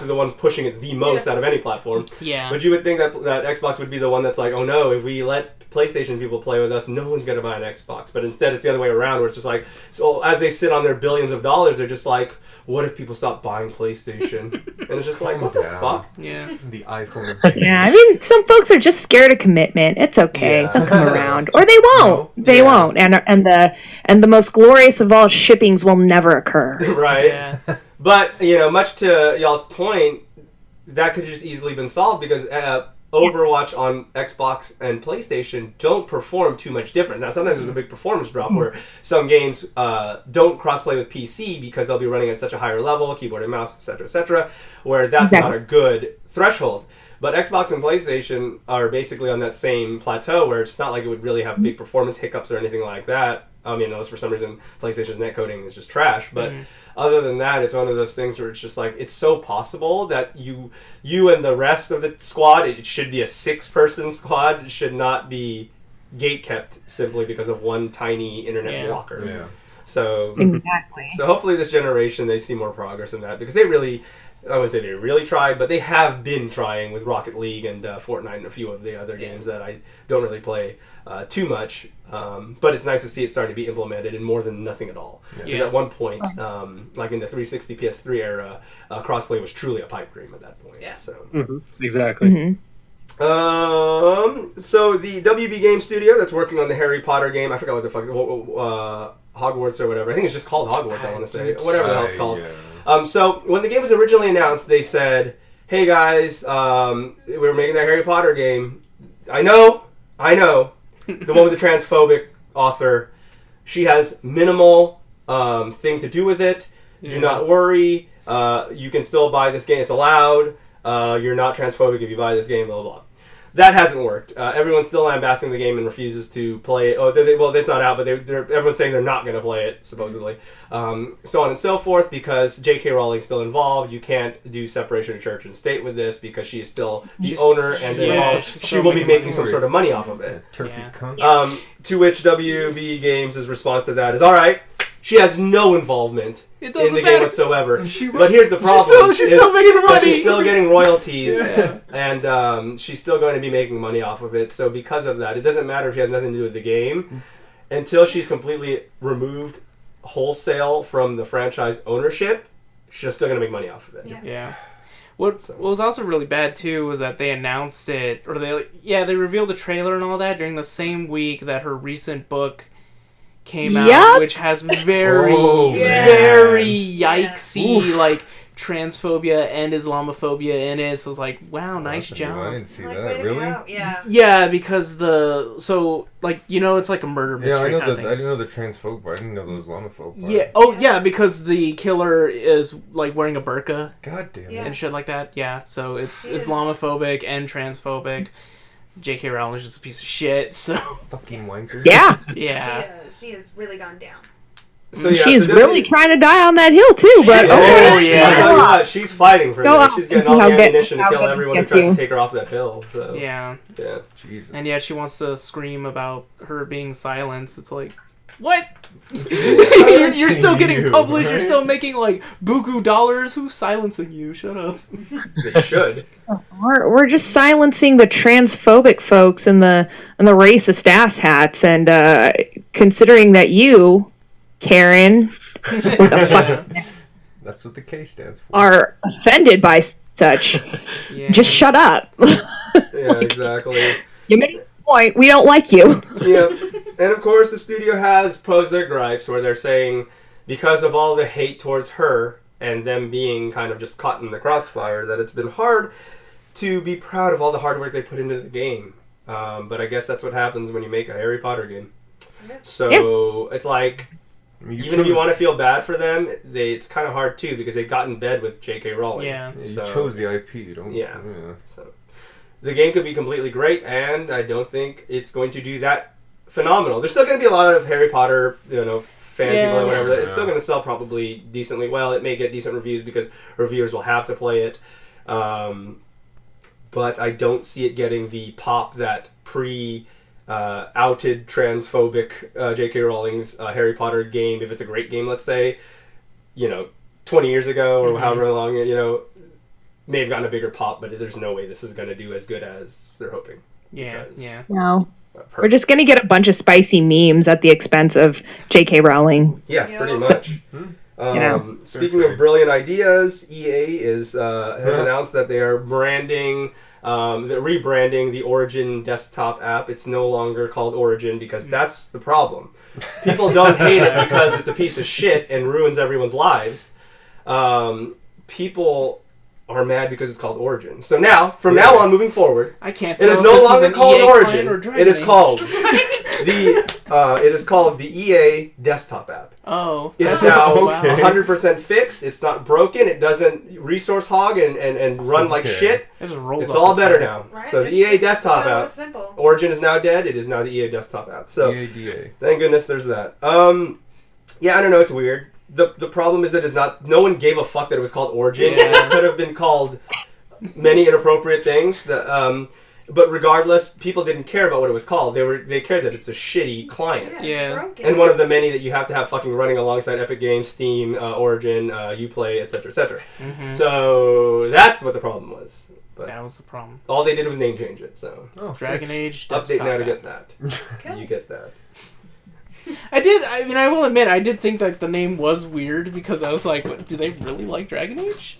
is the one pushing it the most out of any platform. Yeah. But you would think that Xbox would be the one that's like, oh no, if we let PlayStation people play with us, no one's going to buy an Xbox. But instead, it's the other way around, where it's just like, so as they sit on their billions of dollars, they're just like, what if people stop buying PlayStation? And it's just like, what the fuck? Yeah. The iPhone. Yeah, I mean, some folks are just scared of commitment. It's okay. They'll come around. Or they won't. They won't. And the most glorious of all shippings will never occur. Right? Yeah. But, much to y'all's point, that could have just easily been solved because Overwatch on Xbox and PlayStation don't perform too much different. Now, sometimes there's a big performance drop where some games don't crossplay with PC because they'll be running at such a higher level, keyboard and mouse, etc., where that's not a good threshold. But Xbox and PlayStation are basically on that same plateau where it's not like it would really have big performance hiccups or anything like that. I mean, unless for some reason PlayStation's netcoding is just trash. But other than that, it's one of those things where it's just like, it's so possible that you and the rest of the squad, it should be a 6-person squad, it should not be gate-kept simply because of one tiny internet blocker. Yeah. So, exactly. So hopefully this generation, they see more progress in that because they really... I wouldn't say they really tried, but they have been trying with Rocket League and Fortnite and a few of the other games that I don't really play too much. But it's nice to see it starting to be implemented in more than nothing at all. Because at one point, like in the 360 PS3 era, crossplay was truly a pipe dream at that point. Yeah. So. Exactly. So the WB Game Studio that's working on the Harry Potter game, I forgot what the fuck, Hogwarts or whatever. I think it's just called Hogwarts, I want to say. Whatever the hell it's called. So when the game was originally announced, they said, hey guys, we're making that Harry Potter game. I know. The one with the transphobic author. She has minimal thing to do with it. Yeah. Do not worry. You can still buy this game. It's allowed. You're not transphobic if you buy this game, blah, blah, blah. That hasn't worked. Everyone's still lambasting the game and refuses to play it. Well, it's not out, but everyone's saying they're not going to play it, supposedly. So on and so forth, because J.K. Rowling's still involved. You can't do separation of church and state with this because she is still the owner and involved. She will be making some sort of money off of it. To which WB Games' response to that is, all right, she has no involvement in the game whatsoever. But here's the problem. She's still making money. She's still getting royalties, and she's still going to be making money off of it. So because of that, it doesn't matter if she has nothing to do with the game. Until she's completely removed wholesale from the franchise ownership, she's still going to make money off of it. Yeah. What was also really bad, too, was that they announced it, or they revealed the trailer and all that during the same week that her recent book came out, which has very yikesy, like, transphobia and Islamophobia in it. So it's like, wow, nice job. I didn't see that. Really? Yeah, because it's like a murder mystery. Yeah, I didn't know the transphobe part. I didn't know the Islamophobe part. Yeah. Oh, yeah, because the killer is like wearing a burqa. God damn it. And shit like that. Yeah. So it's Islamophobic and transphobic. J.K. Rowling is just a piece of shit. So fucking wanker. Yeah. Yeah. She has really gone down. So, she's really trying to die on that hill too, but I'll tell you what, she's fighting for that. She's getting all the ammunition to kill everyone who tries to take her off that hill. So yeah. Jesus. And yet she wants to scream about her being silenced. It's like, what? You're still getting published. Right? You're still making like buku dollars. Who's silencing you? Shut up. They should. We're just silencing the transphobic folks and the racist asshats, and considering that you, Karen, with a fucking that's what the K stands for, are offended by such. Just shut up. Yeah, exactly. You made a point. We don't like you. Yeah. And of course, the studio has posed their gripes where they're saying because of all the hate towards her and them being kind of just caught in the crossfire, that it's been hard to be proud of all the hard work they put into the game. But I guess that's what happens when you make a Harry Potter game. So it's like, even if you want to feel bad for them, it's kind of hard too because they got in bed with J.K. Rowling. Yeah, you chose the IP. You don't. Yeah. So the game could be completely great, and I don't think it's going to do that phenomenal. There's still going to be a lot of Harry Potter, fan people or whatever. It's still going to sell probably decently well. It may get decent reviews because reviewers will have to play it. But I don't see it getting the pop that outed transphobic J.K. Rowling's Harry Potter game, if it's a great game, let's say, 20 years ago or however long, may have gotten a bigger pop, but there's no way this is going to do as good as they're hoping. No. We're just going to get a bunch of spicy memes at the expense of J.K. Rowling. Yeah, pretty much. Speaking of brilliant ideas, EA has announced that they are rebranding the Origin desktop app. It's no longer called Origin because that's the problem. People don't hate it because it's a piece of shit and ruins everyone's lives. People are mad because it's called Origin. So now, from now on, moving forward, I can't. It is no longer called Origin. It is called it is called the EA desktop app. Oh, it's now 100% fixed. It's not broken. It doesn't resource hog and run like shit. It's all better now. Right? So the EA desktop app. Simple. Origin is now dead. It is now the EA desktop app. So EADA. Thank goodness there's that. Yeah, I don't know. It's weird. The problem is that it's not. No one gave a fuck that it was called Origin. Yeah. It could have been called many inappropriate things. But regardless, people didn't care about what it was called. They cared that it's a shitty client. Yeah. And one of the many that you have to have fucking running alongside Epic Games, Steam, Origin, Uplay, etc., etc. Mm-hmm. So that's what the problem was. But that was the problem. All they did was name change it. So Dragon Age update now to get that. You get that. I will admit, I did think that the name was weird because I was like, do they really like Dragon Age?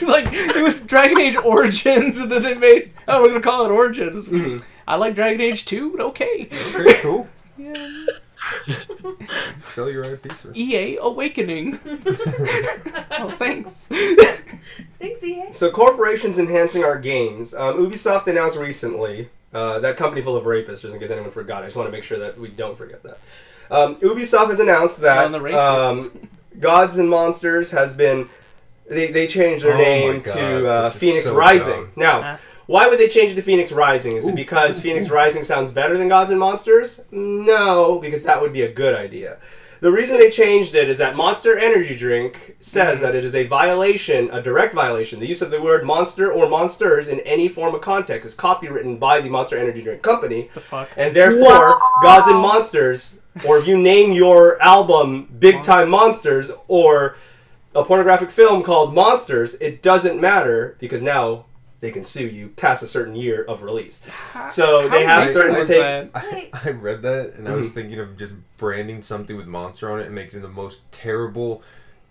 It was Dragon Age Origins, and then they made, we're going to call it Origins. Mm-hmm. I like Dragon Age 2, but okay. Okay, cool. Yeah. Sell your IP, sir. EA Awakening. Oh, thanks. Thanks, EA. So corporations enhancing our games. Ubisoft announced recently, that company full of rapists, just in case anyone forgot. I just want to make sure that we don't forget that. Ubisoft has announced that Gods and Monsters has been... They changed their name to Phoenix Rising. Dumb. Now, why would they change it to Phoenix Rising? Is it because Phoenix Rising sounds better than Gods and Monsters? No, because that would be a good idea. The reason they changed it is that Monster Energy Drink says that it is a violation, a direct violation. The use of the word monster or monsters in any form of context is copywritten by the Monster Energy Drink Company. The fuck? And therefore, Gods and Monsters, or if you name your album Big Time Monsters, or a pornographic film called Monsters, it doesn't matter because now they can sue you past a certain year of release. So they have started to take... I read that and I was thinking of just branding something with monster on it and making it the most terrible,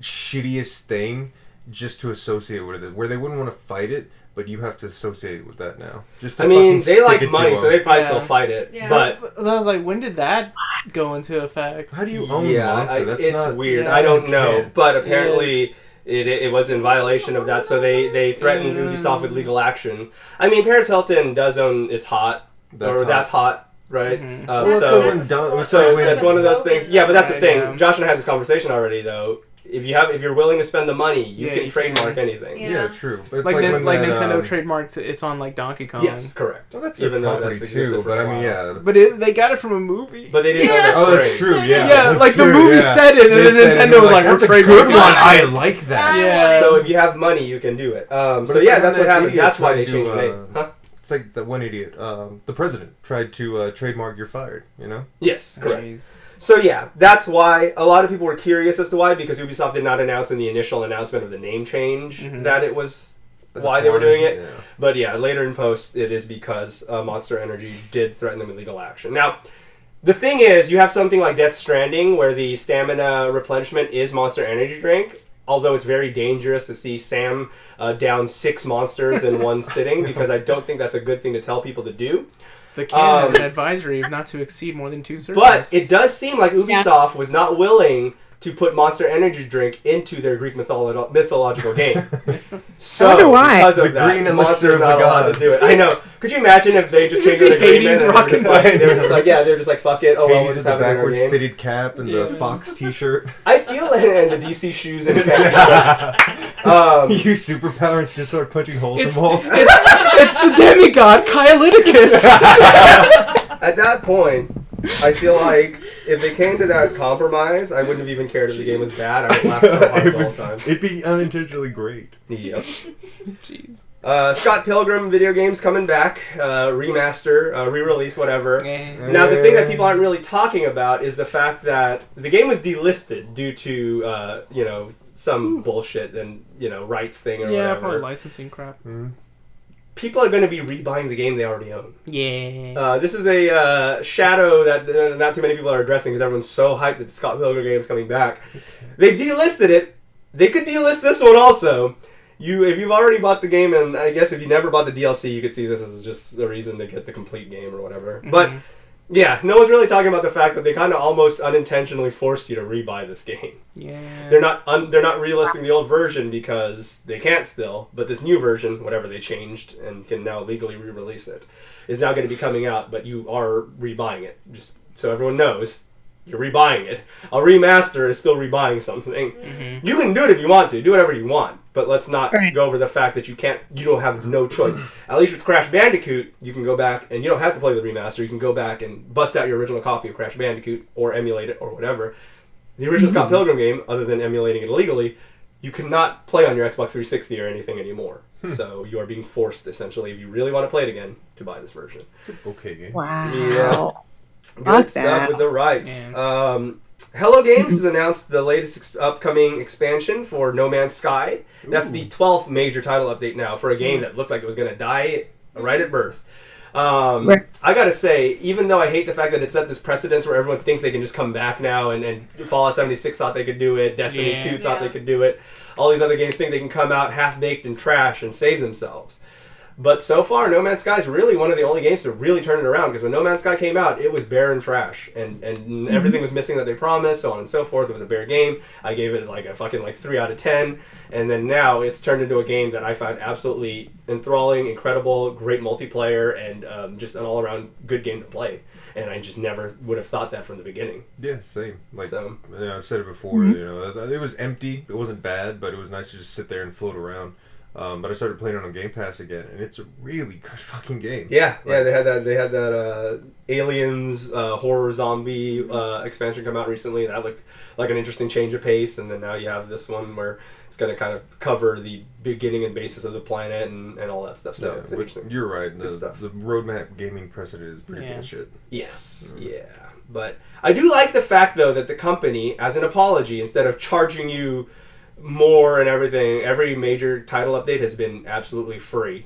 shittiest thing just to associate with it, where they wouldn't want to fight it, but you have to associate with that now. Just to they like money, so they probably still fight it. Yeah. But I was like, when did that go into effect? How do you own monster? It's weird. Yeah, I don't know. But apparently it was in violation of that, so they threatened Ubisoft with legal action. I mean, Paris Hilton does own It's Hot. That's hot. Right? Mm-hmm. So that's one of those things. Yeah, but that's the thing. Yeah. Josh and I had this conversation already, though. If you're willing to spend the money, you can trademark anything. Yeah, true. But it's like Nintendo trademarked it's on like Donkey Kong. Yes, correct. Well, that's even property too. But I mean, yeah. But they got it from a movie. But they didn't. Yeah. Oh, that's true. Yeah. Yeah, like the movie said it, and then Nintendo was like, "That's a good one. I like that." Yeah. So if you have money, you can do it. So yeah, that's what happened. That's why they changed the name. Huh? It's like the one idiot, the president tried to trademark "You're fired." You know? Yes, correct. So yeah, that's why a lot of people were curious as to why, because Ubisoft did not announce in the initial announcement of the name change that it was why they were doing it. Yeah. But yeah, later in post, it is because Monster Energy did threaten them with legal action. Now, the thing is, you have something like Death Stranding, where the stamina replenishment is Monster Energy drink. although it's very dangerous to see Sam down 6 monsters in one sitting, because I don't think that's a good thing to tell people to do. The can has an advisory of not to exceed more than 2 servings. But it does seem like Ubisoft was not willing to put Monster Energy drink into their Greek mythological game. So, I wonder why. because of that, green elixir Monster's of the not allowed to gods. do it. I know. Could you imagine if they just came to an agreement and they were just like, fuck it, oh well, we'll Hades just with the have it in our backwards game. fitted cap and the Fox t-shirt. I feel and the DC shoes and shirts. You use superpowers and just start punching holes in walls. It's the demigod Kyliticus. At that point, I feel like if they came to that compromise, I wouldn't have even cared if the game was bad. I would laugh so hard the whole time. It'd be unintentionally great. Yep. Jeez. Scott Pilgrim video games coming back, remaster, re-release, whatever. Now, the thing that people aren't really talking about is the fact that the game was delisted due to, some bullshit and, rights thing or whatever. Yeah, probably licensing crap. People are going to be rebuying the game they already own. Yeah. This is a shadow that not too many people are addressing because everyone's so hyped that the Scott Pilgrim game is coming back. They've delisted it. They could delist this one also. If you've already bought the game, and I guess if you never bought the DLC, you could see this as just a reason to get the complete game or whatever. Mm-hmm. But yeah, no one's really talking about the fact that they kind of almost unintentionally forced you to rebuy this game. Yeah. They're not relisting the old version because they can't still, but this new version, whatever they changed and can now legally re-release it, is now going to be coming out, but you are rebuying it. Just so everyone knows, you're rebuying it. A remaster is still rebuying something. Mm-hmm. You can do it if you want to. Do whatever you want. But let's not go over the fact that you don't have no choice. At least with Crash Bandicoot, you can go back and you don't have to play the remaster. You can go back and bust out your original copy of Crash Bandicoot or emulate it or whatever. The original Scott Pilgrim game, other than emulating it illegally, you cannot play on your Xbox 360 or anything anymore. So you are being forced, essentially, if you really want to play it again, to buy this version. Okay game. Wow. Yeah. Good Fuck stuff that. with the rights. Yeah. Hello Games has announced the latest upcoming expansion for No Man's Sky. That's the 12th major title update now for a game that looked like it was going to die right at birth. I gotta say, even though I hate the fact that it set this precedence where everyone thinks they can just come back now, and Fallout 76 thought they could do it, Destiny 2 thought they could do it, all these other games think they can come out half-baked and trash and save themselves. But so far, No Man's Sky is really one of the only games to really turn it around, because when No Man's Sky came out, it was bare and trash, and everything was missing that they promised, so on and so forth. It was a bare game. I gave it like a fucking 3 out of 10, and then now it's turned into a game that I found absolutely enthralling, incredible, great multiplayer, and just an all-around good game to play. And I just never would have thought that from the beginning. Yeah, same. I've said it before. Mm-hmm. It was empty. It wasn't bad, but it was nice to just sit there and float around. But I started playing it on Game Pass again, and it's a really good fucking game. Yeah, they had that Aliens horror zombie expansion come out recently. That looked like an interesting change of pace, and then now you have this one where it's going to kind of cover the beginning and basis of the planet and all that stuff. So it's interesting. You're right. The roadmap gaming precedent is pretty bullshit. Yes, but I do like the fact though that the company, as an apology, instead of charging you more and everything, every major title update has been absolutely free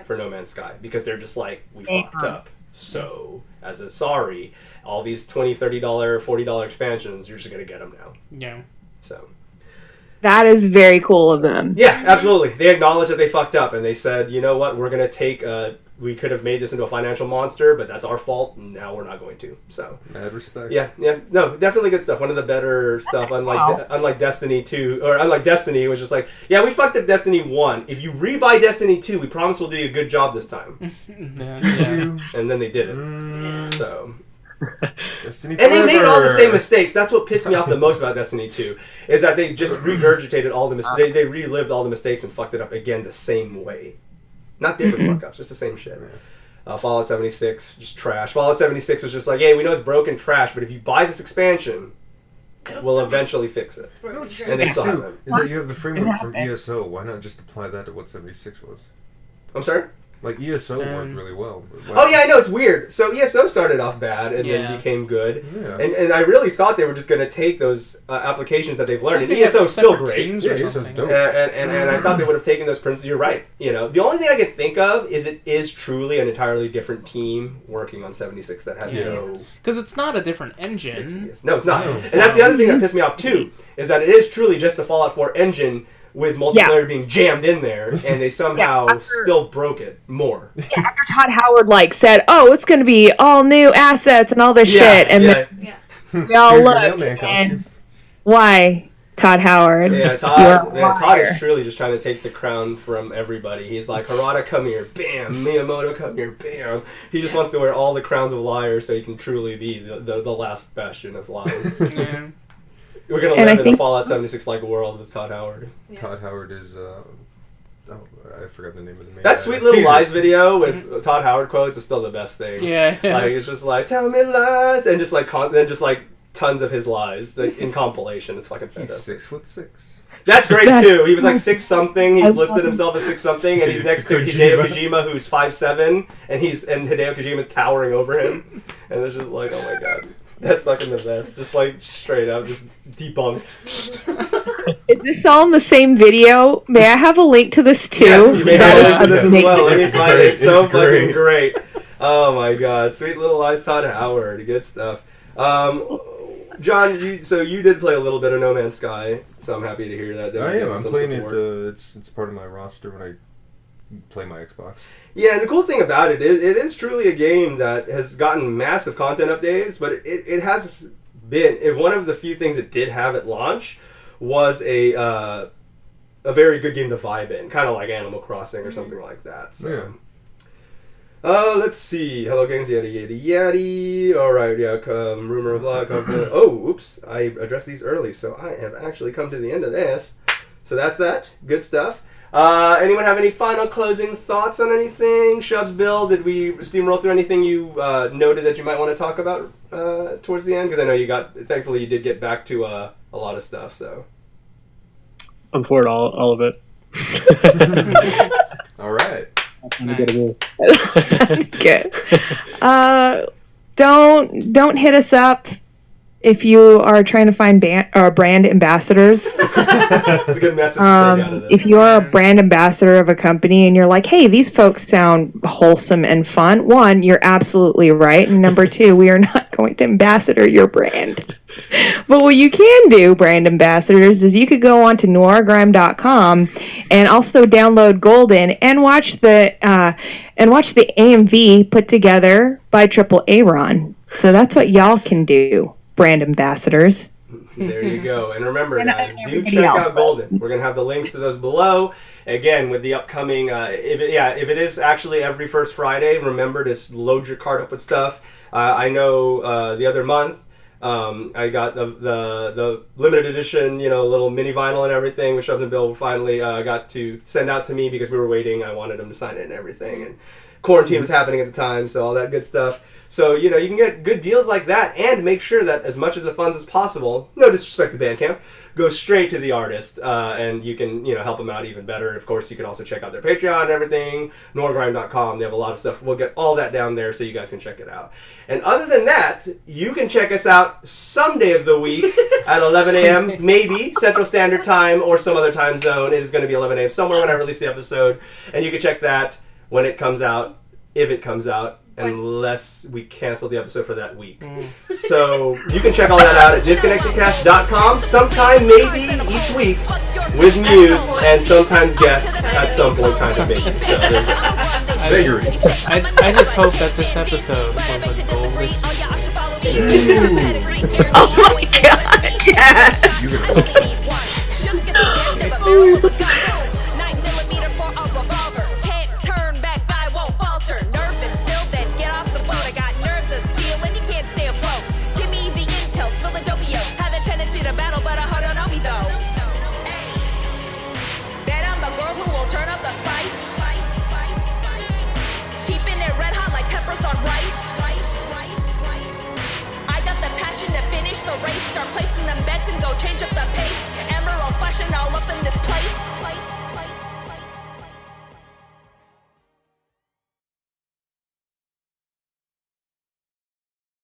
for No Man's Sky, because they're just like, we fucked up, so as a sorry, all these $20, $30, $40 expansions, you're just gonna get them now. So That is very cool of them. yeah, absolutely, they acknowledge that they fucked up, and they said, you know what, we're gonna take we could have made this into a financial monster, but that's our fault, and now we're not going to. So mad respect. Yeah, no, definitely good stuff. One of the better stuff, unlike Destiny 2, or unlike Destiny, it was just like, yeah, we fucked up Destiny 1. If you rebuy Destiny 2, we promise we'll do you a good job this time. And then they did it. So Destiny and they made all the same mistakes. That's what pissed me off the most about Destiny 2, is that they just regurgitated all the mistakes. They relived all the mistakes and fucked it up again the same way. Not different fuck-ups, just the same shit. Fallout 76, just trash. Fallout 76 was just like, hey, we know it's broken trash, but if you buy this expansion, we'll eventually fix it. And they still haven't. Is that you have the framework from ESO. Why not just apply that to what 76 was? I'm sorry? Like ESO worked really well. Oh yeah, I know, it's weird. So ESO started off bad and then became good. Yeah. And I really thought they were just going to take those applications that they've learned. And ESO is still great. Yeah, ESO's dope. And I thought they would have taken those principles. You're right. You know, the only thing I can think of is it is truly an entirely different team working on 76 that had no... Because it's not a different engine. No, it's not. And that's the other thing that pissed me off too, is that it is truly just the Fallout 4 engine with multiplayer being jammed in there, and they somehow still broke it more. Yeah, after Todd Howard said, "Oh, it's going to be all new assets and all this shit," and then we all looked, and why Todd Howard? Yeah, Todd is truly just trying to take the crown from everybody. He's like, Harada, come here, bam. Miyamoto, come here, bam. He just wants to wear all the crowns of liars so he can truly be the last bastion of lies. We're going to live in a Fallout 76-like world with Todd Howard. Yeah. Todd Howard is... I forgot the name of the main That Sweet Little Lies video with Todd Howard quotes is still the best thing. Yeah. Like, it's just like, tell me lies, and just like tons of his lies in compilation. It's fucking fantastic. He's 6'6". That's great too. He was like 6 something. He's listed himself as 6 something, and he's next to Hideo Kojima, who's 5'7", and Hideo Kojima's towering over him. And it's just like, oh my god. That's fucking the best. Just like straight up, just debunked. Is this all in the same video? May I have a link to this too? Yes, you may have a link to this as well. Let me find it. It's so fucking great. Oh my god. Sweet Little Lies, Todd Howard. Good stuff. John, you did play a little bit of No Man's Sky, so I'm happy to hear that. I am. I'm playing it. It's part of my roster when I play my Xbox. Yeah, and the cool thing about it is truly a game that has gotten massive content updates, but it has been, if one of the few things it did have at launch was a very good game to vibe in, kind of like Animal Crossing or something like that. So. Yeah. Let's see. Hello Games, yada yada yada. Alright, rumor of luck. Oops. I addressed these early, so I have actually come to the end of this. So that's that. Good stuff. Anyone have any final closing thoughts on anything? Shubs, Bill, did we steamroll through anything you noted that you might want to talk about towards the end? Because I know thankfully you did get back to a lot of stuff, so. I'm for it, all of it. All right. Good. Don't hit us up if you are trying to find brand ambassadors. That's a good message to take out of this. If you're a brand ambassador of a company and you're like, hey, these folks sound wholesome and fun, 1, you're absolutely right. And number 2, we are not going to ambassador your brand. But what you can do, brand ambassadors, is you could go on to noirgrime.com and also download Golden and watch the AMV put together by Triple Aaron. So that's what y'all can do, brand ambassadors. There you go. And remember, guys, do check out Golden. We're going to have the links to those below. Again, with the upcoming, if it is actually every first Friday, remember to load your cart up with stuff. I know the other month, I got the limited edition, little mini vinyl and everything, which Shubs and Bill finally got to send out to me because we were waiting. I wanted them to sign it and everything. And quarantine was happening at the time, so all that good stuff. So, you can get good deals like that and make sure that as much of the funds as possible, no disrespect to Bandcamp, go straight to the artist, and you can, help them out even better. Of course, you can also check out their Patreon and everything, noirgrime.com. They have a lot of stuff. We'll get all that down there so you guys can check it out. And other than that, you can check us out some day of the week at 11 a.m., maybe, Central Standard Time or some other time zone. It is going to be 11 a.m. somewhere when I release the episode. And you can check that when it comes out, if it comes out. Unless we cancel the episode for that week. So you can check all that out at disconnectedcast.com sometime, maybe each week, with Muse and sometimes guests at some point, kind of maybe. So there's I just hope that this episode was a gold experience. Oh my god, yes!